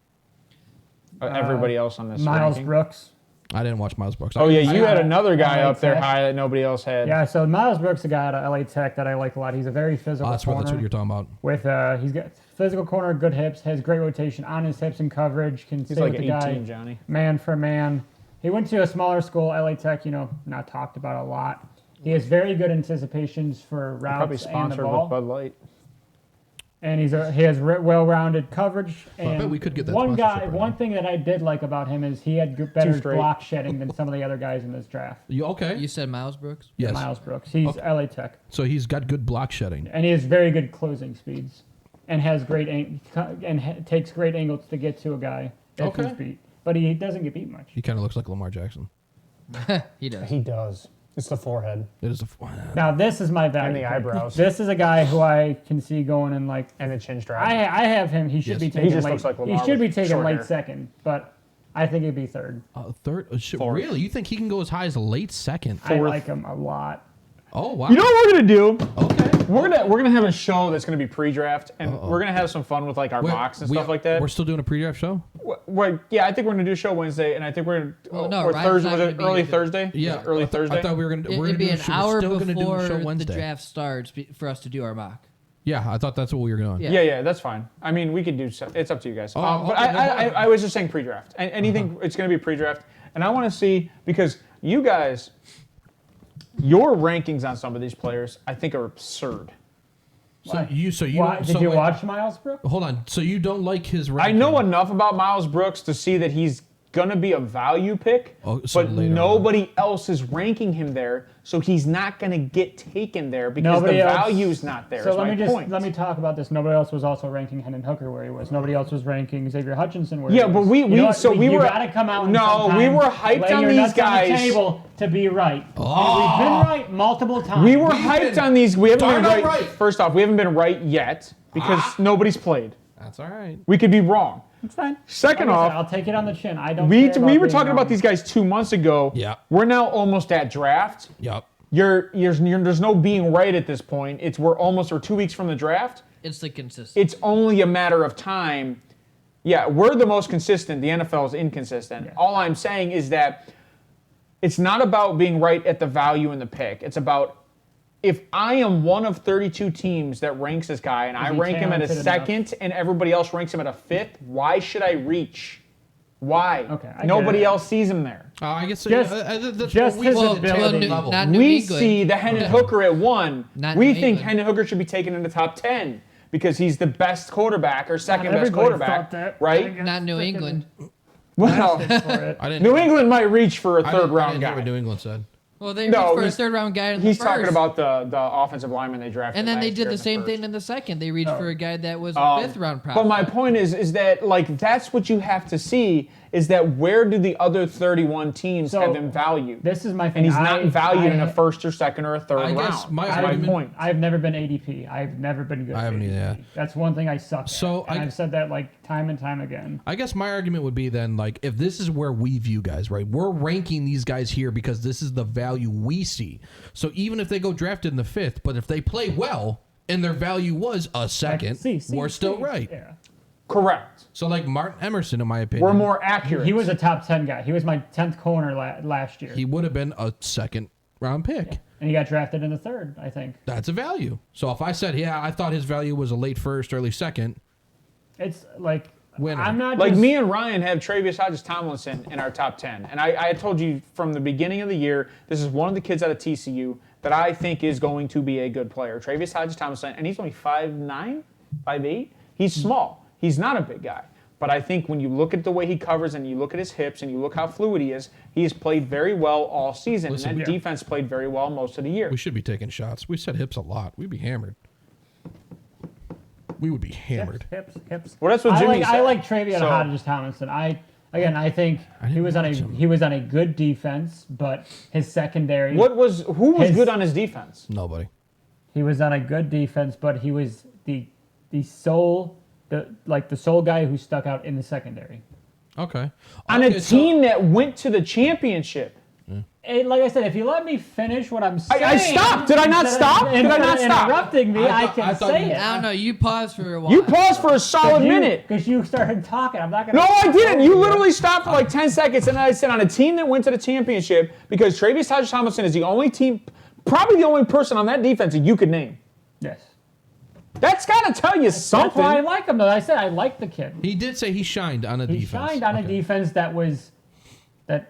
[SPEAKER 2] Everybody else on this
[SPEAKER 3] Miles
[SPEAKER 2] ranking.
[SPEAKER 3] Brooks.
[SPEAKER 1] I didn't watch Miles Brooks.
[SPEAKER 2] Oh, yeah, you had another guy
[SPEAKER 3] LA
[SPEAKER 2] up there
[SPEAKER 3] Tech.
[SPEAKER 2] high that nobody else had.
[SPEAKER 3] Yeah, so Miles Brooks, a guy out of LA Tech that I like a lot. He's a very physical
[SPEAKER 1] That's
[SPEAKER 3] corner.
[SPEAKER 1] what you're talking about.
[SPEAKER 3] With he's got physical corner, good hips, has great rotation on his hips and coverage. Can
[SPEAKER 2] He's
[SPEAKER 3] stay
[SPEAKER 2] like
[SPEAKER 3] with the
[SPEAKER 2] 18,
[SPEAKER 3] guy
[SPEAKER 2] Johnny.
[SPEAKER 3] man for man. He went to a smaller school, LA Tech. Not talked about a lot. He has very good anticipations for
[SPEAKER 2] Probably
[SPEAKER 3] routes and the
[SPEAKER 2] sponsored
[SPEAKER 3] ball.
[SPEAKER 2] with Bud Light.
[SPEAKER 3] And he has well-rounded coverage. And
[SPEAKER 1] I bet we could get that
[SPEAKER 3] one
[SPEAKER 1] sponsorship right
[SPEAKER 3] one
[SPEAKER 1] now.
[SPEAKER 3] thing that I did like about him is he had better
[SPEAKER 2] straight.
[SPEAKER 3] block shedding than some of the other guys in this draft.
[SPEAKER 1] You okay?
[SPEAKER 4] You said Miles Brooks?
[SPEAKER 1] Yes.
[SPEAKER 3] Miles Brooks, he's LA Tech,
[SPEAKER 1] So he's got good block shedding.
[SPEAKER 3] and he has very good closing speeds, and has takes great angles to get to a guy at his beat. But he doesn't get beat much.
[SPEAKER 1] He kind of looks like Lamar Jackson.
[SPEAKER 4] He does.
[SPEAKER 2] He does. It's the forehead.
[SPEAKER 1] It is
[SPEAKER 3] Now this is my value.
[SPEAKER 2] And the
[SPEAKER 3] pick.
[SPEAKER 2] eyebrows.
[SPEAKER 3] This is a guy who I can see going in like.
[SPEAKER 2] And the chin strap.
[SPEAKER 3] I have him. He should
[SPEAKER 1] Yes.
[SPEAKER 3] be
[SPEAKER 1] He
[SPEAKER 3] taken
[SPEAKER 2] just
[SPEAKER 3] late.
[SPEAKER 2] looks like
[SPEAKER 3] He
[SPEAKER 2] Lamar
[SPEAKER 3] should be
[SPEAKER 2] with
[SPEAKER 3] taken
[SPEAKER 2] short
[SPEAKER 3] late
[SPEAKER 2] hair.
[SPEAKER 3] second, but I think he'd be third.
[SPEAKER 1] Third? Really? You think he can go as high as a late second?
[SPEAKER 3] I like him a lot.
[SPEAKER 1] Oh wow.
[SPEAKER 2] You know what we're gonna do?
[SPEAKER 1] Okay.
[SPEAKER 2] We're gonna have a show that's gonna be pre-draft, and we're gonna have some fun with like our mocks and stuff like that.
[SPEAKER 1] We're still doing a pre-draft show.
[SPEAKER 2] I think we're gonna do a show Wednesday, and I think we're
[SPEAKER 4] Well, no,
[SPEAKER 2] or
[SPEAKER 4] Ryan's
[SPEAKER 2] Thursday.
[SPEAKER 4] not
[SPEAKER 2] Was it
[SPEAKER 4] gonna be
[SPEAKER 2] early
[SPEAKER 4] here.
[SPEAKER 2] Thursday?
[SPEAKER 1] Yeah,
[SPEAKER 2] Was it early Thursday.
[SPEAKER 1] I thought we were gonna.
[SPEAKER 4] It'd be an hour
[SPEAKER 1] We're still gonna do
[SPEAKER 4] before
[SPEAKER 1] the show
[SPEAKER 4] the
[SPEAKER 1] Wednesday.
[SPEAKER 4] draft starts for us to do our mock.
[SPEAKER 1] Yeah, I thought that's what we were doing.
[SPEAKER 4] Yeah.
[SPEAKER 2] Yeah, that's fine. I mean, we could do. It's up to you guys. But
[SPEAKER 1] okay, no
[SPEAKER 2] I was just saying pre-draft. Anything, it's going to be pre-draft, and I want to see because you guys, your rankings on some of these players, I think are absurd.
[SPEAKER 1] Did you
[SPEAKER 3] Did you watch Miles Brooks?
[SPEAKER 1] Hold on. So you don't like his
[SPEAKER 2] I
[SPEAKER 1] ranking?
[SPEAKER 2] know enough about Miles Brooks to see that he's going to be a value pick,
[SPEAKER 1] So
[SPEAKER 2] but
[SPEAKER 1] later on.
[SPEAKER 2] nobody else is ranking him there, so he's not going to get taken there because
[SPEAKER 3] Nobody
[SPEAKER 2] the
[SPEAKER 3] else-
[SPEAKER 2] value's not there.
[SPEAKER 3] So
[SPEAKER 2] is
[SPEAKER 3] let
[SPEAKER 2] my
[SPEAKER 3] me
[SPEAKER 2] point.
[SPEAKER 3] talk about this. Nobody else was also ranking Hendon Hooker where he was. Nobody else was ranking Xavier Hutchinson where he
[SPEAKER 2] Yeah,
[SPEAKER 3] was.
[SPEAKER 2] but we
[SPEAKER 3] You know what?
[SPEAKER 2] we
[SPEAKER 3] you
[SPEAKER 2] were
[SPEAKER 3] gotta come out. And
[SPEAKER 2] no, we
[SPEAKER 3] sometime
[SPEAKER 2] were hyped
[SPEAKER 3] lay
[SPEAKER 2] on
[SPEAKER 3] your
[SPEAKER 2] these
[SPEAKER 3] nuts
[SPEAKER 2] guys.
[SPEAKER 3] on the table to be right. We've been right multiple times.
[SPEAKER 2] We were hyped on these. We haven't been
[SPEAKER 1] darn
[SPEAKER 2] right.
[SPEAKER 1] right.
[SPEAKER 2] First off, we haven't been right yet because nobody's played.
[SPEAKER 1] That's all right.
[SPEAKER 2] We could be wrong.
[SPEAKER 3] It's fine.
[SPEAKER 2] Second
[SPEAKER 3] Like I said,
[SPEAKER 2] off,
[SPEAKER 3] I'll take it on the chin. I don't.
[SPEAKER 2] we
[SPEAKER 3] care
[SPEAKER 2] were
[SPEAKER 3] being
[SPEAKER 2] talking about
[SPEAKER 3] wrong.
[SPEAKER 2] these guys 2 months ago.
[SPEAKER 1] Yeah.
[SPEAKER 2] We're now almost at draft.
[SPEAKER 1] Yep.
[SPEAKER 2] There's no being right at this point. We're 2 weeks from the draft.
[SPEAKER 4] It's the consistency.
[SPEAKER 2] It's only a matter of time. Yeah, we're the most consistent. The NFL is inconsistent.
[SPEAKER 3] Yeah.
[SPEAKER 2] All I'm saying is that it's not about being right at the value in the pick. It's about if I am one of 32 teams that ranks this guy and I
[SPEAKER 3] he
[SPEAKER 2] rank him at a
[SPEAKER 3] talented
[SPEAKER 2] second and everybody else ranks him at a fifth, why should I reach? Why?
[SPEAKER 3] Okay, I get
[SPEAKER 2] Nobody
[SPEAKER 3] it.
[SPEAKER 2] else sees him there.
[SPEAKER 1] I guess
[SPEAKER 3] Just-
[SPEAKER 1] that's
[SPEAKER 3] just
[SPEAKER 1] what we
[SPEAKER 3] his
[SPEAKER 1] said at
[SPEAKER 3] ability.
[SPEAKER 1] the level.
[SPEAKER 4] Not New
[SPEAKER 2] We
[SPEAKER 4] England.
[SPEAKER 2] see the Hendon Hooker at 1.
[SPEAKER 4] Not
[SPEAKER 2] We
[SPEAKER 4] New
[SPEAKER 2] think
[SPEAKER 4] England.
[SPEAKER 2] Hendon Hooker should be taken in the top 10 because he's the best quarterback or second best
[SPEAKER 3] everybody
[SPEAKER 2] quarterback,
[SPEAKER 3] thought that.
[SPEAKER 2] right?
[SPEAKER 4] Not New England.
[SPEAKER 2] Well,
[SPEAKER 3] for it.
[SPEAKER 1] I didn't.
[SPEAKER 2] New England might reach for a
[SPEAKER 1] I
[SPEAKER 2] third
[SPEAKER 1] didn't- I
[SPEAKER 2] round
[SPEAKER 1] didn't hear
[SPEAKER 2] guy.
[SPEAKER 1] what New England said.
[SPEAKER 4] Well, they
[SPEAKER 2] No,
[SPEAKER 4] reached for a
[SPEAKER 2] he's-
[SPEAKER 4] third round guy in the
[SPEAKER 2] He's
[SPEAKER 4] first.
[SPEAKER 2] talking about the offensive lineman they drafted.
[SPEAKER 4] And then they
[SPEAKER 2] last
[SPEAKER 4] did
[SPEAKER 2] year
[SPEAKER 4] the
[SPEAKER 2] in
[SPEAKER 4] same
[SPEAKER 2] first.
[SPEAKER 4] thing in the second. They reached for a guy that was a fifth round prospect.
[SPEAKER 2] But my point is that like that's what you have to see is that where do the other 31 teams
[SPEAKER 3] So,
[SPEAKER 2] have him valued?
[SPEAKER 3] This is my thing.
[SPEAKER 2] And he's not valued in a
[SPEAKER 3] I-
[SPEAKER 2] first or second or a third
[SPEAKER 1] I guess
[SPEAKER 2] round.
[SPEAKER 1] my
[SPEAKER 2] That's my
[SPEAKER 1] argument-
[SPEAKER 2] point.
[SPEAKER 3] I've never been ADP. I've never been good.
[SPEAKER 1] I haven't
[SPEAKER 3] at
[SPEAKER 1] either,
[SPEAKER 3] ADP.
[SPEAKER 1] yeah.
[SPEAKER 3] That's one thing I suck
[SPEAKER 1] So
[SPEAKER 3] at. And
[SPEAKER 1] I-
[SPEAKER 3] I've said that like time and time again.
[SPEAKER 1] I guess my argument would be then, like, if this is where we view guys, right? We're ranking these guys here because this is the value we see. So even if they go drafted in the 5th, but if they play well and their value was a second, we're still right.
[SPEAKER 3] Yeah.
[SPEAKER 2] Correct.
[SPEAKER 1] So, like, Martin Emerson, in my opinion,
[SPEAKER 2] We're more accurate.
[SPEAKER 3] He was a top 10 guy. He was my 10th corner last year.
[SPEAKER 1] he would have been a second round pick.
[SPEAKER 3] And he got drafted in the 3rd, I think.
[SPEAKER 1] That's a value. So if I said, yeah, I thought his value was a late first, early second,
[SPEAKER 3] It's like,
[SPEAKER 1] Winner.
[SPEAKER 3] I'm not
[SPEAKER 2] Like
[SPEAKER 3] just,
[SPEAKER 2] me and Ryan have Travius Hodges-Tomlinson in our top 10. And I had told you from the beginning of the year, this is one of the kids out of TCU that I think is going to be a good player. Travius Hodges-Tomlinson, and he's only 5'9", 5'8". He's small. He's not a big guy. But I think when you look at the way he covers and you look at his hips and you look how fluid he has played very well all season.
[SPEAKER 1] Listen,
[SPEAKER 2] and that defense played very well most of the year.
[SPEAKER 1] we should be taking shots. We said hips a lot. We'd be hammered. We would be hammered.
[SPEAKER 3] hips.
[SPEAKER 2] Well, that's what Jimmy said.
[SPEAKER 3] I like Travion
[SPEAKER 2] So-
[SPEAKER 3] Hodges-Tomlinson. I think
[SPEAKER 1] didn't
[SPEAKER 3] he was on a good defense, but his secondary.
[SPEAKER 2] who was
[SPEAKER 3] His-
[SPEAKER 2] good on his defense?
[SPEAKER 1] Nobody.
[SPEAKER 3] He was on a good defense, but he was the sole guy who stuck out in the secondary.
[SPEAKER 1] Okay.
[SPEAKER 2] On
[SPEAKER 1] Okay,
[SPEAKER 2] a
[SPEAKER 1] so-
[SPEAKER 2] team that went to the championship.
[SPEAKER 3] Hey, like I said, if you let me finish what I'm saying,
[SPEAKER 2] I stopped. Did I not
[SPEAKER 3] instead of-
[SPEAKER 2] stop? Did I not
[SPEAKER 3] instead of
[SPEAKER 2] stop?
[SPEAKER 3] interrupting me,
[SPEAKER 1] I
[SPEAKER 3] I
[SPEAKER 1] thought-
[SPEAKER 3] can
[SPEAKER 1] I thought
[SPEAKER 3] say
[SPEAKER 1] you-
[SPEAKER 3] it.
[SPEAKER 4] I don't know. You paused for a while.
[SPEAKER 2] You paused for a solid minute.
[SPEAKER 3] Because you started talking. I'm not gonna.
[SPEAKER 2] No, I didn't. You literally stopped for like 10 seconds, and then I said on a team that went to the championship because Travius Hodges-Tomlinson is the only team, probably the only person on that defense that you could name.
[SPEAKER 3] Yes.
[SPEAKER 2] That's got to tell you
[SPEAKER 3] That's why I
[SPEAKER 2] something.
[SPEAKER 3] like him. Though I said I like the kid.
[SPEAKER 1] He did say he shined on a
[SPEAKER 3] He
[SPEAKER 1] defense.
[SPEAKER 3] shined on a
[SPEAKER 1] Okay.
[SPEAKER 3] defense that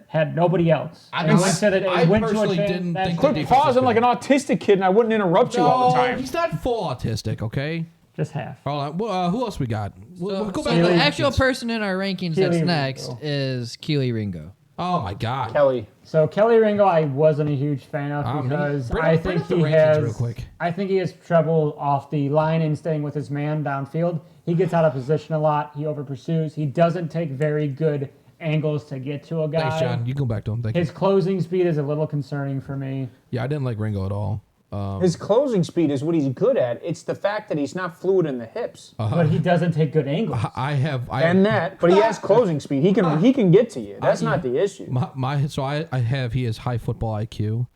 [SPEAKER 3] had nobody else.
[SPEAKER 1] I
[SPEAKER 3] And went to the-
[SPEAKER 1] I
[SPEAKER 3] went to a
[SPEAKER 1] personally
[SPEAKER 3] champ-
[SPEAKER 1] didn't
[SPEAKER 3] that's-
[SPEAKER 1] think
[SPEAKER 2] Quit
[SPEAKER 1] defense was
[SPEAKER 2] pausing like
[SPEAKER 1] good.
[SPEAKER 2] an autistic kid, and I wouldn't interrupt you all the
[SPEAKER 1] No,
[SPEAKER 2] time.
[SPEAKER 1] he's not full autistic, okay?
[SPEAKER 3] Just half.
[SPEAKER 1] Hold on. Well, who else we got? We'll go
[SPEAKER 4] So
[SPEAKER 1] back to
[SPEAKER 4] the
[SPEAKER 1] the
[SPEAKER 4] actual
[SPEAKER 1] rankings.
[SPEAKER 4] person in our rankings
[SPEAKER 3] Keely
[SPEAKER 4] that's
[SPEAKER 3] Ringo.
[SPEAKER 4] next is Keely Ringo.
[SPEAKER 1] Oh, my God.
[SPEAKER 2] Kelly.
[SPEAKER 3] So Kelly Ringo, I wasn't a huge fan of
[SPEAKER 1] Me-
[SPEAKER 3] because
[SPEAKER 1] bring
[SPEAKER 3] I
[SPEAKER 1] up- bring
[SPEAKER 3] think
[SPEAKER 1] up the
[SPEAKER 3] he
[SPEAKER 1] rankings
[SPEAKER 3] has.
[SPEAKER 1] real quick.
[SPEAKER 3] I think he has trouble off the line and staying with his man downfield. He gets out of position a lot. He over pursues. He doesn't take very good angles to get to a guy.
[SPEAKER 1] Thanks, John. You go back to him. Thank
[SPEAKER 3] His
[SPEAKER 1] you.
[SPEAKER 3] closing speed is a little concerning for me.
[SPEAKER 1] Yeah, I didn't like Ringo at all.
[SPEAKER 2] His closing speed is what he's good at. It's the fact that he's not fluid in the hips.
[SPEAKER 3] But he doesn't take good angles.
[SPEAKER 2] But he has closing speed. He can get to you. That's not the issue.
[SPEAKER 1] He has high football IQ,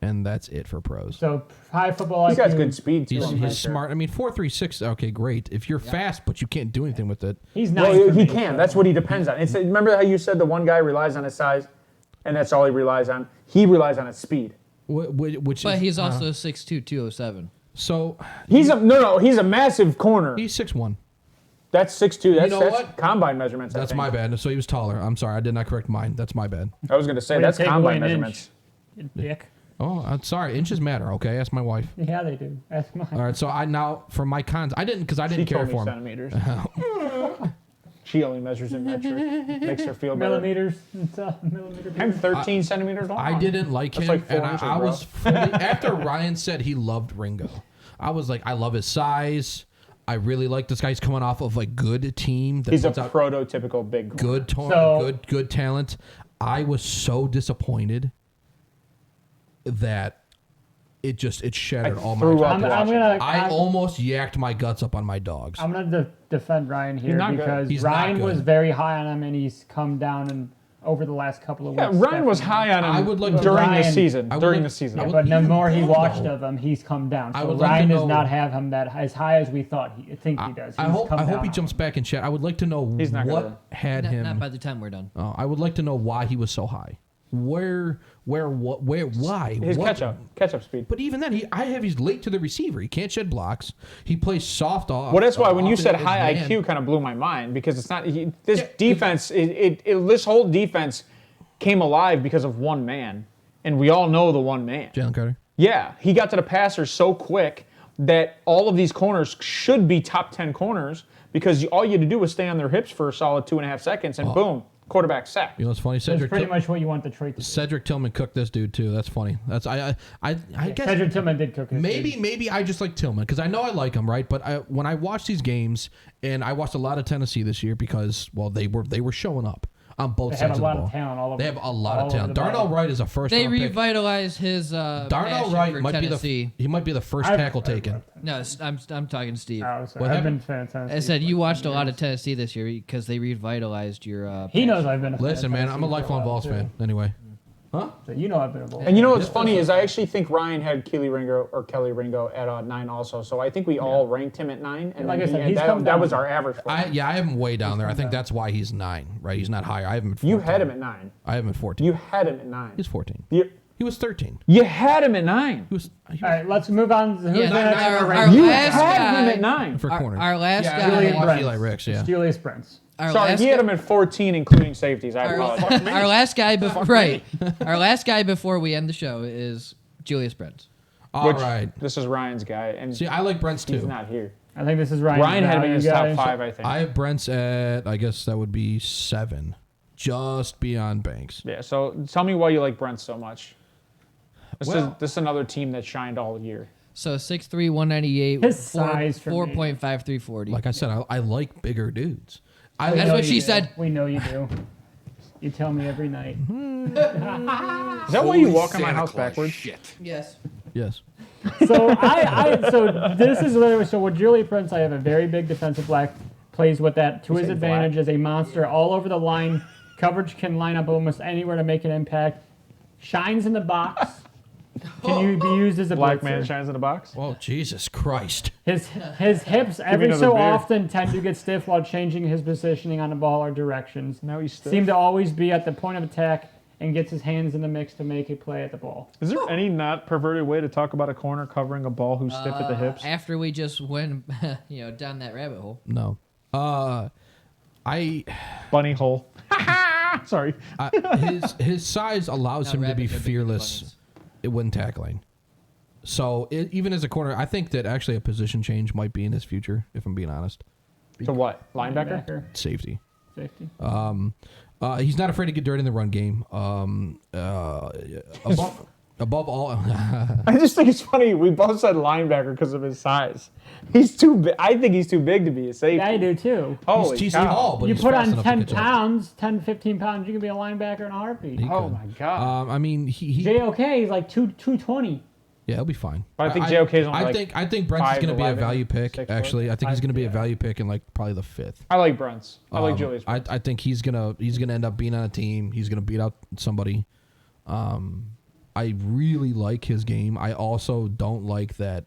[SPEAKER 1] and that's it for pros.
[SPEAKER 3] So high football
[SPEAKER 2] He's got
[SPEAKER 3] IQ.
[SPEAKER 2] good speed too.
[SPEAKER 1] He's smart. I mean, 4.36. Okay, great. If you're fast, but you can't do anything with it.
[SPEAKER 3] He's nice.
[SPEAKER 2] Well,
[SPEAKER 3] for
[SPEAKER 2] he
[SPEAKER 3] me,
[SPEAKER 2] can.
[SPEAKER 3] so.
[SPEAKER 2] That's what he depends on. Remember how you said the one guy relies on his size, and that's all he relies on. He relies on his speed.
[SPEAKER 1] Which
[SPEAKER 4] But
[SPEAKER 1] is,
[SPEAKER 4] he's also 6'2", 207.
[SPEAKER 1] so
[SPEAKER 2] He's a massive corner.
[SPEAKER 1] he's 6'1".
[SPEAKER 2] That's 6'2". That's,
[SPEAKER 1] know
[SPEAKER 2] that's
[SPEAKER 1] what?
[SPEAKER 2] combine measurements. I
[SPEAKER 1] That's
[SPEAKER 2] think.
[SPEAKER 1] my bad. So he was taller. I'm sorry. I did not correct mine. That's my bad.
[SPEAKER 2] I was gonna say
[SPEAKER 3] Way to
[SPEAKER 2] that's
[SPEAKER 3] take away
[SPEAKER 2] combine
[SPEAKER 3] an
[SPEAKER 2] measurements.
[SPEAKER 3] inch, you dick.
[SPEAKER 1] Oh, I'm sorry. Inches matter. Okay, ask my wife.
[SPEAKER 3] Yeah, they do. That's mine.
[SPEAKER 1] All right. So I now for my cons, I didn't
[SPEAKER 2] She
[SPEAKER 1] care
[SPEAKER 2] told me
[SPEAKER 1] for him.
[SPEAKER 2] centimeters. She only measures in metric. Makes her feel better.
[SPEAKER 3] Millimeters. It's a millimeter.
[SPEAKER 2] I'm 13 centimeters long.
[SPEAKER 1] I didn't like him,
[SPEAKER 2] That's like 4
[SPEAKER 1] and
[SPEAKER 2] inches,
[SPEAKER 1] I
[SPEAKER 2] bro.
[SPEAKER 1] was fully, after Ryan said he loved Ringo. I was like, I love his size. I really like this guy. He's coming off of a good team. That
[SPEAKER 2] He's a
[SPEAKER 1] puts out
[SPEAKER 2] prototypical big corner.
[SPEAKER 1] good talent. I was so disappointed that it shattered all my
[SPEAKER 2] threw
[SPEAKER 1] dreams.
[SPEAKER 2] up.
[SPEAKER 3] I'm
[SPEAKER 2] watching.
[SPEAKER 3] gonna.
[SPEAKER 1] I almost yacked my guts up on my dogs.
[SPEAKER 3] I'm gonna defend Ryan here
[SPEAKER 2] not good.
[SPEAKER 3] because
[SPEAKER 1] He's not
[SPEAKER 3] Ryan
[SPEAKER 1] good.
[SPEAKER 3] was very high on him and he's come down and over the last couple of
[SPEAKER 2] Yeah,
[SPEAKER 3] weeks.
[SPEAKER 2] Ryan was
[SPEAKER 3] definitely.
[SPEAKER 2] high on him
[SPEAKER 1] I would like to-
[SPEAKER 2] during the
[SPEAKER 3] Ryan-
[SPEAKER 2] season.
[SPEAKER 1] I would
[SPEAKER 2] During
[SPEAKER 1] like-
[SPEAKER 2] the season.
[SPEAKER 1] I
[SPEAKER 3] Yeah,
[SPEAKER 1] would-
[SPEAKER 3] but the
[SPEAKER 1] even
[SPEAKER 3] more he
[SPEAKER 1] then,
[SPEAKER 3] watched
[SPEAKER 1] though,
[SPEAKER 3] of him, he's come down.
[SPEAKER 1] I
[SPEAKER 3] So
[SPEAKER 1] would like to
[SPEAKER 3] Ryan does
[SPEAKER 1] know-
[SPEAKER 3] not have him that as high as we thought. He does. He's
[SPEAKER 1] I hope
[SPEAKER 3] come
[SPEAKER 1] he
[SPEAKER 3] down.
[SPEAKER 1] jumps back in chat. I would like to know
[SPEAKER 2] He's not
[SPEAKER 1] what
[SPEAKER 2] gonna-
[SPEAKER 1] had
[SPEAKER 4] Not
[SPEAKER 1] him.
[SPEAKER 4] by the time we're done.
[SPEAKER 1] I would like to know why he was so high. Why?
[SPEAKER 2] His
[SPEAKER 1] What-
[SPEAKER 2] catch-up speed.
[SPEAKER 1] But even then, he's late to the receiver. He can't shed blocks. He plays soft off.
[SPEAKER 2] Well, that's why when you
[SPEAKER 1] off
[SPEAKER 2] said
[SPEAKER 1] his
[SPEAKER 2] high
[SPEAKER 1] man.
[SPEAKER 2] IQ, kind of blew my mind because it's not this defense. This whole defense came alive because of one man, and we all know the one man.
[SPEAKER 1] Jalen Carter.
[SPEAKER 2] Yeah, he got to the passer so quick that all of these corners should be top 10 corners because all you had to do was stay on their hips for a solid 2.5 seconds, and boom, quarterback sack.
[SPEAKER 1] You know what's funny?
[SPEAKER 3] That's
[SPEAKER 1] Cedric
[SPEAKER 3] pretty much what you want the trait to do.
[SPEAKER 1] Cedric Tillman cooked this dude too. That's funny. That's I guess
[SPEAKER 3] Cedric Tillman did cook his dude.
[SPEAKER 1] maybe I just like Tillman because I know I like him, right? But when I watch these games, and I watched a lot of Tennessee this year because they were showing up on both
[SPEAKER 3] They
[SPEAKER 1] sides
[SPEAKER 3] have a
[SPEAKER 1] of the
[SPEAKER 3] lot
[SPEAKER 1] ball.
[SPEAKER 3] of talent all over.
[SPEAKER 1] They have a lot
[SPEAKER 3] all
[SPEAKER 1] of
[SPEAKER 3] over
[SPEAKER 1] talent.
[SPEAKER 3] the
[SPEAKER 1] Darnell
[SPEAKER 3] ball.
[SPEAKER 1] Wright is a first
[SPEAKER 4] They
[SPEAKER 1] round pick.
[SPEAKER 4] revitalized his
[SPEAKER 1] Darnell
[SPEAKER 4] passion
[SPEAKER 1] Wright
[SPEAKER 4] for
[SPEAKER 1] might
[SPEAKER 4] Tennessee.
[SPEAKER 1] be the first
[SPEAKER 3] I've-
[SPEAKER 1] tackle taken.
[SPEAKER 4] No, I'm talking Steve.
[SPEAKER 3] Oh, sorry.
[SPEAKER 1] What
[SPEAKER 3] I've
[SPEAKER 1] happened?
[SPEAKER 3] been fantastic.
[SPEAKER 4] I said you watched a lot of Tennessee this year because they revitalized your.
[SPEAKER 3] He knows I've been a fan
[SPEAKER 1] Listen,
[SPEAKER 3] of
[SPEAKER 1] man,
[SPEAKER 3] Tennessee
[SPEAKER 1] I'm a
[SPEAKER 3] for
[SPEAKER 1] lifelong
[SPEAKER 3] while,
[SPEAKER 1] Vols
[SPEAKER 3] too.
[SPEAKER 1] fan. Anyway,
[SPEAKER 3] So you know I've been a Vols.
[SPEAKER 2] And you know what's funny is I actually think Ryan had Kelly Ringo at 9 also. So I think we all ranked him at 9. And
[SPEAKER 3] Like
[SPEAKER 2] then
[SPEAKER 3] I said, he's come
[SPEAKER 2] that
[SPEAKER 3] down.
[SPEAKER 2] was our average. For him.
[SPEAKER 1] I have him way down there. I think that's why he's 9. Right? He's not higher. I have him at 14.
[SPEAKER 2] You had him at 9.
[SPEAKER 1] I have him at 14.
[SPEAKER 2] You had him at 9.
[SPEAKER 1] He's 14.
[SPEAKER 2] You,
[SPEAKER 1] He was 13.
[SPEAKER 2] you had him at 9.
[SPEAKER 1] He was
[SPEAKER 3] All right, let's move on. Who's
[SPEAKER 4] Yeah,
[SPEAKER 3] the next
[SPEAKER 4] our
[SPEAKER 3] rank?
[SPEAKER 2] You
[SPEAKER 4] last
[SPEAKER 2] had him
[SPEAKER 4] guy-
[SPEAKER 2] at 9.
[SPEAKER 1] for corners.
[SPEAKER 4] Our last
[SPEAKER 3] Yeah,
[SPEAKER 4] guy.
[SPEAKER 3] Julian
[SPEAKER 1] Watch
[SPEAKER 3] Brents.
[SPEAKER 1] Eli Ricks, yeah.
[SPEAKER 3] Julius Brents.
[SPEAKER 4] Our
[SPEAKER 2] Sorry,
[SPEAKER 4] last
[SPEAKER 2] he had him at 14, including safeties. I apologize.
[SPEAKER 4] Our last guy before right. Our last guy before we end the show is Julius Brents.
[SPEAKER 1] All right.
[SPEAKER 2] This is Ryan's guy, and
[SPEAKER 1] See, I like Brent's
[SPEAKER 2] he's
[SPEAKER 1] too.
[SPEAKER 2] not here.
[SPEAKER 3] I think this is Ryan.
[SPEAKER 2] Ryan had him in his top 5, I think.
[SPEAKER 1] I have Brent's at, I guess that would be 7. Just beyond Banks.
[SPEAKER 2] Yeah, so tell me why you like Brent so much.
[SPEAKER 1] Well-
[SPEAKER 2] This is another team that shined all year.
[SPEAKER 4] So 6'3", 198,
[SPEAKER 3] His size for me.
[SPEAKER 4] 4.53 40.
[SPEAKER 1] Like I said, I like bigger dudes.
[SPEAKER 3] We
[SPEAKER 4] That's
[SPEAKER 3] know
[SPEAKER 4] what
[SPEAKER 3] you
[SPEAKER 4] she
[SPEAKER 3] do.
[SPEAKER 4] said.
[SPEAKER 3] We know you do. You tell me every night.
[SPEAKER 2] Is that why you walk on my
[SPEAKER 5] Santa
[SPEAKER 2] house
[SPEAKER 5] Claus
[SPEAKER 2] backwards?
[SPEAKER 5] Shit.
[SPEAKER 4] Yes.
[SPEAKER 1] Yes.
[SPEAKER 3] So so this is literally so with Julius Brents, I have a very big defensive back, plays with that to his
[SPEAKER 2] say
[SPEAKER 3] advantage
[SPEAKER 2] black?
[SPEAKER 3] as a monster all over the line. Coverage can line up almost anywhere to make an impact. Shines in the box. Can be used as a
[SPEAKER 2] Black
[SPEAKER 3] blitzer.
[SPEAKER 2] man shines in the box.
[SPEAKER 1] Oh, Jesus Christ.
[SPEAKER 3] His hips every
[SPEAKER 2] another
[SPEAKER 3] so
[SPEAKER 2] beer.
[SPEAKER 3] often tend to get stiff while changing his positioning on the ball or directions.
[SPEAKER 2] Now he's stiff.
[SPEAKER 3] Seem to always be at the point of attack and gets his hands in the mix to make a play at the ball.
[SPEAKER 2] Is there any not perverted way to talk about a corner covering a ball who's stiff at the hips?
[SPEAKER 4] After we just went, down that rabbit hole.
[SPEAKER 1] No.
[SPEAKER 2] Bunny hole. Sorry.
[SPEAKER 1] His size allows
[SPEAKER 4] Not
[SPEAKER 1] him to be
[SPEAKER 4] rabbits are bigger than
[SPEAKER 1] fearless
[SPEAKER 4] bunnies.
[SPEAKER 1] when tackling. So even as a corner, I think that actually a position change might be in his future, if I'm being honest.
[SPEAKER 2] To what? Linebacker?
[SPEAKER 1] Safety.
[SPEAKER 3] Safety.
[SPEAKER 1] He's not afraid to get dirty in the run game. Above all,
[SPEAKER 2] I just think it's funny. We both said linebacker because of his size. He's too big. I think he's too big to be a safety.
[SPEAKER 3] Yeah, I do too.
[SPEAKER 2] Holy
[SPEAKER 1] he's
[SPEAKER 2] cow.
[SPEAKER 1] tall, but
[SPEAKER 3] You
[SPEAKER 1] he's
[SPEAKER 3] put
[SPEAKER 1] fast
[SPEAKER 3] on
[SPEAKER 1] enough to
[SPEAKER 3] 10
[SPEAKER 1] catch up.
[SPEAKER 3] pounds, 10, 15 pounds, you can be a linebacker in a heartbeat.
[SPEAKER 1] He
[SPEAKER 2] Oh
[SPEAKER 1] could.
[SPEAKER 2] my god.
[SPEAKER 1] I mean, he
[SPEAKER 3] JOK is like 220.
[SPEAKER 1] yeah, he'll be fine.
[SPEAKER 2] But I think JOK is only
[SPEAKER 1] I
[SPEAKER 2] like
[SPEAKER 1] think Brent's is going to be a
[SPEAKER 2] 5'11",
[SPEAKER 1] value pick.
[SPEAKER 2] 6'4".
[SPEAKER 1] Actually, I think he's going to be a value pick in like probably the 5th.
[SPEAKER 2] I like Brents. I like Julius.
[SPEAKER 1] I think he's gonna end up being on a team. He's gonna beat out somebody. I really like his game. I also don't like that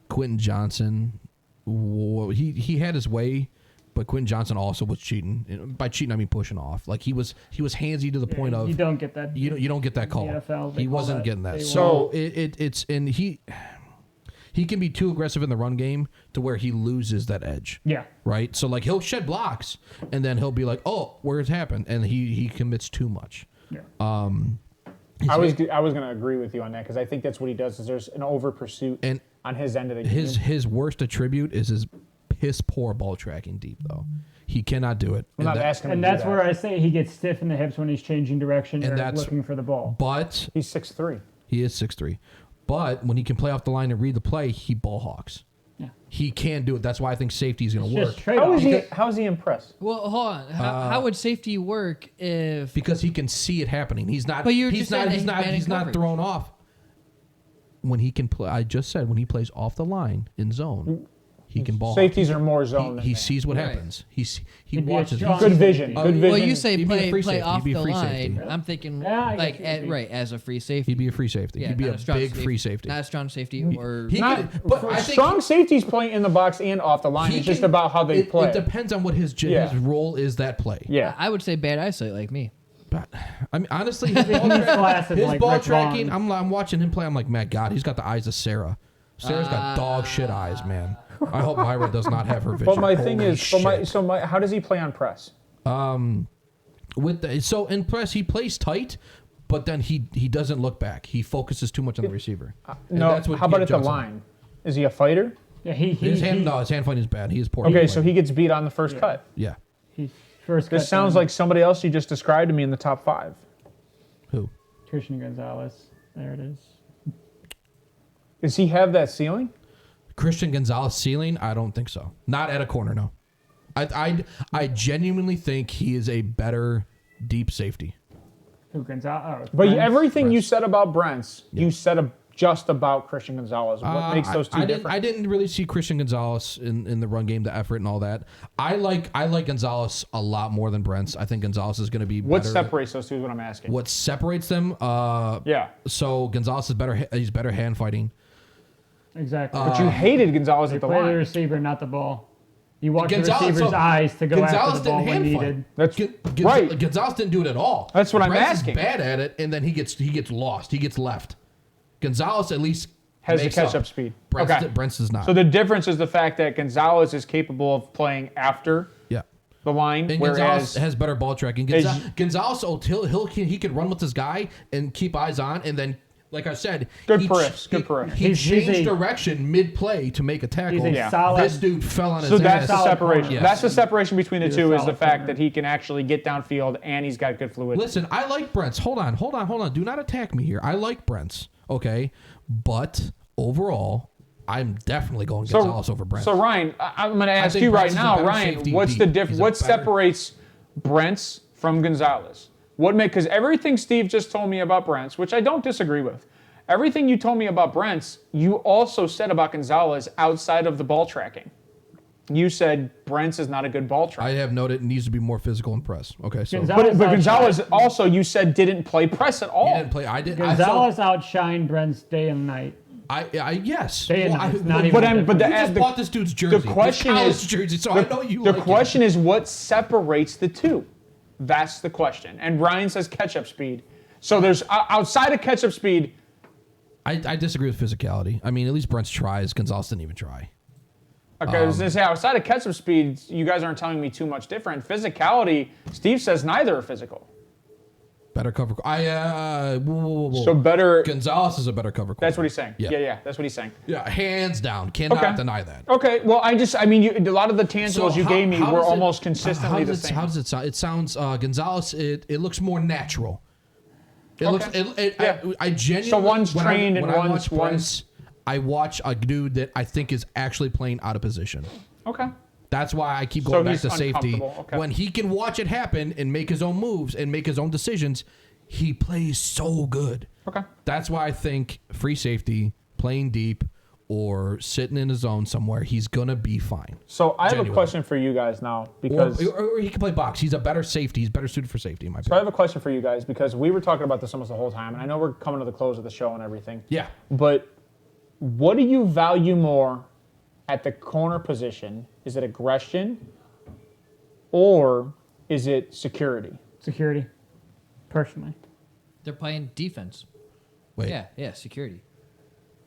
[SPEAKER 1] Quentin Johnson. He had his way, but Quentin Johnson also was cheating. By cheating, I mean pushing off. Like he was handsy to the point of
[SPEAKER 3] You don't get that.
[SPEAKER 1] you don't get that call.
[SPEAKER 3] NFL, they
[SPEAKER 1] He
[SPEAKER 3] call
[SPEAKER 1] wasn't
[SPEAKER 3] that-
[SPEAKER 1] getting that.
[SPEAKER 3] they
[SPEAKER 1] So it's and he can be too aggressive in the run game to where he loses that edge.
[SPEAKER 3] Yeah.
[SPEAKER 1] Right? So like he'll shed blocks and then he'll be like, "Oh, where's happened?" And he commits too much.
[SPEAKER 3] Yeah.
[SPEAKER 2] I was going to agree with you on that because I think that's what he does. Is there's an over pursuit
[SPEAKER 1] And
[SPEAKER 2] on his end of the game.
[SPEAKER 1] his worst attribute is his piss poor ball tracking deep though. He cannot do it.
[SPEAKER 2] I'm not asking him
[SPEAKER 3] And
[SPEAKER 2] to do
[SPEAKER 3] that's
[SPEAKER 2] that.
[SPEAKER 3] where I say he gets stiff in the hips when he's changing direction
[SPEAKER 1] And
[SPEAKER 3] or
[SPEAKER 1] that's-
[SPEAKER 3] looking for the ball.
[SPEAKER 1] But
[SPEAKER 2] He's 6'3".
[SPEAKER 1] he is 6'3". But when he can play off the line and read the play, he ball hawks.
[SPEAKER 3] Yeah.
[SPEAKER 1] He can do it. That's why I think safety is going to
[SPEAKER 3] Just
[SPEAKER 1] work.
[SPEAKER 3] trade-off.
[SPEAKER 2] How is he impressed?
[SPEAKER 4] Well, hold on. How would safety work if?
[SPEAKER 1] Because he can see it happening. He's not.
[SPEAKER 4] But you're
[SPEAKER 1] he's
[SPEAKER 4] just saying
[SPEAKER 1] not.
[SPEAKER 4] that
[SPEAKER 1] He's
[SPEAKER 4] he's
[SPEAKER 1] not.
[SPEAKER 4] bad in
[SPEAKER 1] He's not
[SPEAKER 4] coverage.
[SPEAKER 1] thrown off. When he can play, I just said when he plays off the line in zone, He can ball.
[SPEAKER 2] Safeties are more zone. than
[SPEAKER 1] He
[SPEAKER 2] man.
[SPEAKER 1] sees what
[SPEAKER 4] Right.
[SPEAKER 1] happens. He
[SPEAKER 3] He'd be a
[SPEAKER 1] watches.
[SPEAKER 3] strong
[SPEAKER 2] Good
[SPEAKER 3] safety.
[SPEAKER 2] vision. Good vision.
[SPEAKER 4] Well, you say
[SPEAKER 1] He'd be a free
[SPEAKER 4] play
[SPEAKER 1] safety.
[SPEAKER 4] off
[SPEAKER 1] He'd be a
[SPEAKER 4] the
[SPEAKER 1] free
[SPEAKER 4] line.
[SPEAKER 1] safety.
[SPEAKER 4] I'm thinking
[SPEAKER 3] Yeah, I
[SPEAKER 4] like
[SPEAKER 3] guess he'd be.
[SPEAKER 4] as a free safety.
[SPEAKER 1] He'd be a free safety.
[SPEAKER 4] Yeah,
[SPEAKER 1] He'd be
[SPEAKER 4] not
[SPEAKER 1] a
[SPEAKER 4] strong
[SPEAKER 1] big free safety.
[SPEAKER 4] Not a strong safety or
[SPEAKER 1] He
[SPEAKER 2] Not,
[SPEAKER 1] could, but I think
[SPEAKER 2] strong safeties playing in the box and off the line.
[SPEAKER 1] he
[SPEAKER 2] It's just
[SPEAKER 1] can-
[SPEAKER 2] about how they play.
[SPEAKER 1] It depends on what his
[SPEAKER 2] Yeah.
[SPEAKER 1] role is that play.
[SPEAKER 2] Yeah.
[SPEAKER 4] I would say bad eyesight like me.
[SPEAKER 1] But I mean, honestly, his ball,
[SPEAKER 3] glasses like
[SPEAKER 1] ball
[SPEAKER 3] Rick
[SPEAKER 1] tracking.
[SPEAKER 3] Vaughn.
[SPEAKER 1] I'm watching him play. I'm like, man, God, he's got the eyes of Sarah. Sarah's got dog shit eyes, man. I hope Myra does not have her vision.
[SPEAKER 2] But my thing
[SPEAKER 1] Holy
[SPEAKER 2] is,
[SPEAKER 1] shit.
[SPEAKER 2] how does he play on press?
[SPEAKER 1] So in press he plays tight, but then he doesn't look back. He focuses too much on the receiver. And
[SPEAKER 2] No.
[SPEAKER 1] that's what
[SPEAKER 2] How about
[SPEAKER 1] gets
[SPEAKER 2] at the
[SPEAKER 1] Johnson.
[SPEAKER 2] line? Is he a fighter?
[SPEAKER 3] Yeah,
[SPEAKER 1] His hand fighting is bad. He is poor.
[SPEAKER 2] Okay, so he gets beat on the first cut.
[SPEAKER 1] Yeah.
[SPEAKER 3] He's first.
[SPEAKER 2] This
[SPEAKER 3] cut
[SPEAKER 2] sounds
[SPEAKER 3] down.
[SPEAKER 2] like somebody else you just described to me in the top 5.
[SPEAKER 1] Who?
[SPEAKER 3] Christian Gonzalez. There it is.
[SPEAKER 2] Does he have that ceiling?
[SPEAKER 1] Christian Gonzalez ceiling? I don't think so. Not at a corner, no. I genuinely think he is a better deep safety.
[SPEAKER 3] Who Gonzalez?
[SPEAKER 2] But
[SPEAKER 3] Brents?
[SPEAKER 2] everything you said about Brents, you said just about Christian Gonzalez. What makes those two different?
[SPEAKER 1] I didn't really see Christian Gonzalez in the run game, the effort and all that. I like Gonzalez a lot more than Brents. I think Gonzalez is going to be
[SPEAKER 2] What
[SPEAKER 1] better.
[SPEAKER 2] separates those two is what I'm asking.
[SPEAKER 1] What separates them?
[SPEAKER 2] Yeah.
[SPEAKER 1] So Gonzalez is better. He's better hand fighting.
[SPEAKER 3] Exactly.
[SPEAKER 2] But you hated Gonzalez at the
[SPEAKER 3] Play the
[SPEAKER 2] line.
[SPEAKER 3] receiver, not the ball. You watch the
[SPEAKER 1] Gonzalez-
[SPEAKER 3] receiver's
[SPEAKER 1] so
[SPEAKER 3] eyes to go
[SPEAKER 1] Gonzalez
[SPEAKER 3] after the ball
[SPEAKER 1] didn't
[SPEAKER 3] when
[SPEAKER 1] hand fight.
[SPEAKER 3] needed.
[SPEAKER 2] That's right.
[SPEAKER 1] Gonzalez didn't do it at all.
[SPEAKER 2] That's what I'm
[SPEAKER 1] Brents
[SPEAKER 2] asking.
[SPEAKER 1] Is bad at it, and then he gets lost. He gets left. Gonzalez at least
[SPEAKER 2] Has the
[SPEAKER 1] makes
[SPEAKER 2] catch-up
[SPEAKER 1] up
[SPEAKER 2] speed.
[SPEAKER 1] Brents,
[SPEAKER 2] Okay.
[SPEAKER 1] Brents does not.
[SPEAKER 2] So the difference is the fact that Gonzalez is capable of playing after
[SPEAKER 1] yeah.
[SPEAKER 2] the line,
[SPEAKER 1] And
[SPEAKER 2] whereas
[SPEAKER 1] Gonzalez has better ball tracking.
[SPEAKER 2] As-
[SPEAKER 1] Gonzalez, he can run with this guy and keep eyes on, and then, like I said,
[SPEAKER 2] Good
[SPEAKER 1] he
[SPEAKER 2] periffs,
[SPEAKER 1] ch-
[SPEAKER 2] good
[SPEAKER 1] he-
[SPEAKER 2] periffs.
[SPEAKER 1] He
[SPEAKER 3] He's
[SPEAKER 1] changed
[SPEAKER 3] a-
[SPEAKER 1] direction mid-play to make a tackle.
[SPEAKER 3] He's a
[SPEAKER 2] Yeah.
[SPEAKER 3] solid.
[SPEAKER 1] This dude fell on his
[SPEAKER 2] so that's
[SPEAKER 1] ass.
[SPEAKER 2] the
[SPEAKER 3] solid
[SPEAKER 2] separation.
[SPEAKER 3] corner.
[SPEAKER 1] Yes.
[SPEAKER 2] That's the separation between the
[SPEAKER 3] He's a
[SPEAKER 2] two is the
[SPEAKER 3] solid
[SPEAKER 2] fact
[SPEAKER 3] corner.
[SPEAKER 2] that he can actually get downfield and he's got good fluidity.
[SPEAKER 1] Listen, I like Brents. Hold on. Do not attack me here. I like Brents, okay? But overall, I'm definitely going Gonzalez over Brents.
[SPEAKER 2] So Ryan, I'm going to ask
[SPEAKER 1] think
[SPEAKER 2] you right
[SPEAKER 1] Brents is a
[SPEAKER 2] now,
[SPEAKER 1] better
[SPEAKER 2] Ryan,
[SPEAKER 1] safety
[SPEAKER 2] what's
[SPEAKER 1] deep.
[SPEAKER 2] the difference?
[SPEAKER 1] He's a
[SPEAKER 2] What
[SPEAKER 1] better-
[SPEAKER 2] separates Brents from Gonzalez? Because everything Steve just told me about Brents, which I don't disagree with, everything you told me about Brents, you also said about Gonzalez outside of the ball tracking. You said Brents is not a good ball
[SPEAKER 1] I
[SPEAKER 2] tracker.
[SPEAKER 1] have noted it needs to be more physical in press. Okay, so
[SPEAKER 3] Gonzalez-
[SPEAKER 2] But Gonzalez also, you said, didn't play press at all.
[SPEAKER 1] he didn't play. I did.
[SPEAKER 3] Gonzalez outshined Brent's day and night.
[SPEAKER 1] Yes.
[SPEAKER 3] Day and
[SPEAKER 1] Well,
[SPEAKER 3] night. It's
[SPEAKER 1] I-
[SPEAKER 3] not even
[SPEAKER 2] But
[SPEAKER 3] a
[SPEAKER 2] but
[SPEAKER 3] difference.
[SPEAKER 1] You just bought this dude's jersey.
[SPEAKER 2] The question
[SPEAKER 1] His college
[SPEAKER 2] is
[SPEAKER 1] jersey, so I know you
[SPEAKER 2] The
[SPEAKER 1] like
[SPEAKER 2] question is what separates the two. That's the question. And Ryan says catch-up speed. So there's outside of catch-up speed.
[SPEAKER 1] I disagree with physicality. I mean, at least Brent's tries. Gonzalez didn't even try.
[SPEAKER 2] Okay, I was gonna say outside of catch-up speed, you guys aren't telling me too much different. Physicality, Steve says neither are physical.
[SPEAKER 1] Better cover. Whoa.
[SPEAKER 2] So better.
[SPEAKER 1] Gonzalez is a better cover.
[SPEAKER 2] That's what he's saying.
[SPEAKER 1] Yeah.
[SPEAKER 2] Yeah, that's what he's saying.
[SPEAKER 1] Yeah, hands down. Cannot
[SPEAKER 2] Okay.
[SPEAKER 1] deny that.
[SPEAKER 2] Okay, well, a lot of the tangibles you gave me
[SPEAKER 1] how
[SPEAKER 2] were
[SPEAKER 1] does it-
[SPEAKER 2] almost consistently the
[SPEAKER 1] how
[SPEAKER 2] same.
[SPEAKER 1] does it sound? It sounds Gonzalez. It looks more natural. It
[SPEAKER 2] Okay.
[SPEAKER 1] looks.
[SPEAKER 2] Yeah.
[SPEAKER 1] I genuinely.
[SPEAKER 2] So one's
[SPEAKER 1] when
[SPEAKER 2] trained and
[SPEAKER 1] when I
[SPEAKER 2] one's-
[SPEAKER 1] watch Brents, I watch a dude that I think is actually playing out of position.
[SPEAKER 2] Okay.
[SPEAKER 1] That's why I keep
[SPEAKER 2] So
[SPEAKER 1] going back
[SPEAKER 2] he's
[SPEAKER 1] to safety.
[SPEAKER 2] uncomfortable, okay.
[SPEAKER 1] When he can watch it happen and make his own moves and make his own decisions, he plays so good.
[SPEAKER 2] Okay.
[SPEAKER 1] That's why I think free safety, playing deep, or sitting in his zone somewhere, he's gonna be fine.
[SPEAKER 2] So I have
[SPEAKER 1] Genuinely.
[SPEAKER 2] a question for you guys now because
[SPEAKER 1] Or he can play box. He's a better safety. He's better suited for safety, in my
[SPEAKER 2] So I
[SPEAKER 1] opinion.
[SPEAKER 2] have a question for you guys because we were talking about this almost the whole time, and I know we're coming to the close of the show and everything.
[SPEAKER 1] Yeah.
[SPEAKER 2] But what do you value more at the corner position? Is it aggression or is it security?
[SPEAKER 3] Security, personally.
[SPEAKER 4] They're playing defense.
[SPEAKER 1] Wait.
[SPEAKER 4] Yeah, security.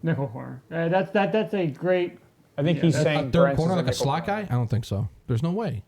[SPEAKER 3] Nickel corner. That's a great.
[SPEAKER 2] I think
[SPEAKER 3] Yeah,
[SPEAKER 2] he's
[SPEAKER 3] that's
[SPEAKER 2] saying
[SPEAKER 1] A third
[SPEAKER 2] Brents
[SPEAKER 1] corner
[SPEAKER 2] is
[SPEAKER 1] like a
[SPEAKER 2] nickel
[SPEAKER 1] slot
[SPEAKER 2] corner.
[SPEAKER 1] guy? I don't think so. There's no way.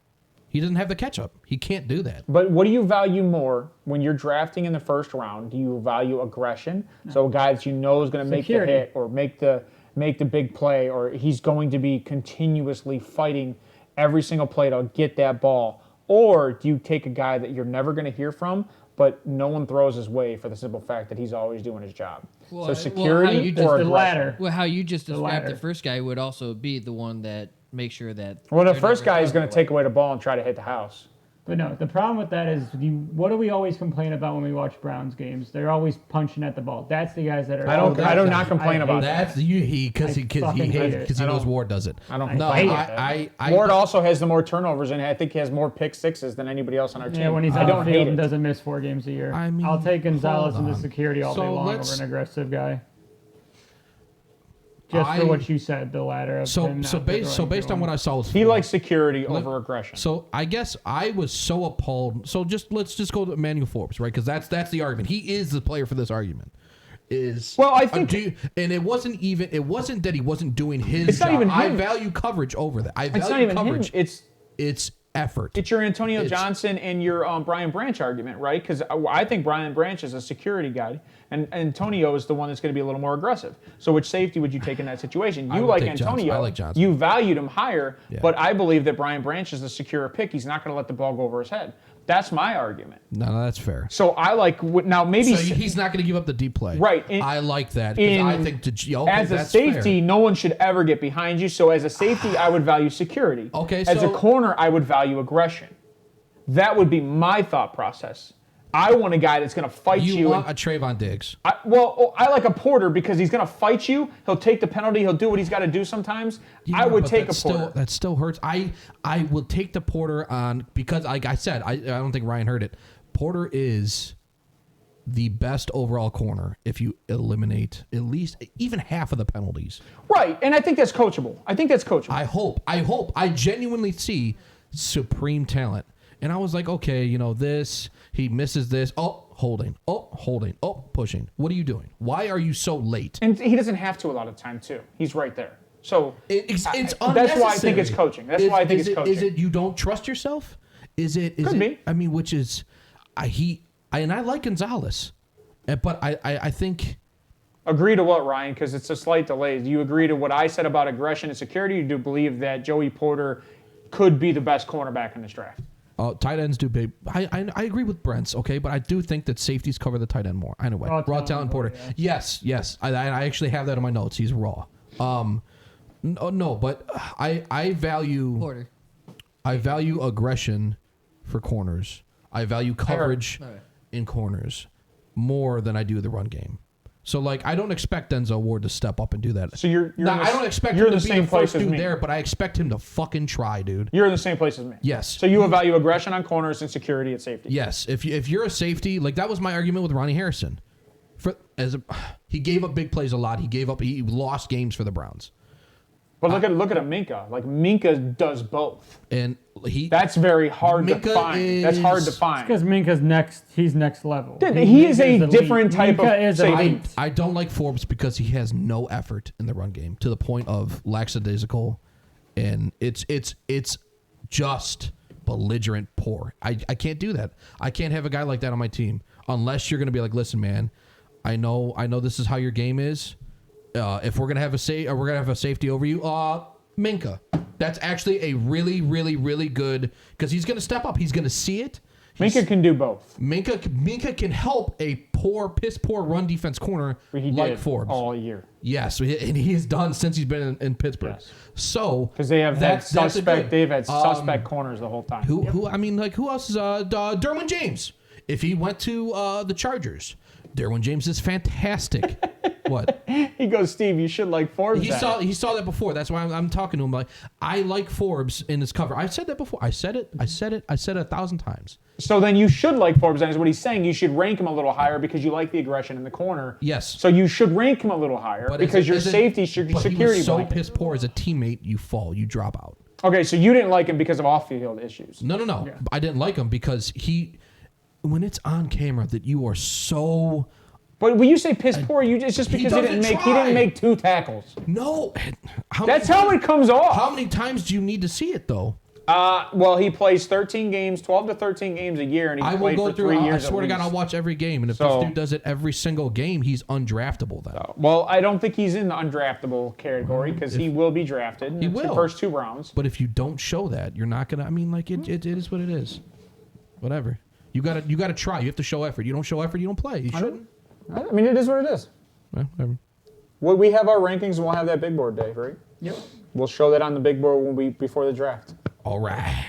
[SPEAKER 1] He doesn't have the catch up. He can't do that.
[SPEAKER 2] But what do you value more when you're drafting in the first round? Do you value aggression? So a guy that you know is going to make the
[SPEAKER 3] Security.
[SPEAKER 2] hit or make the big play, or he's going to be continuously fighting every single play to get that ball? Or do you take a guy that you're never going to hear from, but no one throws his way for the simple fact that he's always doing his job?
[SPEAKER 4] Well,
[SPEAKER 2] So
[SPEAKER 4] how
[SPEAKER 2] security
[SPEAKER 4] you just-
[SPEAKER 2] or
[SPEAKER 3] The
[SPEAKER 2] aggression?
[SPEAKER 3] latter.
[SPEAKER 4] Well, how you just described the
[SPEAKER 3] latter.
[SPEAKER 4] first guy would also be the one that makes sure that.
[SPEAKER 2] Well, the
[SPEAKER 4] they're
[SPEAKER 2] first
[SPEAKER 4] never
[SPEAKER 2] guy is
[SPEAKER 4] thrown
[SPEAKER 2] going to
[SPEAKER 4] away.
[SPEAKER 2] take away the ball and try to hit the house.
[SPEAKER 3] But no, the problem with that is, what do we always complain about when we watch Browns games? They're always punching at the ball. That's the guys that are.
[SPEAKER 2] I do not complain about
[SPEAKER 1] that. That's because he knows Ward does it.
[SPEAKER 2] I don't.
[SPEAKER 1] No,
[SPEAKER 2] Ward also has the more turnovers, and I think he has more pick sixes than anybody else on our team.
[SPEAKER 3] Yeah, when he's on the field and doesn't miss 4 games a year.
[SPEAKER 1] I mean,
[SPEAKER 3] I'll take Gonzalez into security all day long over
[SPEAKER 1] let's-
[SPEAKER 3] an aggressive guy. Just for what you said, the ladder of him
[SPEAKER 1] based on what I saw,
[SPEAKER 2] he likes security over aggression.
[SPEAKER 1] So I guess I was so appalled. So let's just go to Emmanuel Forbes, right? Because that's the argument. He is the player for this argument.
[SPEAKER 2] I think,
[SPEAKER 1] and it wasn't that he wasn't doing his
[SPEAKER 2] it's
[SPEAKER 1] job.
[SPEAKER 2] not even him.
[SPEAKER 1] I value coverage over that.
[SPEAKER 2] It's not even
[SPEAKER 1] coverage.
[SPEAKER 2] him.
[SPEAKER 1] It's effort.
[SPEAKER 2] It's your Antonio Johnson and your Brian Branch argument, right? Because I think Brian Branch is a security guy, and Antonio is the one that's going to be a little more aggressive. So which safety would you take in that situation? You like Antonio.
[SPEAKER 1] I like Johnson.
[SPEAKER 2] You valued him higher, but I believe that Brian Branch is the secure pick. He's not going to let the ball go over his head. That's my argument.
[SPEAKER 1] No, that's fair.
[SPEAKER 2] So I like now maybe
[SPEAKER 1] so he's not going to give up the deep play,
[SPEAKER 2] right?
[SPEAKER 1] I like that because I think
[SPEAKER 2] as a safety, no one should ever get behind you. So as a safety, I would value security.
[SPEAKER 1] Okay,
[SPEAKER 2] as a corner, I would value aggression. That would be my thought process. I want a guy that's going to fight you.
[SPEAKER 1] You want a Trayvon Diggs.
[SPEAKER 2] I like a Porter because he's going to fight you. He'll take the penalty. He'll do what he's got to do sometimes.
[SPEAKER 1] Yeah,
[SPEAKER 2] I would take a Porter.
[SPEAKER 1] That still hurts. I will take the Porter on because, like I said, I don't think Ryan heard it. Porter is the best overall corner if you eliminate at least even half of the penalties.
[SPEAKER 2] Right, and I think that's coachable.
[SPEAKER 1] I genuinely see supreme talent. And I was like, okay, he misses this. Oh, holding. Oh, pushing. What are you doing? Why are you so late?
[SPEAKER 2] And he doesn't have to a lot of time, too. He's right there. So
[SPEAKER 1] it's
[SPEAKER 2] that's why I think it's coaching. That's why I think it's coaching.
[SPEAKER 1] Is it you don't trust yourself?
[SPEAKER 2] Could be.
[SPEAKER 1] I mean, which is, I like Gonzalez, but I think.
[SPEAKER 2] Agree to what, Ryan? Because it's a slight delay. Do you agree to what I said about aggression and security? Or do you believe that Joey Porter could be the best cornerback in this draft?
[SPEAKER 1] Tight ends do big. I agree with Brent's, okay, but I do think that safeties cover the tight end more. Anyway, raw talent Porter. Yeah. Yes. I actually have that in my notes. He's raw. No, but I value
[SPEAKER 4] Porter.
[SPEAKER 1] I value aggression for corners. I value coverage in corners more than I do the run game. So, I don't expect Denzel Ward to step up and do that.
[SPEAKER 2] So
[SPEAKER 1] I don't expect him to be the first dude there, but I expect him to fucking try, dude.
[SPEAKER 2] You're in the same place as me.
[SPEAKER 1] Yes.
[SPEAKER 2] So you value aggression on corners and security at safety.
[SPEAKER 1] Yes. If you're a safety, that was my argument with Ronnie Harrison. He gave up big plays a lot. He lost games for the Browns.
[SPEAKER 2] But look at a Minka. Minka does both.
[SPEAKER 1] And
[SPEAKER 2] that's very hard to find. That's hard to find.
[SPEAKER 3] Because Minka's he's next level.
[SPEAKER 2] He is a different type of safety.
[SPEAKER 1] I don't like Forbes because he has no effort in the run game to the point of lackadaisical, and it's just belligerent poor. I can't do that. I can't have a guy like that on my team unless you're going to be like, listen, man, I know this is how your game is. If we're gonna have a safety over you, Minka. That's actually a really, really, really good because he's gonna step up. He's gonna see it.
[SPEAKER 2] Minka can do both.
[SPEAKER 1] Minka can help a piss poor run defense corner like Forbes
[SPEAKER 2] all year.
[SPEAKER 1] Yes, and he has done since he's been in Pittsburgh.
[SPEAKER 2] Yes.
[SPEAKER 1] So
[SPEAKER 2] because they have they've had suspect corners the whole time.
[SPEAKER 1] Who else is Derwin James? If he went to the Chargers, Derwin James is fantastic. What?
[SPEAKER 2] He goes, Steve, you should like Forbes.
[SPEAKER 1] He saw that before. That's why I'm talking to him. I like Forbes in his cover. I said that before. I said it 1,000 times.
[SPEAKER 2] So then you should like Forbes. That is what he's saying. You should rank him a little higher because you like the aggression in the corner.
[SPEAKER 1] Yes.
[SPEAKER 2] So you should rank him a little higher because your safety, security.
[SPEAKER 1] He was so piss poor as a teammate, you fall, you drop out.
[SPEAKER 2] Okay, so you didn't like him because of off-field issues.
[SPEAKER 1] No. Yeah. I didn't like him because when it's on camera that you are so.
[SPEAKER 2] But when you say piss poor, it's just because he didn't make 2 tackles.
[SPEAKER 1] No,
[SPEAKER 2] that's how it comes off.
[SPEAKER 1] How many times do you need to see it though?
[SPEAKER 2] Well, he plays 12 to 13 games a year, and he's played for 3 years.
[SPEAKER 1] I swear to God, I'll watch every game, and if this dude does it every single game, he's undraftable then.
[SPEAKER 2] Well, I don't think he's in the undraftable category because he will be drafted. He will. The first 2 rounds.
[SPEAKER 1] But if you don't show that, you're not gonna. It is what it is. Whatever. You gotta try. You have to show effort. You don't show effort, you don't play. You shouldn't.
[SPEAKER 2] It is what it is.
[SPEAKER 1] Well, whatever.
[SPEAKER 2] Well, we have our rankings, and we'll have that big board day, right?
[SPEAKER 3] Yep.
[SPEAKER 2] We'll show that on the big board before the draft.
[SPEAKER 1] All right.